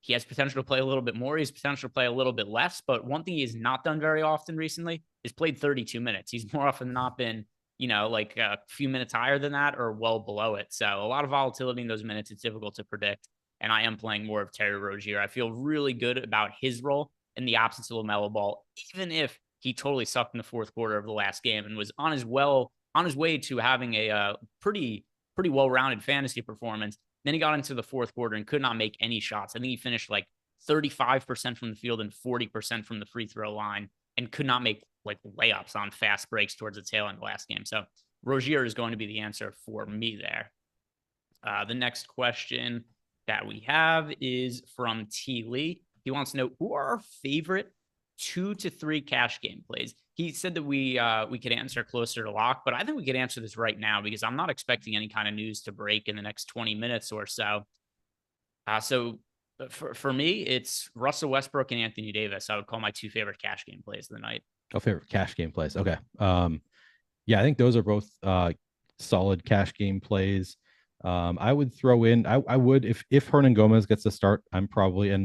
he has potential to play a little bit more. He has potential to play a little bit less. But one thing he has not done very often recently is played 32 minutes. He's more often not been, like a few minutes higher than that or well below it. So a lot of volatility in those minutes. It's difficult to predict. And I am playing more of Terry Rozier. I feel really good about his role. in the absence of LaMelo Ball, even if he totally sucked in the fourth quarter of the last game and was on his way to having a pretty well-rounded fantasy performance. Then he got into the fourth quarter and could not make any shots. I think he finished like 35% from the field and 40% from the free throw line and could not make like layups on fast breaks towards the tail end of the last game. So Rozier is going to be the answer for me there. The next question that we have is from T. Lee. He wants to know, who are our favorite 2 to 3 cash game plays? He said that we could answer closer to lock, but I think we could answer this right now because I'm not expecting any kind of news to break in the next 20 minutes or so. For me, it's Russell Westbrook and Anthony Davis. I would call my 2 favorite cash game plays of the night. Oh, favorite cash game plays. Okay. Yeah, I think those are both solid cash game plays. I would throw in, I would, if Hernan Gomez gets the start, and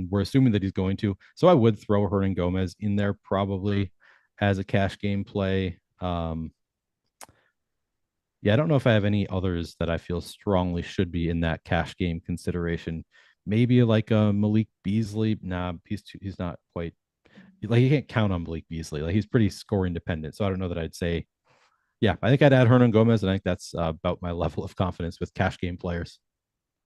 we're assuming that he's going to, so I would throw Hernan Gomez in there probably as a cash game play. Yeah, I don't know if I have any others that I feel strongly should be in that cash game consideration. Maybe like a Malik Beasley. Nah, he's not quite, like, you can't count on Malik Beasley. Like, he's pretty scoring dependent. So I don't know that I'd say, yeah, I think I'd add Hernan Gomez, and I think that's about my level of confidence with cash game players.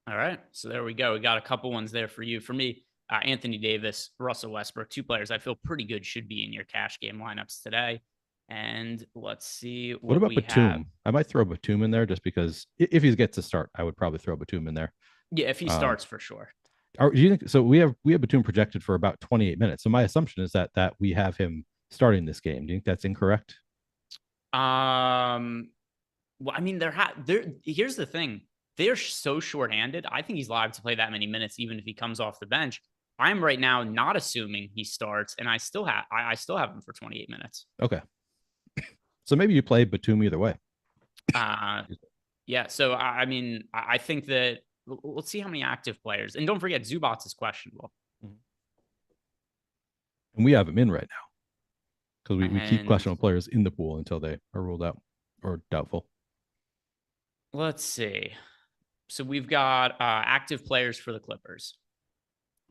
All right. So there we go. We got a couple ones there for you. For me, Anthony Davis, Russell Westbrook, 2 players I feel pretty good should be in your cash game lineups today. And let's see what about Batum. I might throw Batum in there just because if he gets to start, I would probably throw Batum in there. Yeah, if he starts for sure. Do you think so? We have Batum projected for about 28 minutes. So my assumption is that we have him starting this game. Do you think that's incorrect? Well, I mean, here's the thing. They're so shorthanded. I think he's live to play that many minutes, even if he comes off the bench. I'm right now not assuming he starts, and I still have him for 28 minutes. Okay. So maybe you play Batum either way. Yeah. So I mean, I think that let's see how many active players, and don't forget Zubats is questionable. And we have him in right now because we keep questionable players in the pool until they are ruled out or doubtful. Let's see. So we've got active players for the Clippers.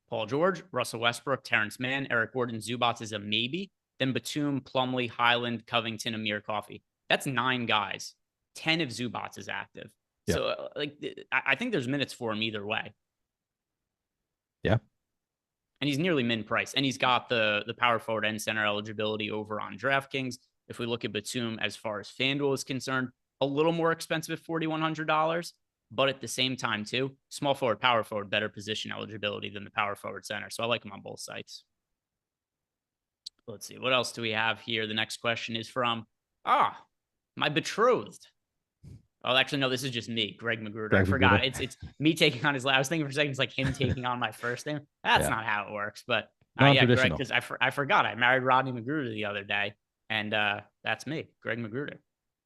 Paul George, Russell Westbrook, Terrence Mann, Eric Gordon, Zubats is a maybe. Then Batum, Plumlee, Highland, Covington, Amir Coffey. That's 9 guys. 10 if Zubats is active. Yeah. So I think there's minutes for him either way. Yeah. And he's nearly min price. And he's got the power forward and center eligibility over on DraftKings. If we look at Batum as far as FanDuel is concerned, a little more expensive at $4,100. But at the same time, too, small forward, power forward, better position eligibility than the power forward center. So I like him on both sites. Let's see. What else do we have here? The next question is from, my betrothed. Oh, actually, no, this is just me, Greg Magruder. I forgot. It's me taking on his last. I was thinking for a second, it's like him taking on my first name. That's not how it works. But yeah, Greg, because I forgot. I married Rodney Magruder the other day. And that's me, Greg Magruder.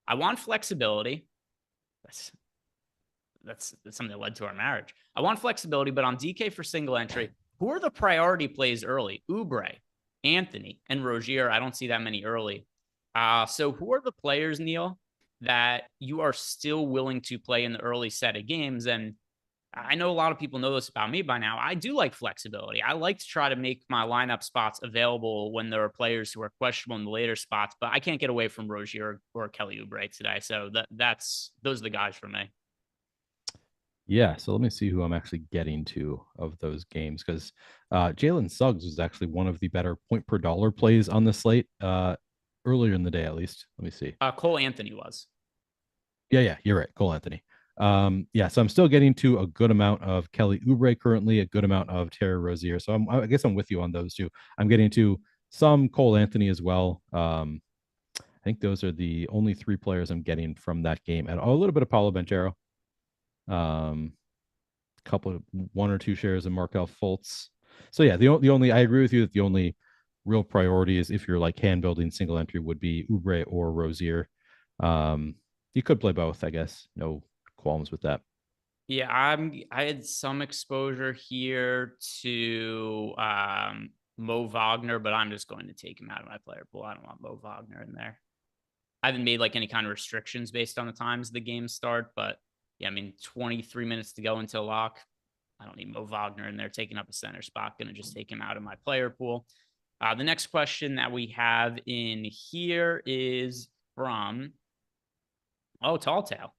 I want flexibility. That's something that led to our marriage. I want flexibility, but on DK for single entry, who are the priority plays early? Oubre, Anthony, and Rozier. I don't see that many early. So who are the players, Neil, that you are still willing to play in the early set of games? And I know a lot of people know this about me by now. I do like flexibility. I like to try to make my lineup spots available when there are players who are questionable in the later spots, but I can't get away from Rozier or Kelly Oubre today. So those are the guys for me. Yeah, so let me see who I'm actually getting to of those games, because Jalen Suggs was actually one of the better point per dollar plays on the slate earlier in the day, at least. Let me see. Cole Anthony was. Yeah, you're right. Cole Anthony. Yeah, so I'm still getting to a good amount of Kelly Oubre currently, a good amount of Terry Rozier. So I guess I'm with you on those two. I'm getting to some Cole Anthony as well. I think those are the only 3 players I'm getting from that game, and a little bit of Paolo Banchero. Couple of 1 or 2 shares of Markelle Fultz. So yeah, the only I agree with you that the only real priority is if you're like hand building single entry would be Oubre or Rozier. You could play both, I guess. No qualms with that. Yeah, I had some exposure here to Mo Wagner, but I'm just going to take him out of my player pool. I don't want Mo Wagner in there. I haven't made like any kind of restrictions based on the times the games start, but yeah, I mean, 23 minutes to go until lock. I don't need Mo Wagner in there taking up a center spot. Going to just take him out of my player pool. The next question that we have in here is from Tall Tale.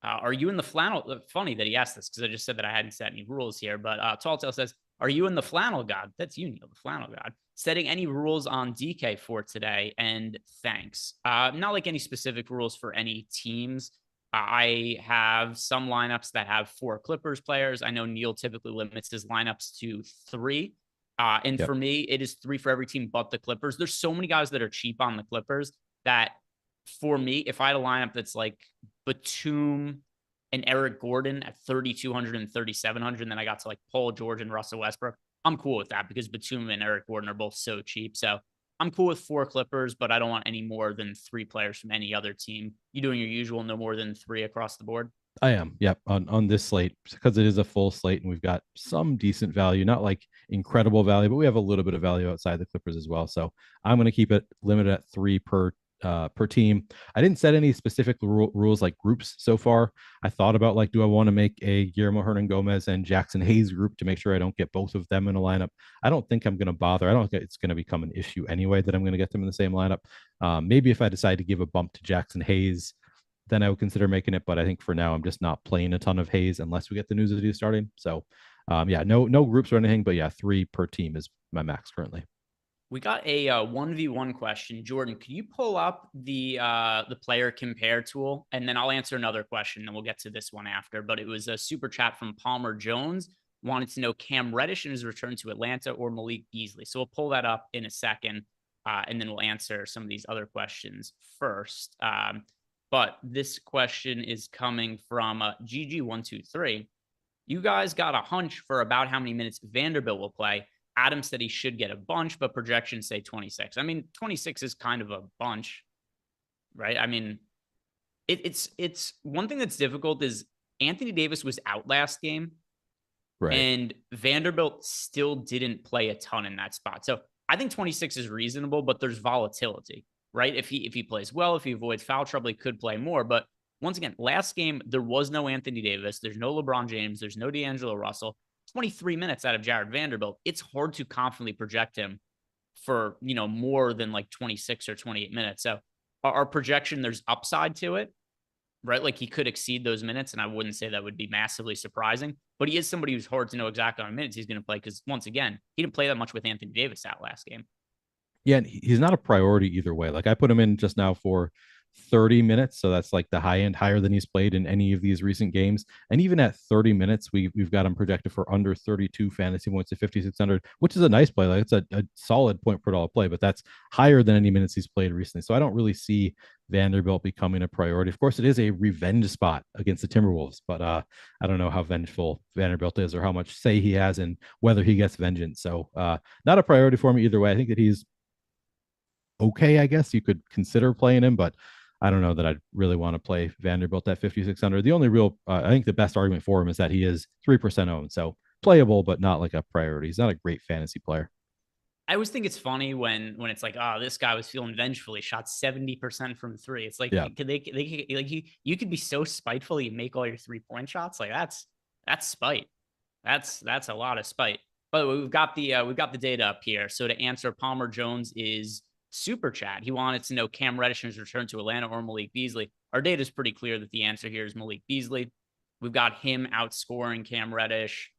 Are you in the flannel? Funny that he asked this because I just said that I hadn't set any rules here. But Tall Tale says, "Are you in the flannel god?" That's you, Neil, the flannel god. Setting any rules on DK for today? And thanks. Not like any specific rules for any teams. I have some lineups that have 4 Clippers players. I know Neil typically limits his lineups to 3. And for me, it is 3 for every team but the Clippers. There's so many guys that are cheap on the Clippers that for me, if I had a lineup that's like Batum and Eric Gordon at 3,200 and 3,700, and then I got to like Paul George and Russell Westbrook, I'm cool with that because Batum and Eric Gordon are both so cheap. So I'm cool with 4 Clippers, but I don't want any more than 3 players from any other team. You doing your usual, no more than 3 across the board? I am. Yep. On this slate, because it is a full slate and we've got some decent value, not like incredible value, but we have a little bit of value outside the Clippers as well. So I'm going to keep it limited at 3 per team. I didn't set any specific rules like groups so far. I thought about like, do I want to make a Guillermo Hernan-Gomez and Jackson Hayes group to make sure I don't get both of them in a lineup? I don't think I'm going to bother. I don't think it's going to become an issue anyway that I'm going to get them in the same lineup. Maybe if I decide to give a bump to Jackson Hayes, then I would consider making it. But I think for now, I'm just not playing a ton of Hayes unless we get the news that he's starting. So no groups or anything, but 3 per team is my max currently. We got a 1v1 question. Jordan, could you pull up the player compare tool? And then I'll answer another question, and we'll get to this one after. But it was a super chat from Palmer Jones. Wanted to know Cam Reddish and his return to Atlanta or Malik Beasley. So we'll pull that up in a second, and then we'll answer some of these other questions first. But this question is coming from GG123. You guys got a hunch for about how many minutes Vanderbilt will play. Adam said he should get a bunch, but projections say 26. I mean, 26 is kind of a bunch, right? I mean, it's one thing that's difficult is Anthony Davis was out last game, right? And Vanderbilt still didn't play a ton in that spot. So I think 26 is reasonable, but there's volatility, right? If he plays well, if he avoids foul trouble, he could play more. But once again, last game, there was no Anthony Davis. There's no LeBron James. There's no D'Angelo Russell. 23 minutes out of Jared Vanderbilt. It's hard to confidently project him for, more than like 26 or 28 minutes. So our projection, there's upside to it, right? Like he could exceed those minutes, and I wouldn't say that would be massively surprising, but he is somebody who's hard to know exactly how many minutes he's going to play because, once again, he didn't play that much with Anthony Davis out last game. Yeah, and he's not a priority either way. Like I put him in just now for 30 minutes. So that's like the high end, higher than he's played in any of these recent games. And even at 30 minutes, we've got him projected for under 32 fantasy points at 5,600, which is a nice play. Like it's a solid point per dollar play, but that's higher than any minutes he's played recently. So I don't really see Vanderbilt becoming a priority. Of course, it is a revenge spot against the Timberwolves, but I don't know how vengeful Vanderbilt is or how much say he has and whether he gets vengeance. So not a priority for me either way. I think that he's okay. I guess you could consider playing him, but I don't know that I'd really want to play Vanderbilt at 5,600. The only real, I think the best argument for him is that he is 3% owned. So playable, but not like a priority. He's not a great fantasy player. I always think it's funny when it's like, oh, this guy was feeling vengeful. He shot 70% from 3. It's like, you could be so spiteful. You make all your 3-point shots. Like that's spite. That's a lot of spite. But we've got the data up here. So to answer, Palmer Jones is super chat. He wanted to know Cam Reddish's return to Atlanta or Malik Beasley. Our data is pretty clear that the answer here is Malik Beasley. We've got him outscoring Cam Reddish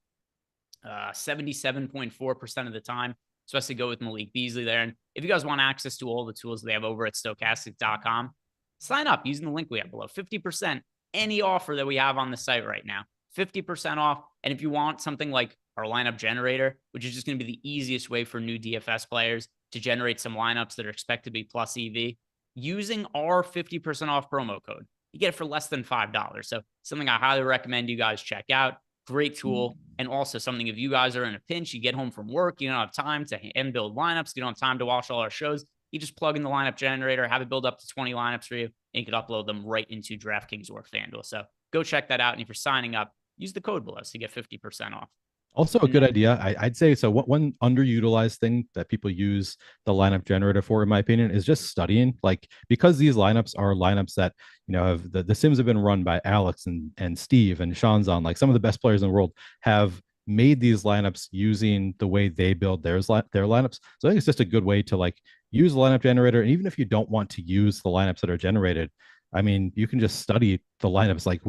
77.4% of the time. So I say go with Malik Beasley there. And if you guys want access to all the tools they have over at Stokastic.com, sign up using the link we have below. 50% any offer that we have on the site right now. 50% off. And if you want something like our lineup generator, which is just going to be the easiest way for new DFS players to generate some lineups that are expected to be plus EV, using our 50% off promo code, you get it for less than $5. So something I highly recommend you guys check out. Great tool. And also something, if you guys are in a pinch, you get home from work, you don't have time to hand build lineups, you don't have time to watch all our shows, you just plug in the lineup generator, have it build up to 20 lineups for you, and you can upload them right into DraftKings or FanDuel. So go check that out. And if you're signing up, use the code below so you get 50% off. Also a good idea. I'd say so. One underutilized thing that people use the lineup generator for, in my opinion, is just studying. Like, because these lineups are lineups that, have the Sims have been run by Alex and Steve and Sean's on, like some of the best players in the world have made these lineups using the way they build their lineups. So I think it's just a good way to like use the lineup generator. And even if you don't want to use the lineups that are generated, I mean, you can just study the lineups, like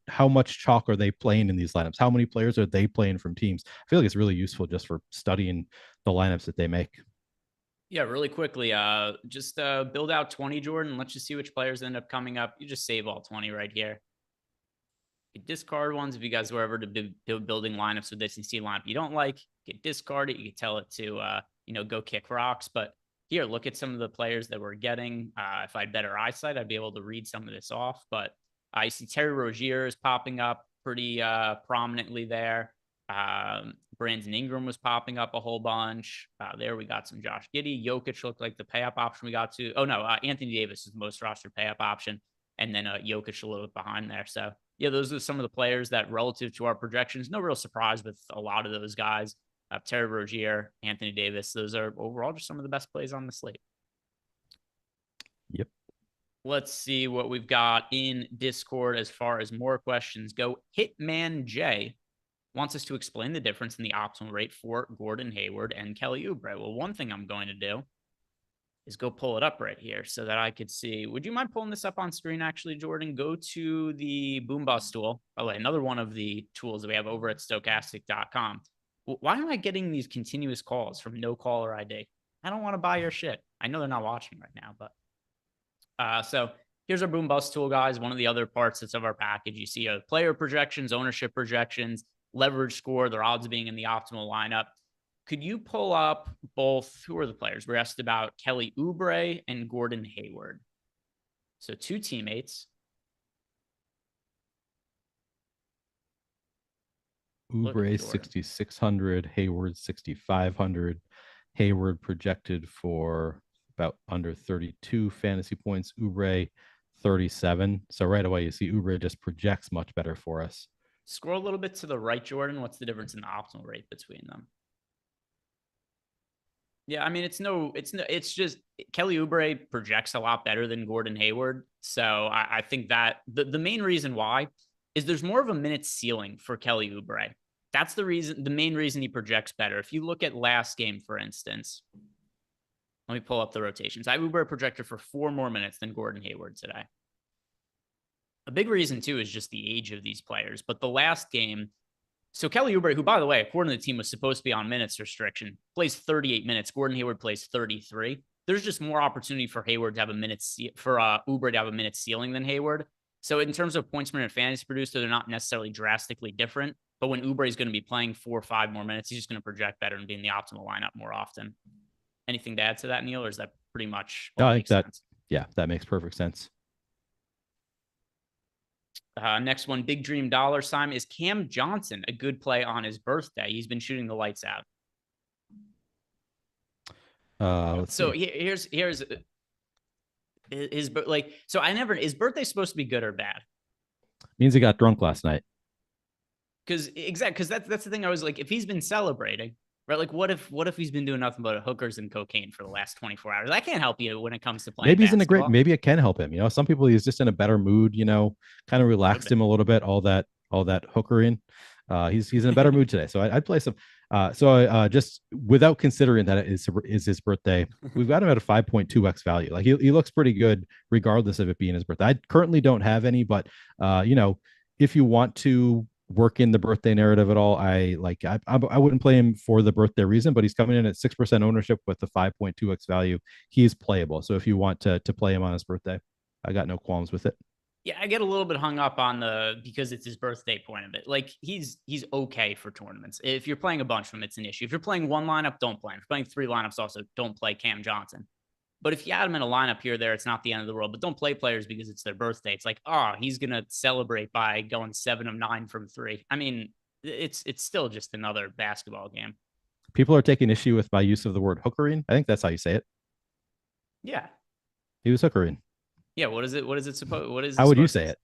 how much chalk are they playing in these lineups? How many players are they playing from teams? I feel like it's really useful just for studying the lineups that they make. Yeah, really quickly, just build out 20, Jordan. Let's just see which players end up coming up. You just save all 20 right here. You discard ones if you guys were ever to be building lineups with this and see a lineup you don't like. Get discarded. You can tell it to, go kick rocks. But here, look at some of the players that we're getting. If I had better eyesight, I'd be able to read some of this off. But I see Terry Rozier is popping up pretty prominently there. Brandon Ingram was popping up a whole bunch. There we got some Josh Giddey. Jokic looked like the pay-up option we got to. Oh, no, Anthony Davis is the most rostered pay-up option. And then Jokic a little bit behind there. So, yeah, those are some of the players that relative to our projections, no real surprise with a lot of those guys. Terry Rozier, Anthony Davis, those are overall just some of the best plays on the slate. Yep. Let's see what we've got in Discord as far as more questions go. Hitman J wants us to explain the difference in the optimal rate for Gordon Hayward and Kelly Oubre. Well, one thing I'm going to do is go pull it up right here so that I could see. Would you mind pulling this up on screen, actually, Jordan? Go to the Boom Bust tool. By the way, another one of the tools that we have over at Stokastic.com. Why am I getting these continuous calls from no caller ID? I don't want to buy your shit. I know they're not watching right now, but so here's our Boom Bust tool, guys. One of the other parts that's of our package. You see player projections, ownership projections, leverage score, their odds of being in the optimal lineup. Could you pull up both? Who are the players? We're asked about Kelly Oubre and Gordon Hayward. So two teammates. Oubre 6,600, Hayward 6,500. Hayward projected for about under 32 fantasy points. Oubre 37. So right away, you see Oubre just projects much better for us. Scroll a little bit to the right, Jordan. What's the difference in the optimal rate between them? Yeah, I mean, it's just Kelly Oubre projects a lot better than Gordon Hayward. So I think that the main reason why is there's more of a minute ceiling for Kelly Oubre. That's the main reason he projects better. If you look at last game, for instance, let me pull up the rotations. Oubre projected for 4 more minutes than Gordon Hayward today. A big reason, too, is just the age of these players. But the last game, so Kelly Oubre, who, by the way, according to the team, was supposed to be on minutes restriction, plays 38 minutes. Gordon Hayward plays 33. There's just more opportunity for Hayward to have a minute Oubre to have a minute ceiling than Hayward. So in terms of points per minute fantasy producer, they're not necessarily drastically different. But when Oubre is going to be playing 4 or 5 more minutes, he's just going to project better and be in the optimal lineup more often. Anything to add to that, Neil, or is that pretty much? No, I think that makes perfect sense. Next one, Big Dream Dollar Sign. Is Cam Johnson a good play on his birthday? He's been shooting the lights out. So here's his like. So is birthday supposed to be good or bad? Means he got drunk last night. Because that's the thing. I was like, if he's been celebrating, right? Like, what if he's been doing nothing but hookers and cocaine for the last 24 hours? That can't help you when it comes to playing. Maybe he's basketball. Maybe it can help him. Some people he's just in a better mood. Kind of relaxed him a little bit. All that hookering. He's in a better mood today. So I'd play some. Just without considering that it is his birthday, we've got him at a 5.2x value. Like he looks pretty good regardless of it being his birthday. I currently don't have any, but if you want to work in the birthday narrative at all, I wouldn't play him for the birthday reason, but he's coming in at 6% ownership with the 5.2x value. He's playable. So if you want to play him on his birthday, I got no qualms with it. Yeah, I get a little bit hung up on because it's his birthday point of it. Like he's okay for tournaments. If you're playing a bunch of them, it's an issue. If you're playing one lineup, don't play him. If you're playing 3 lineups, also don't play Cam Johnson. But if you add him in a lineup here or there, it's not the end of the world. But don't play players because it's their birthday. It's like, he's going to celebrate by going 7 of 9 from 3. I mean, it's still just another basketball game. People are taking issue with my use of the word hookering. I think that's how you say it. Yeah. He was hookering. Yeah. What is it? What is it supposed? What is? How would you say it?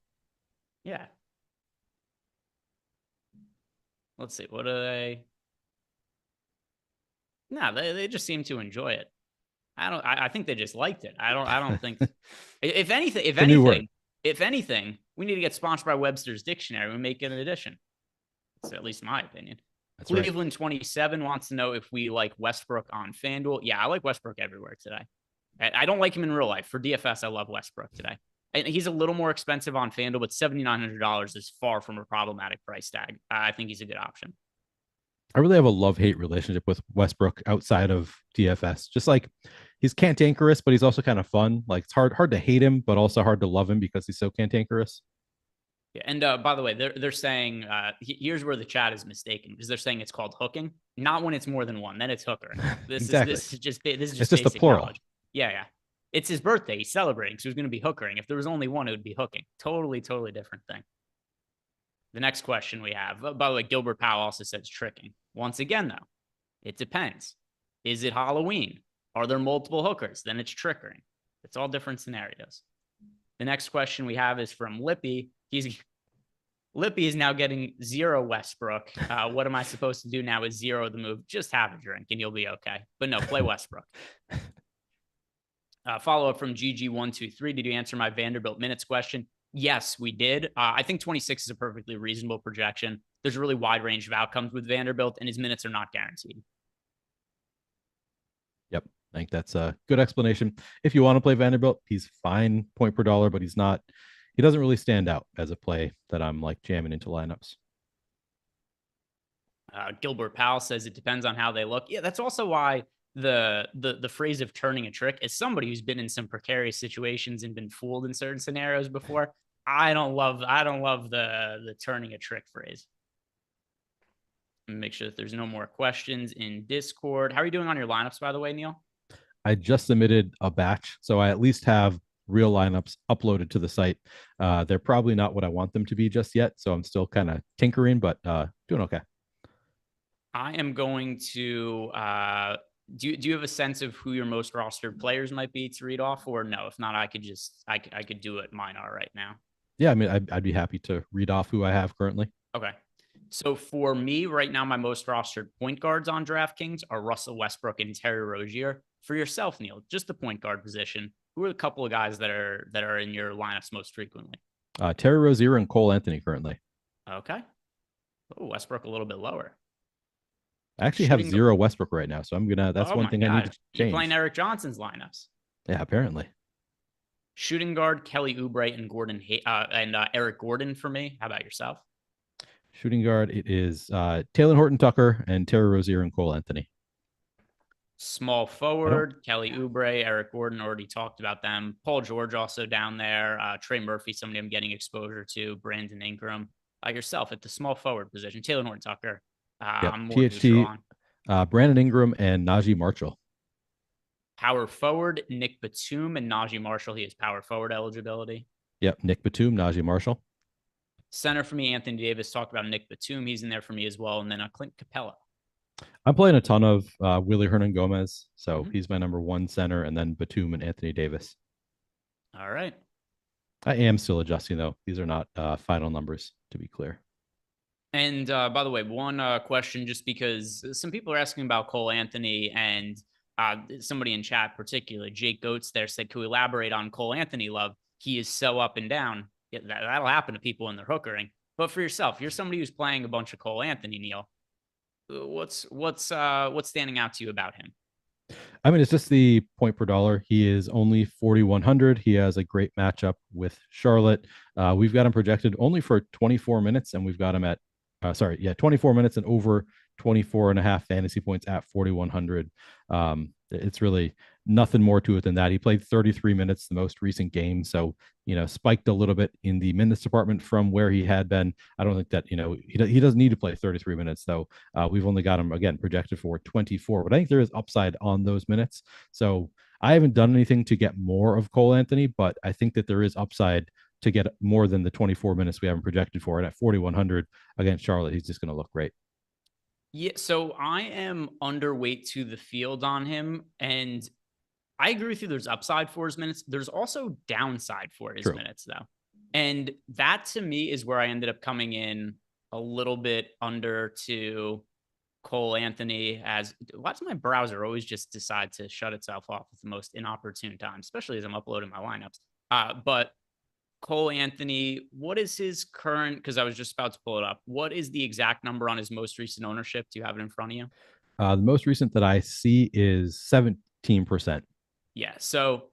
Yeah. Let's see. What are they? No, they just seem to enjoy it. I think they just liked it. I don't think. If anything, we need to get sponsored by Webster's Dictionary and make it an edition. That's at least my opinion. That's right. Cleveland 27 wants to know if we like Westbrook on FanDuel. Yeah, I like Westbrook everywhere today. I don't like him in real life. For DFS, I love Westbrook today. And he's a little more expensive on FanDuel, but $7,900 is far from a problematic price tag. I think he's a good option. I really have a love-hate relationship with Westbrook outside of DFS. Just like he's cantankerous, but he's also kind of fun. Like it's hard to hate him, but also hard to love him because he's so cantankerous. Yeah, and by the way, they're saying here's where the chat is mistaken because they're saying it's called hooking, not when it's more than one. Then it's hooker. Exactly. This is just It's just a plural. knowledge. Yeah. It's his birthday. He's celebrating, so he's going to be hookering. If there was only one, it would be hooking. Totally different thing. The next question we have, by the way, Gilbert Powell also says tricking. Once again, though, it depends. Is it Halloween? Are there multiple hookers? Then it's triggering. It's all different scenarios. The next question we have is from Lippy. Lippy is now getting 0 Westbrook. What am I supposed to do now with 0 the move? Just have a drink and you'll be okay. But no, play Westbrook. Follow up from GG123. Did you answer my Vanderbilt minutes question? Yes, we did. I think 26 is a perfectly reasonable projection. There's a really wide range of outcomes with Vanderbilt, and his minutes are not guaranteed. Yep. I think that's a good explanation. If you want to play Vanderbilt, he's fine point per dollar, but he doesn't really stand out as a play that I'm like jamming into lineups. Gilbert Powell says it depends on how they look. Yeah, that's also why the phrase of turning a trick, as somebody who's been in some precarious situations and been fooled in certain scenarios before, I don't love the turning a trick phrase. Make sure that there's no more questions in Discord. How are you doing on your lineups, by the way, Neil? I just submitted a batch, so I at least have real lineups uploaded to the site. They're probably not what I want them to be just yet, so I'm still kind of tinkering, but doing okay. I am going to do you have a sense of who your most rostered players might be to read off, or no? If not, I could do it. Mine are right now. Yeah, I mean, I'd be happy to read off who I have currently. Okay. So for me right now, my most rostered point guards on DraftKings are Russell Westbrook and Terry Rozier. For yourself, Neil, just the point guard position, who are the couple of guys that are in your lineups most frequently? Terry Rozier and Cole Anthony currently. Okay. Oh, Westbrook a little bit lower. I actually have 0 Westbrook right now, so that's one thing I need to change. You're playing Eric Johnson's lineups. Yeah, apparently. Shooting guard Kelly Oubre and Eric Gordon for me. How about yourself? Shooting guard, it is Taylor Horton Tucker and Terry Rozier and Cole Anthony. Small forward, Kelly Oubre, Eric Gordon, already talked about them. Paul George also down there. Trey Murphy, somebody I'm getting exposure to. Brandon Ingram. Yourself at the small forward position. Taylor Horton Tucker. I'm more THT, Brandon Ingram and Najee Marshall. Power forward, Nick Batum and Najee Marshall. He has power forward eligibility. Yep, Nick Batum, Najee Marshall. Center for me, Anthony Davis. Talked about Nick Batum. He's in there for me as well. And then Clint Capella. I'm playing a ton of Willie Hernan-Gomez. So he's my number 1 center, and then Batum and Anthony Davis. All right. I am still adjusting, though. These are not final numbers, to be clear. And by the way, one question, just because some people are asking about Cole Anthony, and somebody in chat, particularly Jake Goetz there, said, can we elaborate on Cole Anthony love? He is so up and down. Yeah, that'll happen to people when they're hookering. But for yourself, you're somebody who's playing a bunch of Cole Anthony, Neil. What's standing out to you about him? I mean, it's just the point per dollar. He is only 4,100. He has a great matchup with Charlotte. We've got him projected only for 24 minutes, and we've got him at 24 minutes and over 24.5 fantasy points at 4,100. It's really nothing more to it than that. He played 33 minutes the most recent game, so spiked a little bit in the minutes department from where he had been. I don't think that he doesn't need to play 33 minutes though. We've only got him again projected for 24, but I think there is upside on those minutes. So I haven't done anything to get more of Cole Anthony, but I think that there is upside to get more than the 24 minutes we have him projected for. And at 4,100 against Charlotte, he's just going to look great. Yeah, so I am underweight to the field on him, and I agree with you. There's upside for his minutes. There's also downside for his minutes, though. And that, to me, is where I ended up coming in a little bit under to Cole Anthony. Why does my browser always just decide to shut itself off at the most inopportune time, especially as I'm uploading my lineups? But Cole Anthony, what is his current? Because I was just about to pull it up. What is the exact number on his most recent ownership? Do you have it in front of you? The most recent that I see is 17%. Yeah. So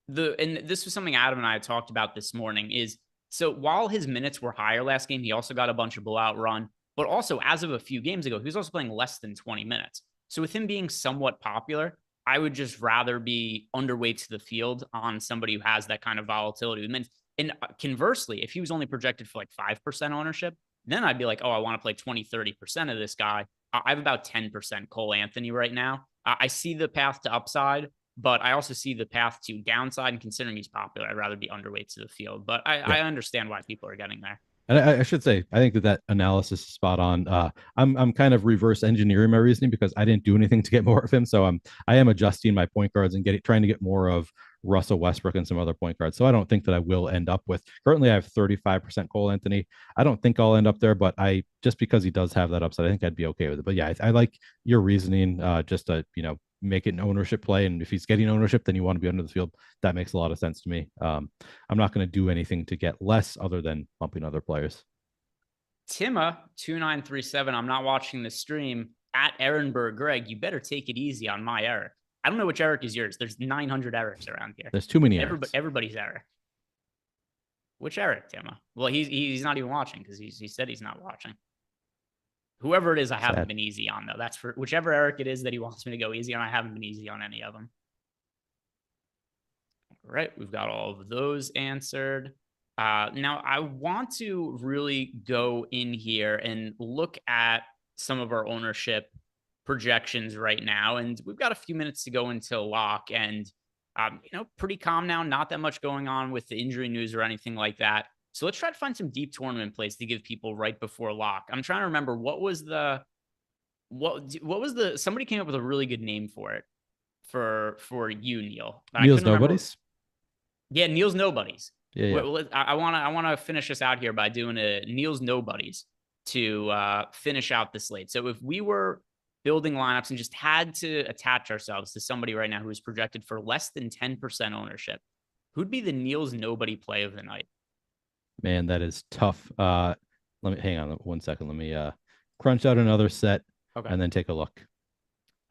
and this was something Adam and I had talked about this morning is, so while his minutes were higher last game, he also got a bunch of blowout run, but also as of a few games ago, he was also playing less than 20 minutes. So with him being somewhat popular, I would just rather be underweight to the field on somebody who has that kind of volatility. And conversely, if he was only projected for like 5% ownership, then I'd be like, oh, I want to play 20, 30% of this guy. I have about 10% Cole Anthony right now. I see the path to upside, but I also see the path to downside. And considering he's popular, I'd rather be underweight to the field. But I understand why people are getting there. And I should say, I think that analysis is spot on. I'm kind of reverse engineering my reasoning because I didn't do anything to get more of him. So I am adjusting my point guards and trying to get more of Russell Westbrook and some other point guards. So I don't think that I will end up with. Currently, I have 35% Cole Anthony. I don't think I'll end up there, but just because he does have that upside, I think I'd be okay with it. But yeah, I like your reasoning. Just to make it an ownership play, and if he's getting ownership, then you want to be under the field. That makes a lot of sense to me. I'm not going to do anything to get less other than bumping other players. Timma2937, I'm not watching the stream. At Ehrenberg, Greg, you better take it easy on my Eric. I don't know which Eric is yours. There's 900 Erics around here. There's too many Erics. Everybody's Eric. Which Eric, Timma? Well, he's not even watching because he said he's not watching. Whoever it is, I haven't been easy on, though. That's for whichever Eric it is that he wants me to go easy on. I haven't been easy on any of them. All right, we've got all of those answered. Now, I want to really go in here and look at some of our ownership projections right now. And we've got a few minutes to go into lock. And, pretty calm now. Not that much going on with the injury news or anything like that. So let's try to find some deep tournament plays to give people right before lock. I'm trying to remember what was the somebody came up with a really good name for it for you, Neil. Neil's Nobodies. Yeah, Neil's Nobodies. Yeah. Well, I want to finish this out here by doing a Neil's Nobodies to finish out the slate. So if we were building lineups and just had to attach ourselves to somebody right now who is projected for less than 10% ownership, who'd be the Neil's Nobody play of the night? Man, that is tough. Let me hang on 1 second. Let me crunch out another set and then take a look.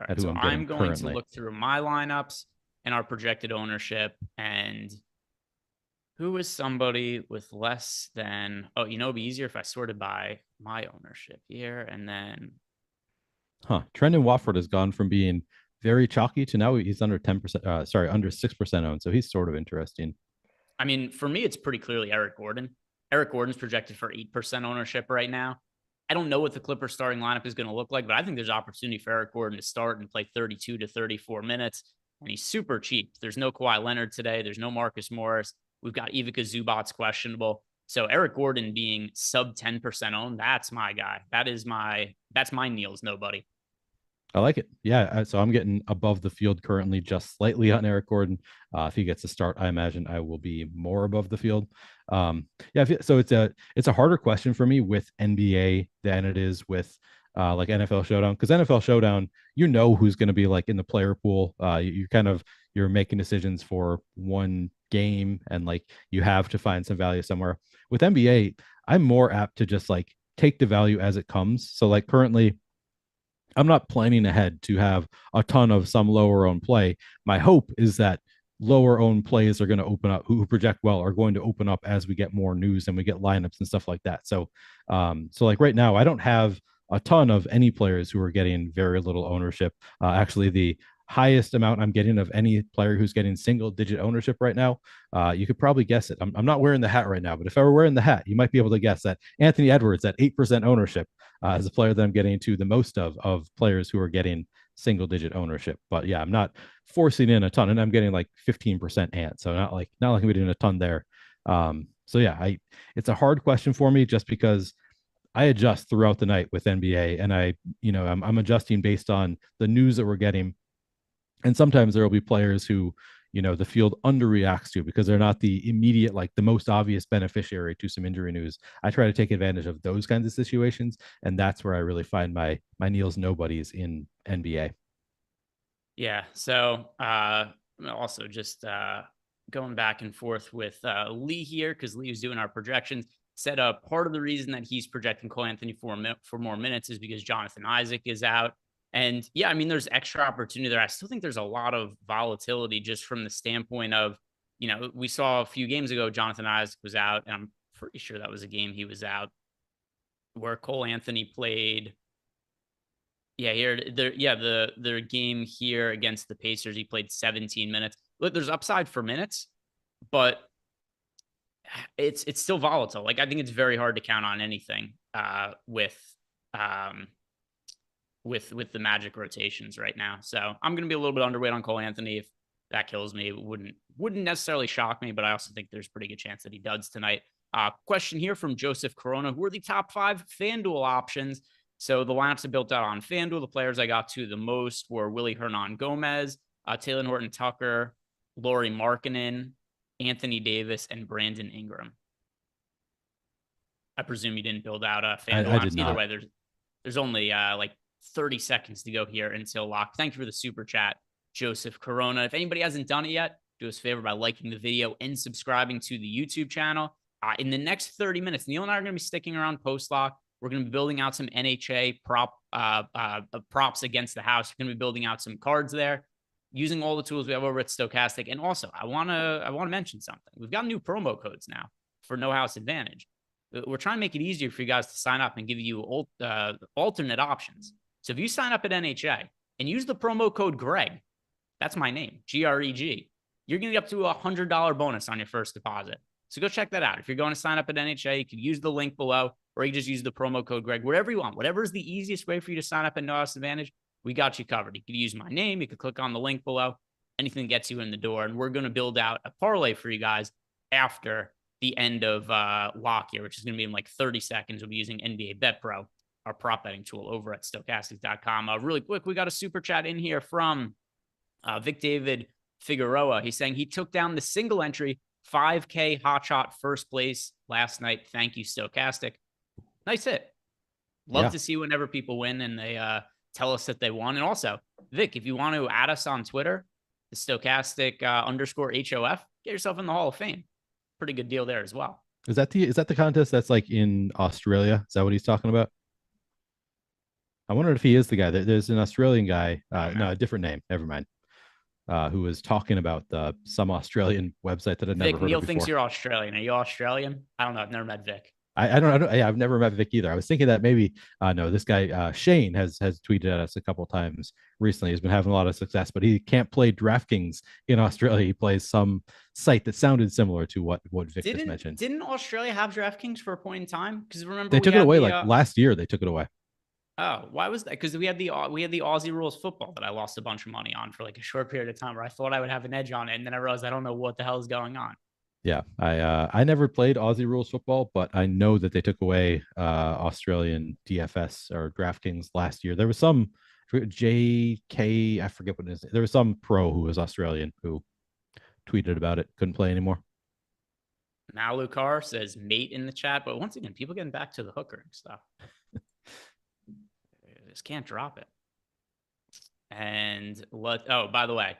All right, so I'm going to look through my lineups and our projected ownership, and who is somebody with less than, it'd be easier if I sorted by my ownership here and then. Trendon Watford has gone from being very chalky to now he's under 10%, under 6% owned. So he's sort of interesting. I mean, for me, it's pretty clearly Eric Gordon. Eric Gordon's projected for 8% ownership right now. I don't know what the Clippers starting lineup is going to look like, but I think there's opportunity for Eric Gordon to start and play 32 to 34 minutes. And he's super cheap. There's no Kawhi Leonard today. There's no Marcus Morris. We've got Ivica Zubac's questionable. So Eric Gordon being sub 10% owned, that's my guy. That's my Neil's Nobody. I like it. Yeah. So I'm getting above the field currently, just slightly on Eric Gordon. If he gets to start, I imagine I will be more above the field. So it's a harder question for me with NBA than it is with like NFL Showdown, because NFL Showdown, who's going to be like in the player pool. You're making decisions for one game, and like you have to find some value somewhere. With NBA, I'm more apt to just like take the value as it comes. So like currently, I'm not planning ahead to have a ton of some lower owned play. My hope is that lower owned plays are going to open up, who project well are going to open up as we get more news and we get lineups and stuff like that. So like right now, I don't have a ton of any players who are getting very little ownership. Actually, the highest amount I'm getting of any player who's getting single digit ownership right now, you could probably guess it. I'm not wearing the hat right now, but if I were wearing the hat, you might be able to guess that Anthony Edwards at 8% ownership is a player that I'm getting to the most of players who are getting single digit ownership. But yeah, I'm not forcing in a ton, and I'm getting like 15% Ant. So not like I'm getting a ton there. So yeah, it's a hard question for me just because I adjust throughout the night with NBA, and I'm adjusting based on the news that we're getting. And sometimes there will be players who, the field underreacts to because they're not the immediate, like the most obvious beneficiary to some injury news. I try to take advantage of those kinds of situations. And that's where I really find my Neil's Nobodies in NBA. Yeah. So also just going back and forth with Lee here because Lee was doing our projections. Said part of the reason that he's projecting Cole Anthony for more minutes is because Jonathan Isaac is out. And yeah, I mean, there's extra opportunity there. I still think there's a lot of volatility just from the standpoint of, we saw a few games ago, Jonathan Isaac was out, and I'm pretty sure that was a game he was out where Cole Anthony played. Yeah, their game here against the Pacers, he played 17 minutes. Look, there's upside for minutes, but it's still volatile. Like, I think it's very hard to count on anything with the Magic rotations right now. So I'm going to be a little bit underweight on Cole Anthony. If that kills me, it wouldn't necessarily shock me, but I also think there's a pretty good chance that he does tonight. Question here from Joseph Corona: who are the top 5 FanDuel options? So the lineups are built out on FanDuel. The players I got to the most were Willie Hernan Gomez, Taylor Horton Tucker, Lauri Markkanen, Anthony Davis, and Brandon Ingram. I presume you didn't build out a FanDuel lineups. Either way, there's only like 30 seconds to go here until lock. Thank you for the super chat, Joseph Corona. If anybody hasn't done it yet, do us a favor by liking the video and subscribing to the YouTube channel. In the next 30 minutes, Neil and I are going to be sticking around post-lock. We're going to be building out some NHA props against the house. We're going to be building out some cards there, using all the tools we have over at Stochastic. And also, I want to mention something. We've got new promo codes now for No House Advantage. We're trying to make it easier for you guys to sign up and give you alternate options. So if you sign up at NHA and use the promo code Greg, that's my name, GREG, you're going to get up to a $100 bonus on your first deposit. So go check that out. If you're going to sign up at NHA, you can use the link below, or you just use the promo code Greg, wherever you want. Whatever is the easiest way for you to sign up at No House Advantage, we got you covered. You could use my name. You could click on the link below. Anything that gets you in the door. And we're going to build out a parlay for you guys after the end of lock here, which is going to be in like 30 seconds. We'll be using NBA Bet Pro, our prop betting tool over at Stochastic.com. Really quick, we got a super chat in here from Vic David Figueroa. He's saying he took down the single entry 5K hotshot first place last night. Thank you, Stochastic. Nice hit. Love to see whenever people win and they tell us that they won. And also, Vic, if you want to add us on Twitter, the Stochastic _HOF, get yourself in the Hall of Fame. Pretty good deal there as well. Is that the contest that's like in Australia? Is that what he's talking about? I wondered if he is the guy. There's an Australian guy, no, a different name. Never mind. Who was talking about some Australian website that I'd never heard Neil of before. thinks you're Australian. Are you Australian? I don't know. I've never met Vic. I don't know. Yeah, I've never met Vic either. I was thinking that maybe no, this guy Shane has tweeted at us a couple of times recently. He's been having a lot of success, but he can't play DraftKings in Australia. He plays some site that sounded similar to what Vic just mentioned. Didn't Australia have DraftKings for a point in time? Because remember they took it away like last year. They took it away. Oh, why was that? Because we had the Aussie rules football that I lost a bunch of money on for like a short period of time, where I thought I would have an edge on it, and then I realized I don't know what the hell is going on. Yeah, I never played Aussie rules football, but I know that they took away Australian DFS or DraftKings last year. There was some JK, I forget what it is. There was some pro who was Australian who tweeted about it. Couldn't play anymore. Malukar says mate in the chat, but once again, people getting back to the hooker and stuff. Just can't drop it. And by the way,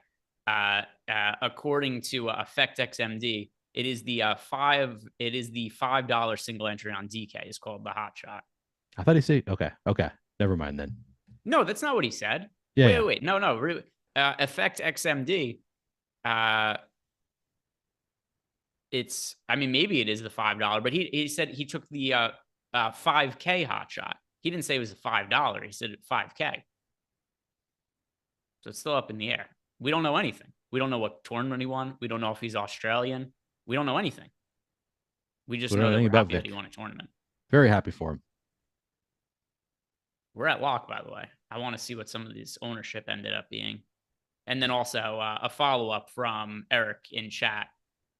according to EffectXMD, it is the $5 single entry on DK. It's called the Hot Shot. I thought he said okay. Never mind then. No, that's not what he said. Yeah. Wait. No. EffectXMD. Maybe it is the $5, but he said he took the 5K Hot Shot. He didn't say it was a $5. He said 5K. So it's still up in the air. We don't know anything. We don't know what tournament he won. We don't know if he's Australian. We don't know anything. We just know that we're happy that he won a tournament. Very happy for him. We're at lock, by the way. I want to see what some of this ownership ended up being. And then also a follow-up from Eric in chat.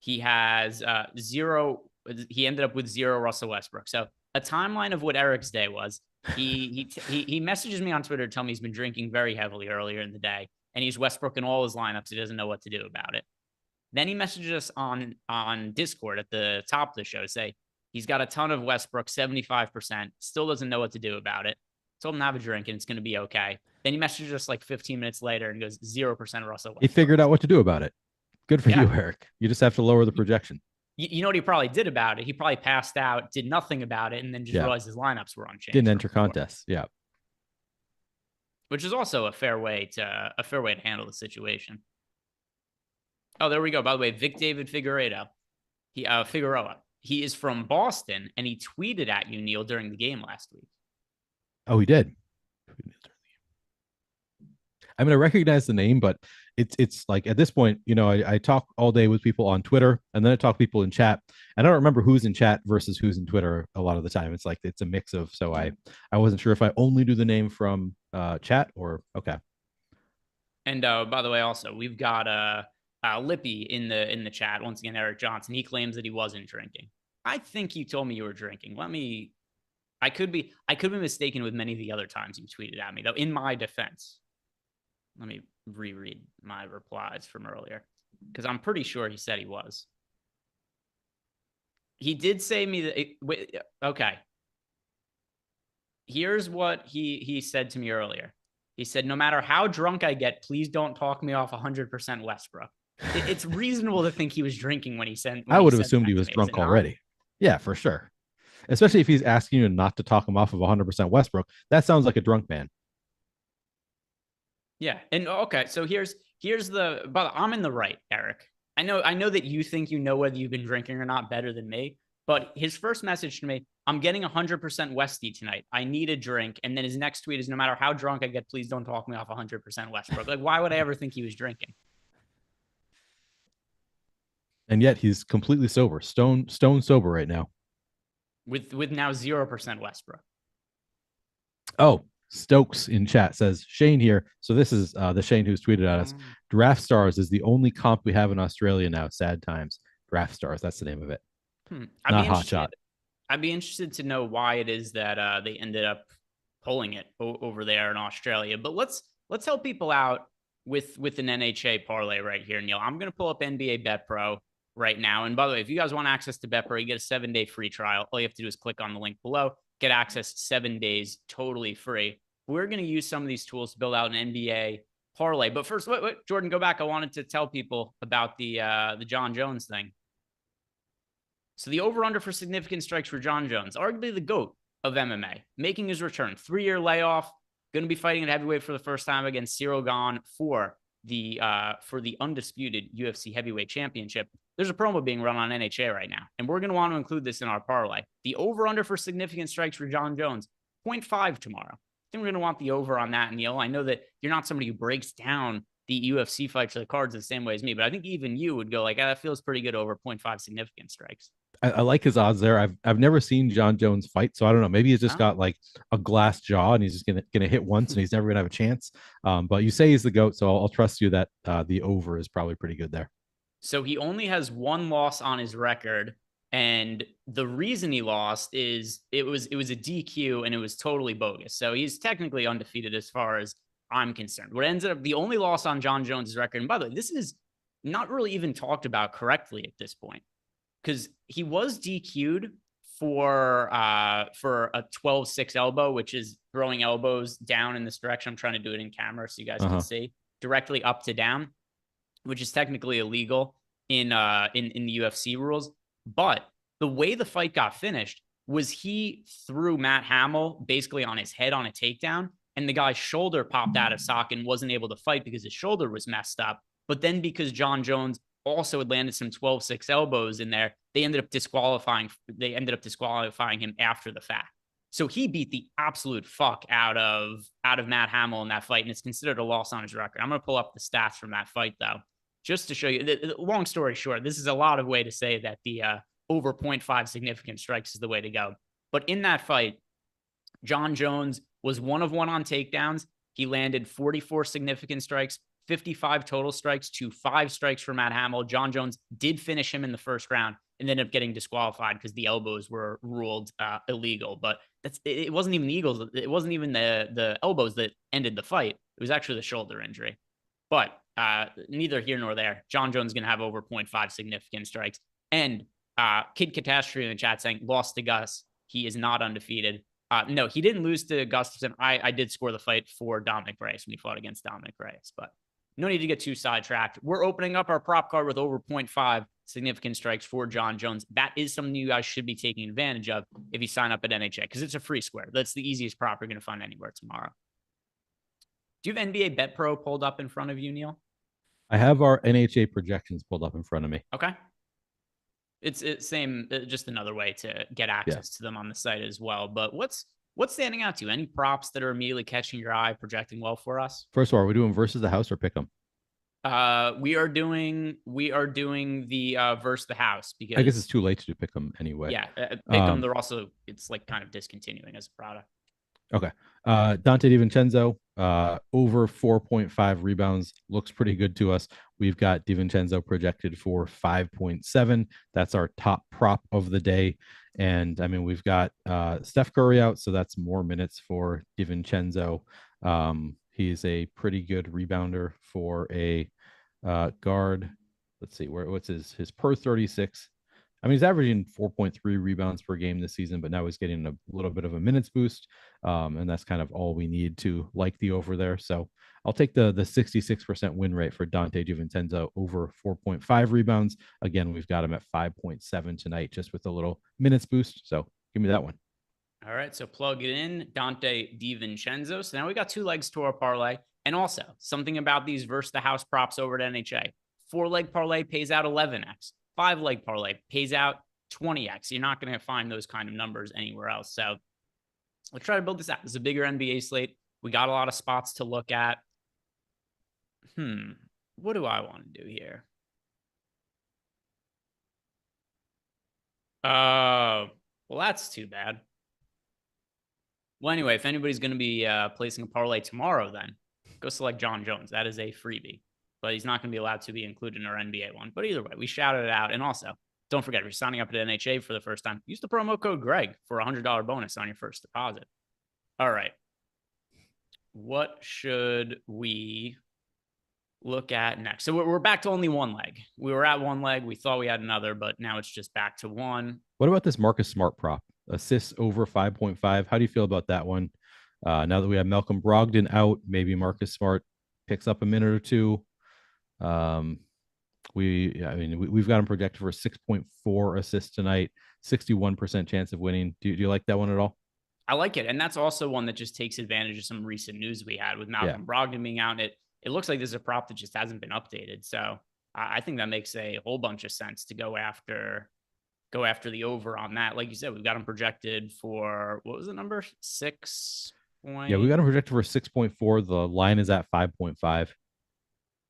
He has zero. He ended up with 0 Russell Westbrook. So a timeline of what Eric's day was. He messages me on Twitter to tell me he's been drinking very heavily earlier in the day, and he's Westbrook in all his lineups. He doesn't know what to do about it. Then he messages us on Discord at the top of the show to say he's got a ton of Westbrook, 75%, still doesn't know what to do about it. Told him to have a drink and it's going to be okay. Then he messages us like 15 minutes later and goes 0% Russell Westbrook. He figured out what to do about it. Good for you, Eric. You just have to lower the projection. You know what he probably did about it? He probably passed out, did nothing about it, and then just realized his lineups were unchanged. Didn't enter contests. Yeah. Which is also a fair way to handle the situation. Oh, there we go. By the way, Vic David Figueroa. He is from Boston, and he tweeted at you, Neil, during the game last week. Oh, he did. I mean, I recognize the name, but it's like at this point, you know, I talk all day with people on Twitter, and then I talk to people in chat, and I don't remember who's in chat versus who's in Twitter a lot of the time. It's like it's a mix of. So I wasn't sure if I only do the name from chat or okay. And by the way, also we've got Lippy in the chat once again. Eric Johnson. He claims that he wasn't drinking. I think you told me you were drinking. I could be mistaken with many of the other times you tweeted at me, though. In my defense. Let me reread my replies from earlier because I'm pretty sure he said he was. He did say me that. Okay. Here's what he said to me earlier. He said, "No matter how drunk I get, please don't talk me off 100% Westbrook." It's reasonable to think he was drinking when he sent. I would have assumed he was drunk already. Yeah, for sure. Especially if he's asking you not to talk him off of 100% Westbrook. That sounds like a drunk man. Yeah. And okay, so here's but I'm in the right, Eric. I know that you think you know whether you've been drinking or not better than me, but his first message to me, I'm getting 100% Westy tonight. I need a drink. And then his next tweet is, no matter how drunk I get, please don't talk me off 100% Westbrook. Like, why would I ever think he was drinking? And yet he's completely sober, stone sober right now. With now 0% Westbrook. Oh, Stokes in chat says Shane here. So this is the Shane who's tweeted at us. Draft Stars is the only comp we have in Australia now. Sad times. Draft Stars. That's the name of it. Not Hot Shot. I'd be interested to know why it is that they ended up pulling it over there in Australia. But let's help people out with an NHA parlay right here, Neil. I'm going to pull up NBA Bet Pro right now. And by the way, if you guys want access to Bet Pro, you get a 7-day free trial. All you have to do is click on the link below. Get access 7 days totally free. We're going to use some of these tools to build out an NBA parlay. But first, wait, Jordan, go back. I wanted to tell people about the John Jones thing. So the over-under for significant strikes for John Jones, arguably the GOAT of MMA, making his return. 3-year layoff, going to be fighting at heavyweight for the first time against Cyril Gane for the undisputed UFC heavyweight championship. There's a promo being run on NHA right now, and we're going to want to include this in our parlay. The over-under for significant strikes for John Jones, 0.5 tomorrow. I think we're going to want the over on that, Neil. I know that you're not somebody who breaks down the UFC fights or the cards the same way as me, but I think even you would go like, that feels pretty good over 0.5 significant strikes. I like his odds there. I've never seen John Jones fight, so I don't know. Maybe he's just got like a glass jaw and he's just gonna hit once and he's never gonna have a chance. But you say he's the GOAT, so I'll trust you that the over is probably pretty good there. So he only has one loss on his record, and the reason he lost is it was a DQ and it was totally bogus. So he's technically undefeated as far as I'm concerned. What ends up the only loss on John Jones's record, and by the way, this is not really even talked about correctly at this point, because he was DQ'd for a 12-6 elbow, which is throwing elbows down in this direction. I'm trying to do it in camera so you guys can see directly up to down, which is technically illegal in the UFC rules. But the way the fight got finished was he threw Matt Hamill basically on his head on a takedown, and the guy's shoulder popped out of socket and wasn't able to fight because his shoulder was messed up. But then because John Jones also had landed some 12-6 elbows in there, they ended up disqualifying him after the fact. So he beat the absolute fuck out of Matt Hamill in that fight, and it's considered a loss on his record. I'm going to pull up the stats from that fight, though, just to show you. Long story short, this is a lot of way to say that the over 0.5 significant strikes is the way to go. But in that fight, John Jones was 1 of 1 on takedowns. He landed 44 significant strikes, 55 total strikes to 5 strikes for Matt Hamill. John Jones did finish him in the first round and ended up getting disqualified because the elbows were ruled illegal. But it wasn't even the Eagles. It wasn't even the elbows that ended the fight. It was actually the shoulder injury. But neither here nor there. John Jones is going to have over 0.5 significant strikes. And Kid Catastrophe in the chat saying, lost to Gus. He is not undefeated. No, he didn't lose to Gustafsson. I did score the fight for Dominic Reyes when he fought against Dominic Reyes. But no need to get too sidetracked. We're opening up our prop card with over 0.5 significant strikes for John Jones. That is something you guys should be taking advantage of if you sign up at NHA, because it's a free square. That's the easiest prop you're going to find anywhere tomorrow. Do you have NBA Bet Pro pulled up in front of you, Neil? I have our NHA projections pulled up in front of me. Okay. It's same, just another way to get access to them on the site as well. But what's standing out to you? Any props that are immediately catching your eye, projecting well for us? First of all, are we doing versus the house or pick 'em? We are doing the versus the house, because I guess it's too late to do pick 'em anyway. Yeah, pick them. They're also, it's like kind of discontinuing as a product. Okay. Dante DiVincenzo, over 4.5 rebounds, looks pretty good to us. We've got DiVincenzo projected for 5.7. That's our top prop of the day. And I mean, we've got Steph Curry out, so that's more minutes for DiVincenzo. He's a pretty good rebounder for a guard. Let's see, what's his per 36. I mean, he's averaging 4.3 rebounds per game this season, but now he's getting a little bit of a minutes boost. And that's kind of all we need to like the over there. So I'll take the 66% win rate for Dante DiVincenzo over 4.5 rebounds. Again, we've got him at 5.7 tonight, just with a little minutes boost. So give me that one. All right, so plug it in, Dante DiVincenzo. So now we got 2 legs to our parlay. And also something about these versus the house props over at NHA. 4-leg parlay pays out 11x. 5-leg parlay pays out 20x. You're not going to find those kind of numbers anywhere else. So let's try to build this out. This is a bigger NBA slate. We got a lot of spots to look at. What do I want to do here? Well, that's too bad. Well, anyway, if anybody's going to be placing a parlay tomorrow, then go select John Jones. That is a freebie, but he's not going to be allowed to be included in our NBA one. But either way, we shouted it out. And also, don't forget, if you're signing up at NHA for the first time, use the promo code Greg for a $100 bonus on your first deposit. All right. What should we look at next? So we're back to only 1 leg. We were at 1 leg. We thought we had another, but now it's just back to 1. What about this Marcus Smart prop? Assists over 5.5. How do you feel about that one? Now that we have Malcolm Brogdon out, maybe Marcus Smart picks up a minute or two. We've got him projected for 6.4 assists tonight, 61% chance of winning. Do you like that one at all? I like it. And that's also one that just takes advantage of some recent news we had with Malcolm Brogdon being out. It looks like there's a prop that just hasn't been updated. So I think that makes a whole bunch of sense to go after the over on that. Like you said, we've got him projected for, what was the number? 6. Yeah, we got him projected for 6.4. The line is at 5.5.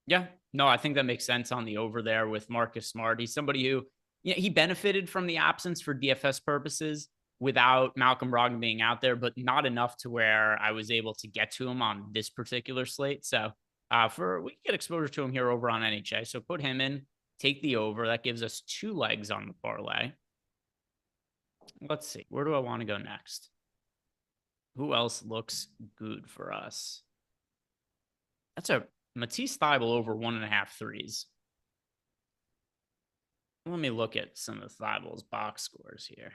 Yeah, no, I think that makes sense on the over there with Marcus Smart. He's somebody who, he benefited from the absence for DFS purposes without Malcolm Brogdon being out there, but not enough to where I was able to get to him on this particular slate. So we can get exposure to him here over on NHA. So put him in, take the over. That gives us 2 legs on the parlay. Let's see. Where do I want to go next? Who else looks good for us? That's a Matisse Thybulle over 1.5 threes. Let me look at some of Thybulle's box scores here.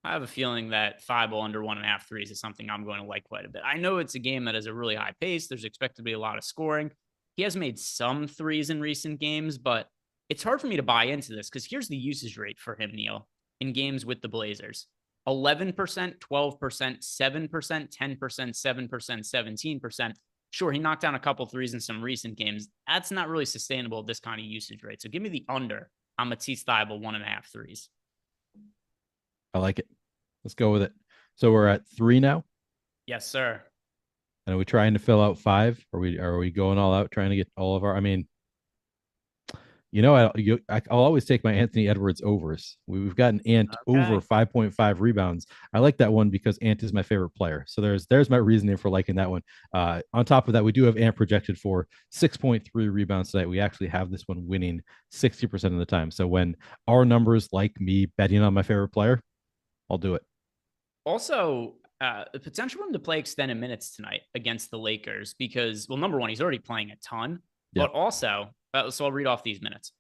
I have a feeling that Thybulle under 1.5 threes is something I'm going to like quite a bit. I know it's a game that has a really high pace. There's expected to be a lot of scoring. He has made some threes in recent games, but it's hard for me to buy into this because here's the usage rate for him, Neil, in games with the Blazers. 11%, 12%, 7%, 10%, 7%, 17%. Sure, he knocked down a couple threes in some recent games. That's not really sustainable at this kind of usage rate. So give me the under on Matisse Thybulle 1.5 threes. I like it. Let's go with it. So we're at 3 now. Yes, sir. And are we trying to fill out 5? Are we going all out trying to get all of our? I mean, I'll always take my Anthony Edwards overs. We've got an Ant over 5.5 rebounds. I like that one because Ant is my favorite player. So there's my reasoning for liking that one. On top of that, we do have Ant projected for 6.3 rebounds tonight. We actually have this one winning 60% of the time. So when our numbers like me betting on my favorite player, I'll do it. Also, the potential for him to play extended minutes tonight against the Lakers because, well, number one, he's already playing a ton, but also, so I'll read off these minutes.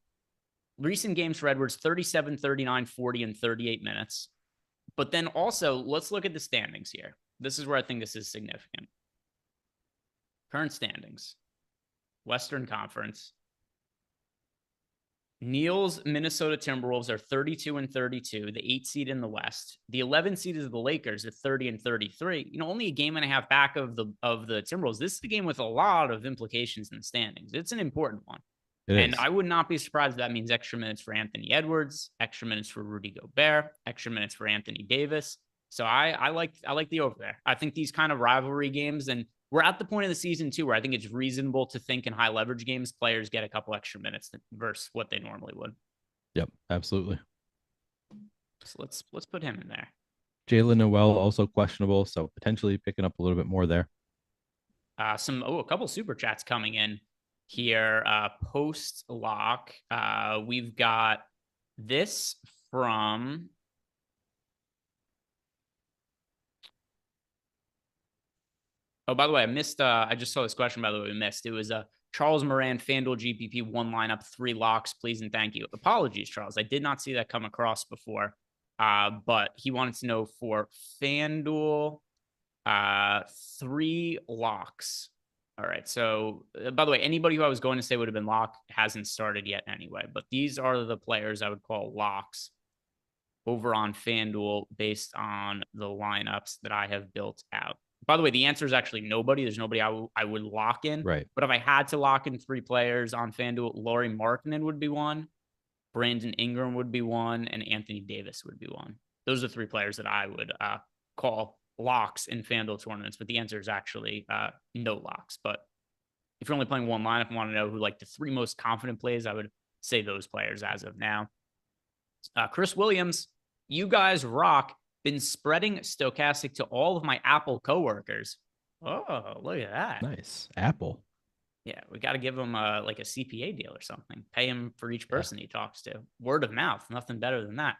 Recent games for Edwards, 37, 39, 40, and 38 minutes. But then also, let's look at the standings here. This is where I think this is significant. Current standings. Western Conference. Neil's Minnesota Timberwolves are 32-32, the 8 seed in the West. The 11 seed is the Lakers at 30-33. Only a game and a half back of the Timberwolves. This is the game with a lot of implications in the standings. It's an important one. I would not be surprised if that means extra minutes for Anthony Edwards, extra minutes for Rudy Gobert, extra minutes for Anthony Davis. So I like the over there. I think these kind of rivalry games, and we're at the point of the season too, where I think it's reasonable to think in high leverage games, players get a couple extra minutes versus what they normally would. Yep, absolutely. So let's put him in there. Jalen Noel also questionable, so potentially picking up a little bit more there. A couple super chats coming in here post lock. We've got this from Oh, by the way, I missed. I just saw this question. By the way, we missed. It was Charles Moran, FanDuel GPP, 1 lineup, 3 locks, please and thank you. Apologies, Charles. I did not see that come across before. But he wanted to know for FanDuel, 3 locks. All right. So, by the way, anybody who I was going to say would have been lock hasn't started yet anyway. But these are the players I would call locks over on FanDuel based on the lineups that I have built out. By the way, the answer is actually nobody. There's nobody I would lock in. Right. But if I had to lock in 3 players on FanDuel, Lauri Markkanen would be one, Brandon Ingram would be one, and Anthony Davis would be one. Those are 3 players that I would call locks in FanDuel tournaments. But the answer is actually no locks. But if you're only playing one lineup and want to know who like the 3 most confident plays, I would say those players as of now. Chris Williams, you guys rock. Been spreading stochastic to all of my Apple coworkers. Oh, look at that. Nice. Apple. Yeah, we got to give him like a CPA deal or something. Pay him for each person he talks to. Word of mouth. Nothing better than that.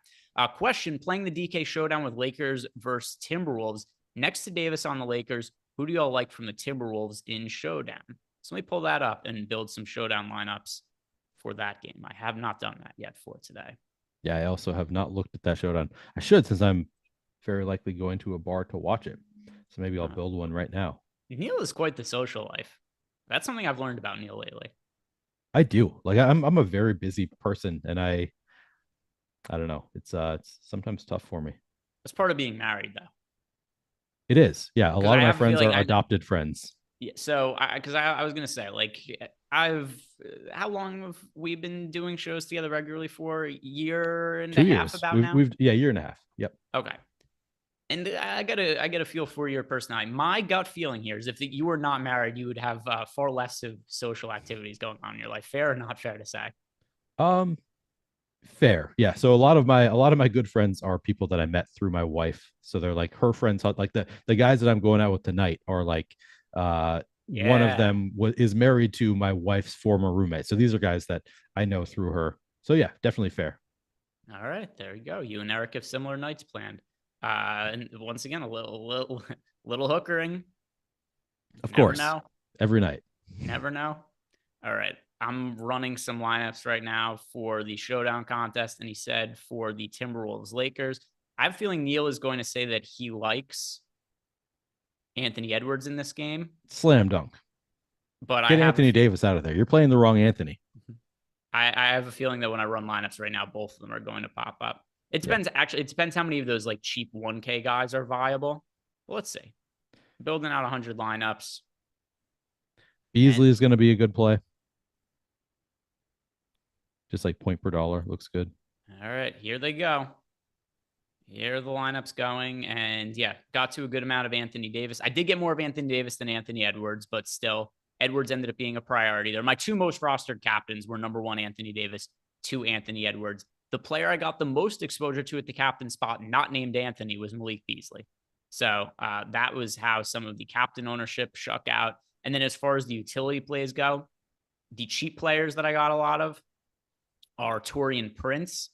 Question, playing the DK showdown with Lakers versus Timberwolves. Next to Davis on the Lakers, who do y'all like from the Timberwolves in showdown? So let me pull that up and build some showdown lineups for that game. I have not done that yet for today. Yeah, I also have not looked at that showdown. I should, since I'm very likely going to a bar to watch it. So maybe I'll build one right now. Neil is quite the social life. That's something I've learned about Neil lately. I do. Like I'm a very busy person, and I don't know. It's sometimes tough for me. That's part of being married, though. It is. Yeah, a lot of my friends are adopted friends. Yeah. So, because I was gonna say, like, how long have we been doing shows together regularly for? A year and 2 a years. half about now. Year and a half. Yep. Okay. And I get a feel for your personality. My gut feeling here is if you were not married, you would have far less of social activities going on in your life. Fair or not fair to say? Fair. Yeah. So a lot of my good friends are people that I met through my wife. So they're like her friends. Like the guys that I'm going out with tonight are like one of them is married to my wife's former roommate. So these are guys that I know through her. So yeah, definitely fair. All right, there you go. You and Eric have similar nights planned. And once again, a little hookering. Of course. Every night. Never know. All right. I'm running some lineups right now for the showdown contest. And he said for the Timberwolves Lakers, I have a feeling Neil is going to say that he likes Anthony Edwards in this game. Slam dunk. But get Anthony Davis out of there. You're playing the wrong Anthony. I have a feeling that when I run lineups right now, both of them are going to pop up. It depends. Yeah. Actually, it depends how many of those like cheap 1K guys are viable. Well, let's see. Building out 100 lineups. Beasley is going to be a good play. Just like point per dollar. Looks good. All right. Here they go. Here are the lineups going. And yeah, got to a good amount of Anthony Davis. I did get more of Anthony Davis than Anthony Edwards, but still, Edwards ended up being a priority. They're my 2 most rostered captains were number 1, Anthony Davis, 2, Anthony Edwards. The player I got the most exposure to at the captain spot, not named Anthony, was Malik Beasley. So that was how some of the captain ownership shook out. And then as far as the utility plays go, the cheap players that I got a lot of are Taurean Prince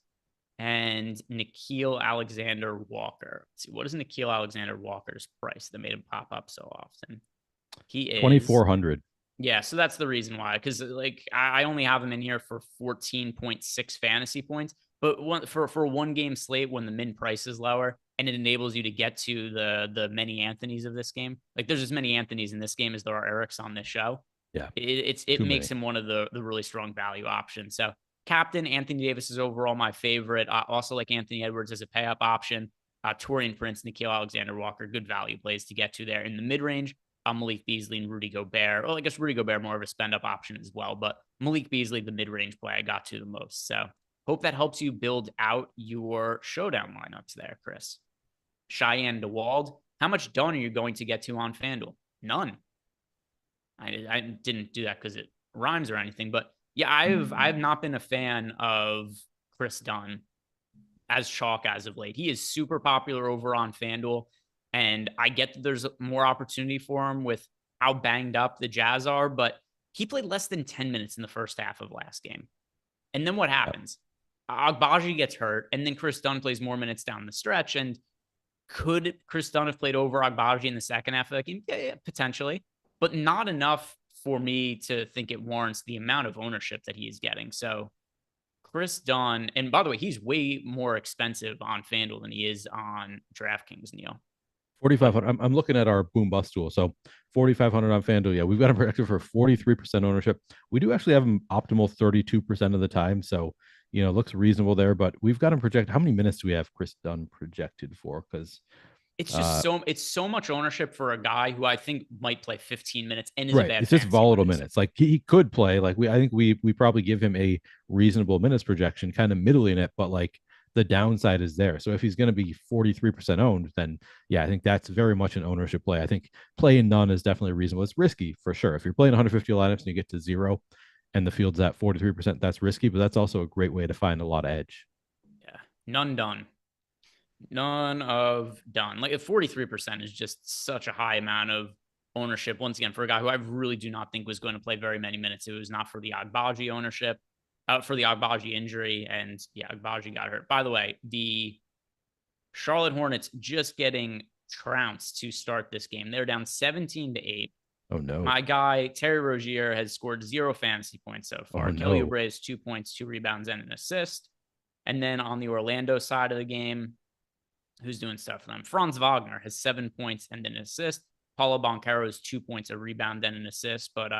and Nickeil Alexander-Walker. Let's see, what is Nickeil Alexander-Walker's price that made him pop up so often? He is 2,400. Yeah, so that's the reason why. Because like I only have him in here for 14.6 fantasy points. But for a 1-game slate when the min price is lower and it enables you to get to the many Anthonys of this game. Like there's as many Anthonys in this game as there are Erics on this show. Yeah. It makes him one of the really strong value options. So captain Anthony Davis is overall my favorite. I also like Anthony Edwards as a pay up option. Torian Prince, Nickeil Alexander-Walker, good value plays to get to there in the mid range. Malik Beasley and Rudy Gobert. Well, I guess Rudy Gobert more of a spend up option as well, but Malik Beasley, the mid range play I got to the most. So hope that helps you build out your showdown lineups there, Chris. Cheyenne DeWald, how much done are you going to get to on FanDuel? None. I didn't do that because it rhymes or anything, but yeah, I've not been a fan of Chris Dunn as chalk as of late. He is super popular over on FanDuel, and I get that there's more opportunity for him with how banged up the Jazz are, but he played less than 10 minutes in the first half of last game. And then what happens? Agbaji gets hurt, and then Chris Dunn plays more minutes down the stretch. And could Chris Dunn have played over Agbaji in the second half of the game? Yeah, potentially, but not enough for me to think it warrants the amount of ownership that he is getting. So Chris Dunn, and by the way, he's way more expensive on FanDuel than he is on DraftKings, Neil. 4,500. I'm looking at our boom bust tool. So 4,500 on FanDuel. Yeah, we've got him projected for 43% ownership. We do actually have him optimal 32% of the time. So, looks reasonable there, but we've got him projected. How many minutes do we have Chris Dunn projected for? Because it's just it's so much ownership for a guy who I think might play 15 minutes and is right. a bad. It's just volatile minutes. Like he could play. Like I think we probably give him a reasonable minutes projection, kind of middling it, but like the downside is there. So if he's going to be 43% owned, then yeah, I think that's very much an ownership play. I think playing none is definitely reasonable. It's risky for sure. If you're playing 150 lineups and you get to 0 and the field's at 43%, that's risky, but that's also a great way to find a lot of edge. Yeah. None of done. Like 43% is just such a high amount of ownership. Once again, for a guy who I really do not think was going to play very many minutes. It was not for the Agbaji ownership, for the Agbaji injury. And yeah, Agbaji got hurt. By the way, the Charlotte Hornets just getting trounced to start this game. They're down 17-8. Oh no. My guy, Terry Rozier, has scored 0 fantasy points so far. Kelly Oubre has 2 points, 2 rebounds, and an assist. And then on the Orlando side of the game, who's doing stuff for them? Franz Wagner has 7 points and an assist. Paulo Banchero has 2 points, a rebound, and an assist. But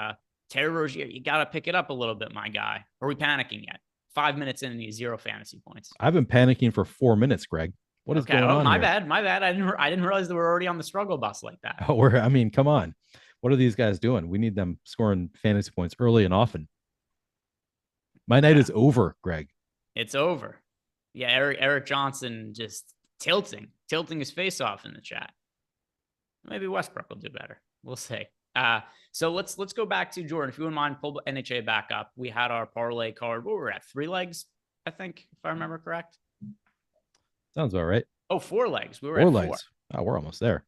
Terry Rozier, you got to pick it up a little bit, my guy. Are we panicking yet? 5 minutes in and he's 0 fantasy points. I've been panicking for 4 minutes, Greg. What is going on? My here? bad. I didn't realize that we're already on the struggle bus like that. Oh, come on. What are these guys doing? We need them scoring fantasy points early and often. My night is over, Greg. It's over. Yeah, Eric Johnson just tilting his face off in the chat. Maybe Westbrook will do better. We'll see. So let's go back to Jordan. If you wouldn't mind, pull NHA back up. We had our parlay card. What were we at? 3 legs, I think, if I remember correct. Sounds all right. Oh, 4 legs. We were 4 at legs. 4. Oh, we're almost there.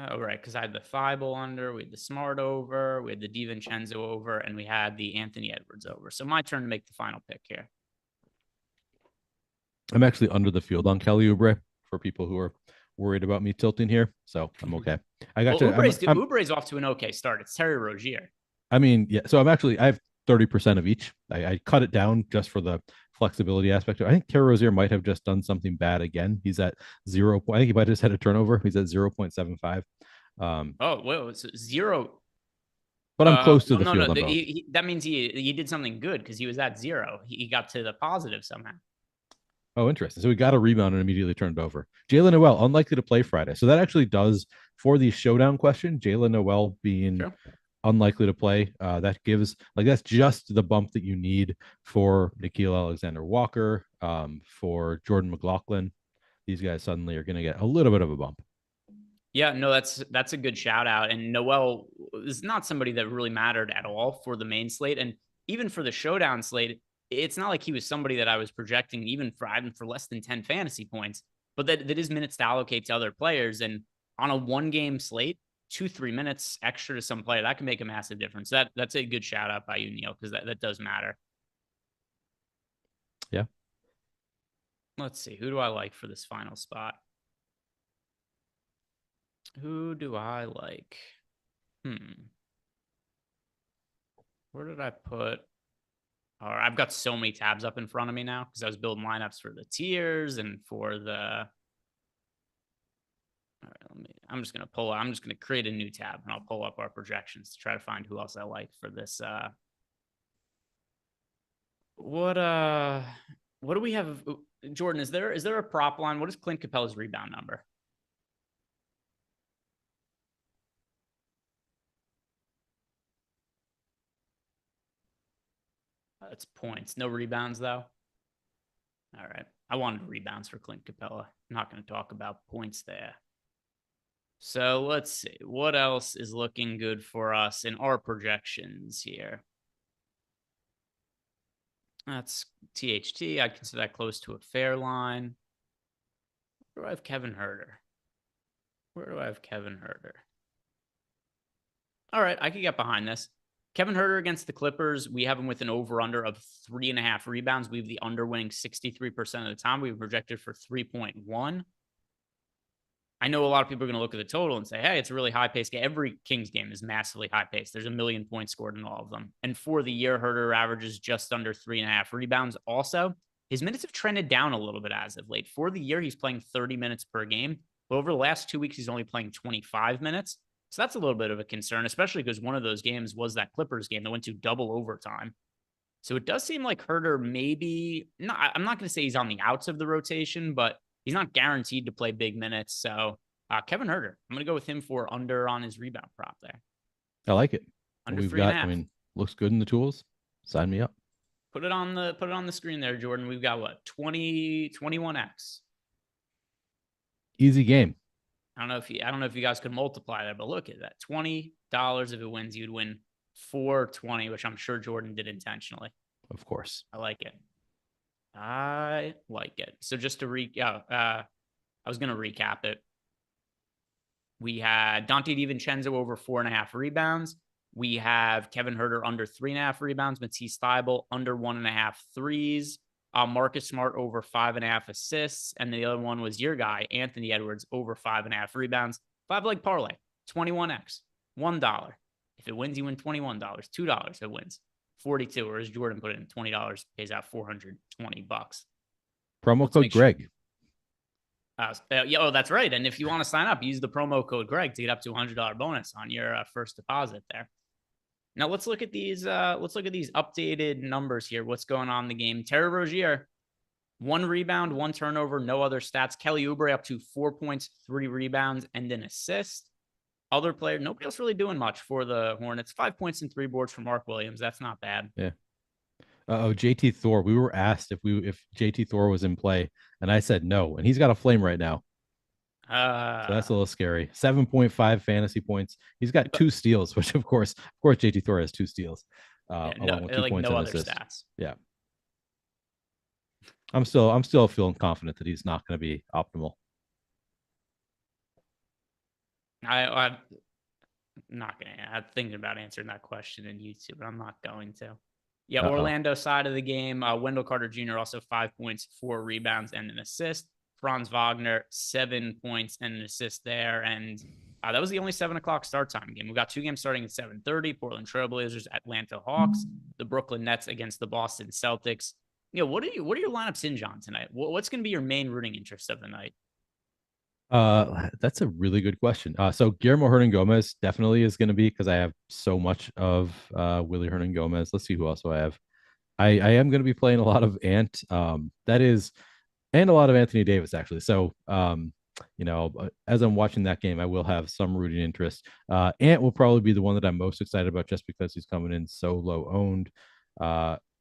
All right, because I had the Thibault under, we had the Smart over, we had the DiVincenzo over, and we had the Anthony Edwards over. So my turn to make the final pick here. I'm actually under the field on Kelly Oubre for people who are worried about me tilting here. So I'm okay. I got Oubre's off to an okay start. It's Terry Rozier. I mean, yeah. So I have 30% of each. I cut it down just for the flexibility aspect. I think Terry Rozier might have just done something bad again. He's at 0. I think he might have just had a turnover. He's at 0.75. Oh, well, it's 0. But I'm close to the field. No. That means he did something good because he was at 0. He got to the positive somehow. Oh, interesting. So we got a rebound and immediately turned over. Jalen Noel, unlikely to play Friday. So that actually does, for the showdown question, Jalen Noel being unlikely to play, that gives, that's just the bump that you need for Nickeil Alexander-Walker, for Jordan McLaughlin. These guys suddenly are going to get a little bit of a bump. Yeah, no, that's a good shout out. And Noel is not somebody that really mattered at all for the main slate. And even for the showdown slate, it's not like he was somebody that I was projecting even for less than 10 fantasy points, but that is minutes to allocate to other players. And on a 1-game slate, 2-3 minutes extra to some player, that can make a massive difference. That's a good shout out by you, Neil, because that does matter. Yeah. Let's see. Who do I like for this final spot? Who do I like? Where did I put? All right, I've got so many tabs up in front of me now because I was building lineups for the tiers and for the All right, I'm just gonna create a new tab and I'll pull up our projections to try to find who else I like for this. What do we have? Jordan, is there a prop line? What is Clint Capella's rebound number? That's points. No rebounds, though. All right. I wanted rebounds for Clint Capella. I'm not going to talk about points there. So let's see. What else is looking good for us in our projections here? That's THT. I consider that close to a fair line. Where do I have Kevin Huerter? All right. I could get behind this. Kevin Huerter against the Clippers, we have him with an over-under of 3.5 rebounds. We have the under winning 63% of the time. We projected for 3.1. I know a lot of people are going to look at the total and say, hey, it's a really high-paced game. Every Kings game is massively high-paced. There's 1 million points scored in all of them. And for the year, Huerter averages just under 3.5 rebounds. Also, his minutes have trended down a little bit as of late. For the year, he's playing 30 minutes per game. But over the last 2 weeks, he's only playing 25 minutes. So that's a little bit of a concern, especially because one of those games was that Clippers game that went to double overtime. So it does seem like Huerter maybe not. I'm not going to say he's on the outs of the rotation, but he's not guaranteed to play big minutes. So Kevin Huerter, I'm going to go with him for under on his rebound prop there. I like it. Under We've 3.5. got, I mean, looks good in the tools. Sign me up. Put it on the screen there, Jordan. We've got what? 21x. Easy game. I don't know if you guys could multiply that, but look at that. $20 if it wins, you'd win $4.20, which I'm sure Jordan did intentionally. Of course. I like it. So just to I was going to recap it. We had Dante DiVincenzo over 4.5 rebounds. We have Kevin Huerter under 3.5 rebounds. Matisse Thybulle under 1.5 threes. Marcus Smart over 5.5 assists. And the other one was your guy, Anthony Edwards, over 5.5 rebounds. 5-leg parlay, 21x, $1. If it wins, you win $21. $2 if it wins, 42. Or as Jordan put it in, $20 pays out $420. Promo code Greg. That's right. And if you want to sign up, use the promo code Greg to get up to $100 bonus on your first deposit there. Now let's look at these. Updated numbers here. What's going on in the game? Terry Rozier, 1 rebound, 1 turnover, no other stats. Kelly Oubre up to 4 points, 3 rebounds, and an assist. Other player, nobody else really doing much for the Hornets. 5 points and 3 boards for Mark Williams. That's not bad. Yeah. JT Thor. We were asked if JT Thor was in play, and I said no. And he's got a flame right now. So that's a little scary. 7.5 fantasy points. He's got 2 steals, which of course JT Thor has 2 steals. Along with 2 points and assists. Stats. Yeah. I'm still feeling confident that he's not going to be optimal. I'm not going to. I'm thinking about answering that question in YouTube, but I'm not going to. Yeah, Orlando side of the game. Wendell Carter Jr. also 5 points, 4 rebounds, and an assist. Franz Wagner, 7 points and an assist there. And that was the only 7 o'clock start time game. We got 2 games starting at 7:30. Portland Trailblazers, Atlanta Hawks, the Brooklyn Nets against the Boston Celtics. What are your lineups hinge on tonight? What's going to be your main rooting interest of the night? That's a really good question. So Guillermo Hernan-Gomez definitely is going to be, because I have so much of Willie Hernan-Gomez. Let's see who else I have. I am going to be playing a lot of Ant. And a lot of Anthony Davis, actually. So, as I'm watching that game, I will have some rooting interest. Ant will probably be the one that I'm most excited about just because he's coming in so low owned.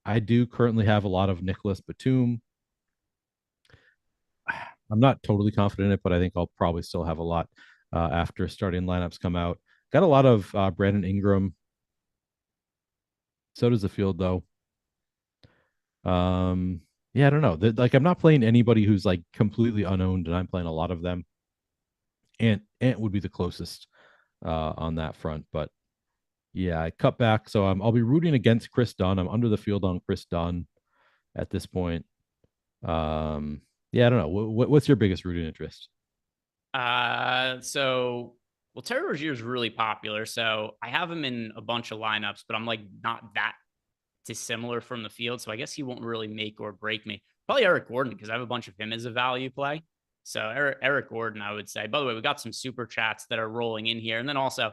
I do currently have a lot of Nicholas Batum. I'm not totally confident in it, but I think I'll probably still have a lot after starting lineups come out. Got a lot of Brandon Ingram. So does the field, though. Yeah, I don't know. I'm not playing anybody who's like completely unowned, and I'm playing a lot of them. Ant would be the closest on that front, but yeah, I cut back. So I'll be rooting against Chris Dunn. I'm under the field on Chris Dunn at this point. Yeah, I don't know. What's your biggest rooting interest? Terry Rozier is really popular, so I have him in a bunch of lineups, but I'm like not that dissimilar from the field, so I guess he won't really make or break me. Probably Eric Gordon, because I have a bunch of him as a value play. So Eric Gordon, I would say. By the way, we got some super chats that are rolling in here. And then also,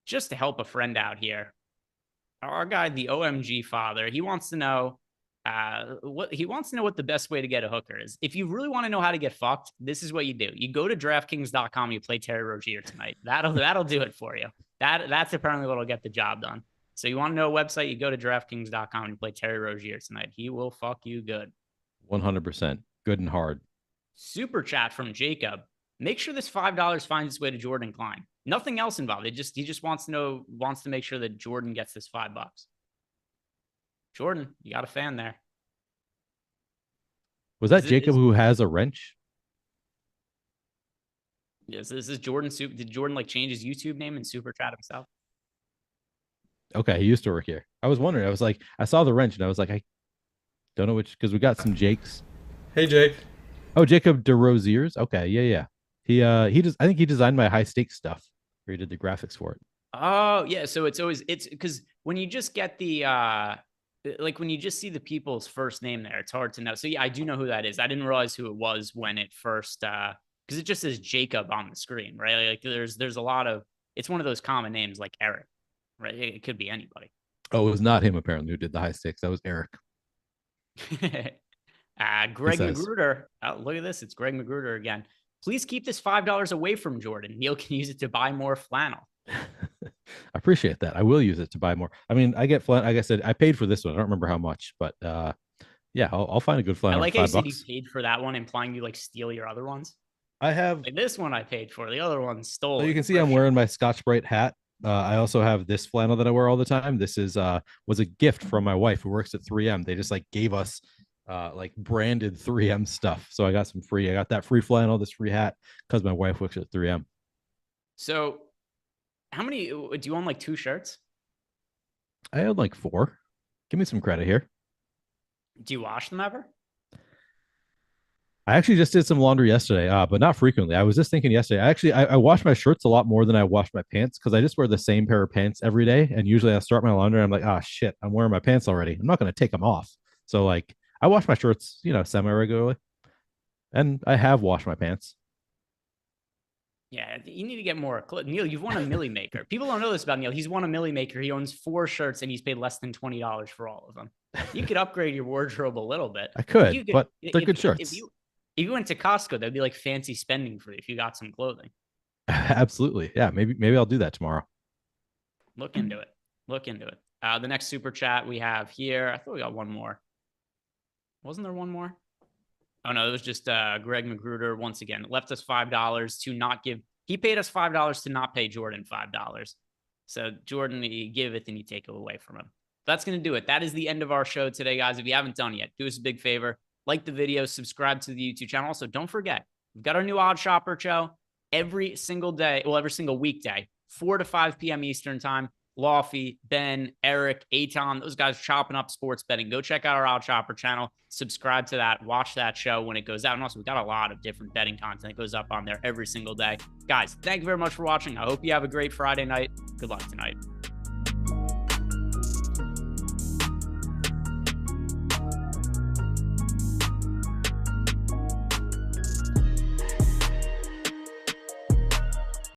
just to help a friend out here, our guy, the OMG father, he wants to know what the best way to get a hooker is. If you really want to know how to get fucked, this is what you do. You go to DraftKings.com, you play Terry Rozier tonight. That'll do it for you. That's apparently what'll get the job done. So you want to know a website, you go to DraftKings.com and you play Terry Rozier tonight. He will fuck you good. 100%. Good and hard. Super chat from Jacob. Make sure this $5 finds its way to Jordan Klein. Nothing else involved. He just wants to make sure that Jordan gets this $5. Jordan, you got a fan there. Was that Jacob who has a wrench? Yes, this is Jordan. Did Jordan change his YouTube name and super chat himself? Okay, he used to work here. I was wondering. I was like, I saw the wrench and I was like, I don't know which, because we got some Jakes. Hey, Jake. Oh, Jacob DeRoziers. Okay, yeah. I think he designed my high stakes stuff, or he did the graphics for it. Oh yeah, so it's because when you just get the when you just see the people's first name there, it's hard to know. So yeah, I do know who that is. I didn't realize who it was when it first because it just says Jacob on the screen, right? Like there's a lot of, it's one of those common names like Eric, right? It could be anybody. Oh, it was not him apparently who did the high stakes. That was Eric. Greg Magruder. Oh, look at this. It's Greg Magruder again. Please keep this $5 away from Jordan. Neil can use it to buy more flannel. I appreciate that. I will use it to buy more. I mean, I get flannel. Like I said, I paid for this one. I don't remember how much, but yeah, I'll find a good flannel. I like how you said you paid for that one, implying you steal your other ones. I have this one I paid for. The other one stole. So you can see I'm wearing my Scotch-Brite hat. I also have this flannel that I wear all the time. This is was a gift from my wife who works at 3M. They just gave us branded 3M stuff. So I got that free flannel, this free hat, because my wife works at 3M. So how many do you own? 2 shirts? I own 4. Give me some credit here. Do you wash them ever? I actually just did some laundry yesterday, but not frequently. I was just thinking yesterday. I wash my shirts a lot more than I wash my pants, because I just wear the same pair of pants every day. And usually I start my laundry and I'm like, shit, I'm wearing my pants already. I'm not going to take them off. So I wash my shirts, semi-regularly. And I have washed my pants. Yeah, you need to get more. Neil, you've won a Millie Maker. People don't know this about Neil. He's won a Millie Maker. He owns 4 shirts and he's paid less than $20 for all of them. You could upgrade your wardrobe a little bit. I could, but they're good shirts. If you went to Costco, that'd be fancy spending for you if you got some clothing. Absolutely. Yeah, maybe I'll do that tomorrow. Look into it. The next super chat we have here, I thought we got one more. Wasn't there one more? Oh, no, it was just Greg Magruder. Once again, left us $5 to not give. He paid us $5 to not pay Jordan $5. So, Jordan, you give it, then you take it away from him. That's going to do it. That is the end of our show today, guys. If you haven't done it yet, do us a big favor. Like the video, subscribe to the YouTube channel. Also, don't forget, we've got our new Odd Shopper show every single weekday, 4 to 5 p.m. Eastern time. Laufey, Ben, Eric, Aton, those guys are chopping up sports betting. Go check out our Odd Shopper channel. Subscribe to that. Watch that show when it goes out. And also, we've got a lot of different betting content that goes up on there every single day. Guys, thank you very much for watching. I hope you have a great Friday night. Good luck tonight.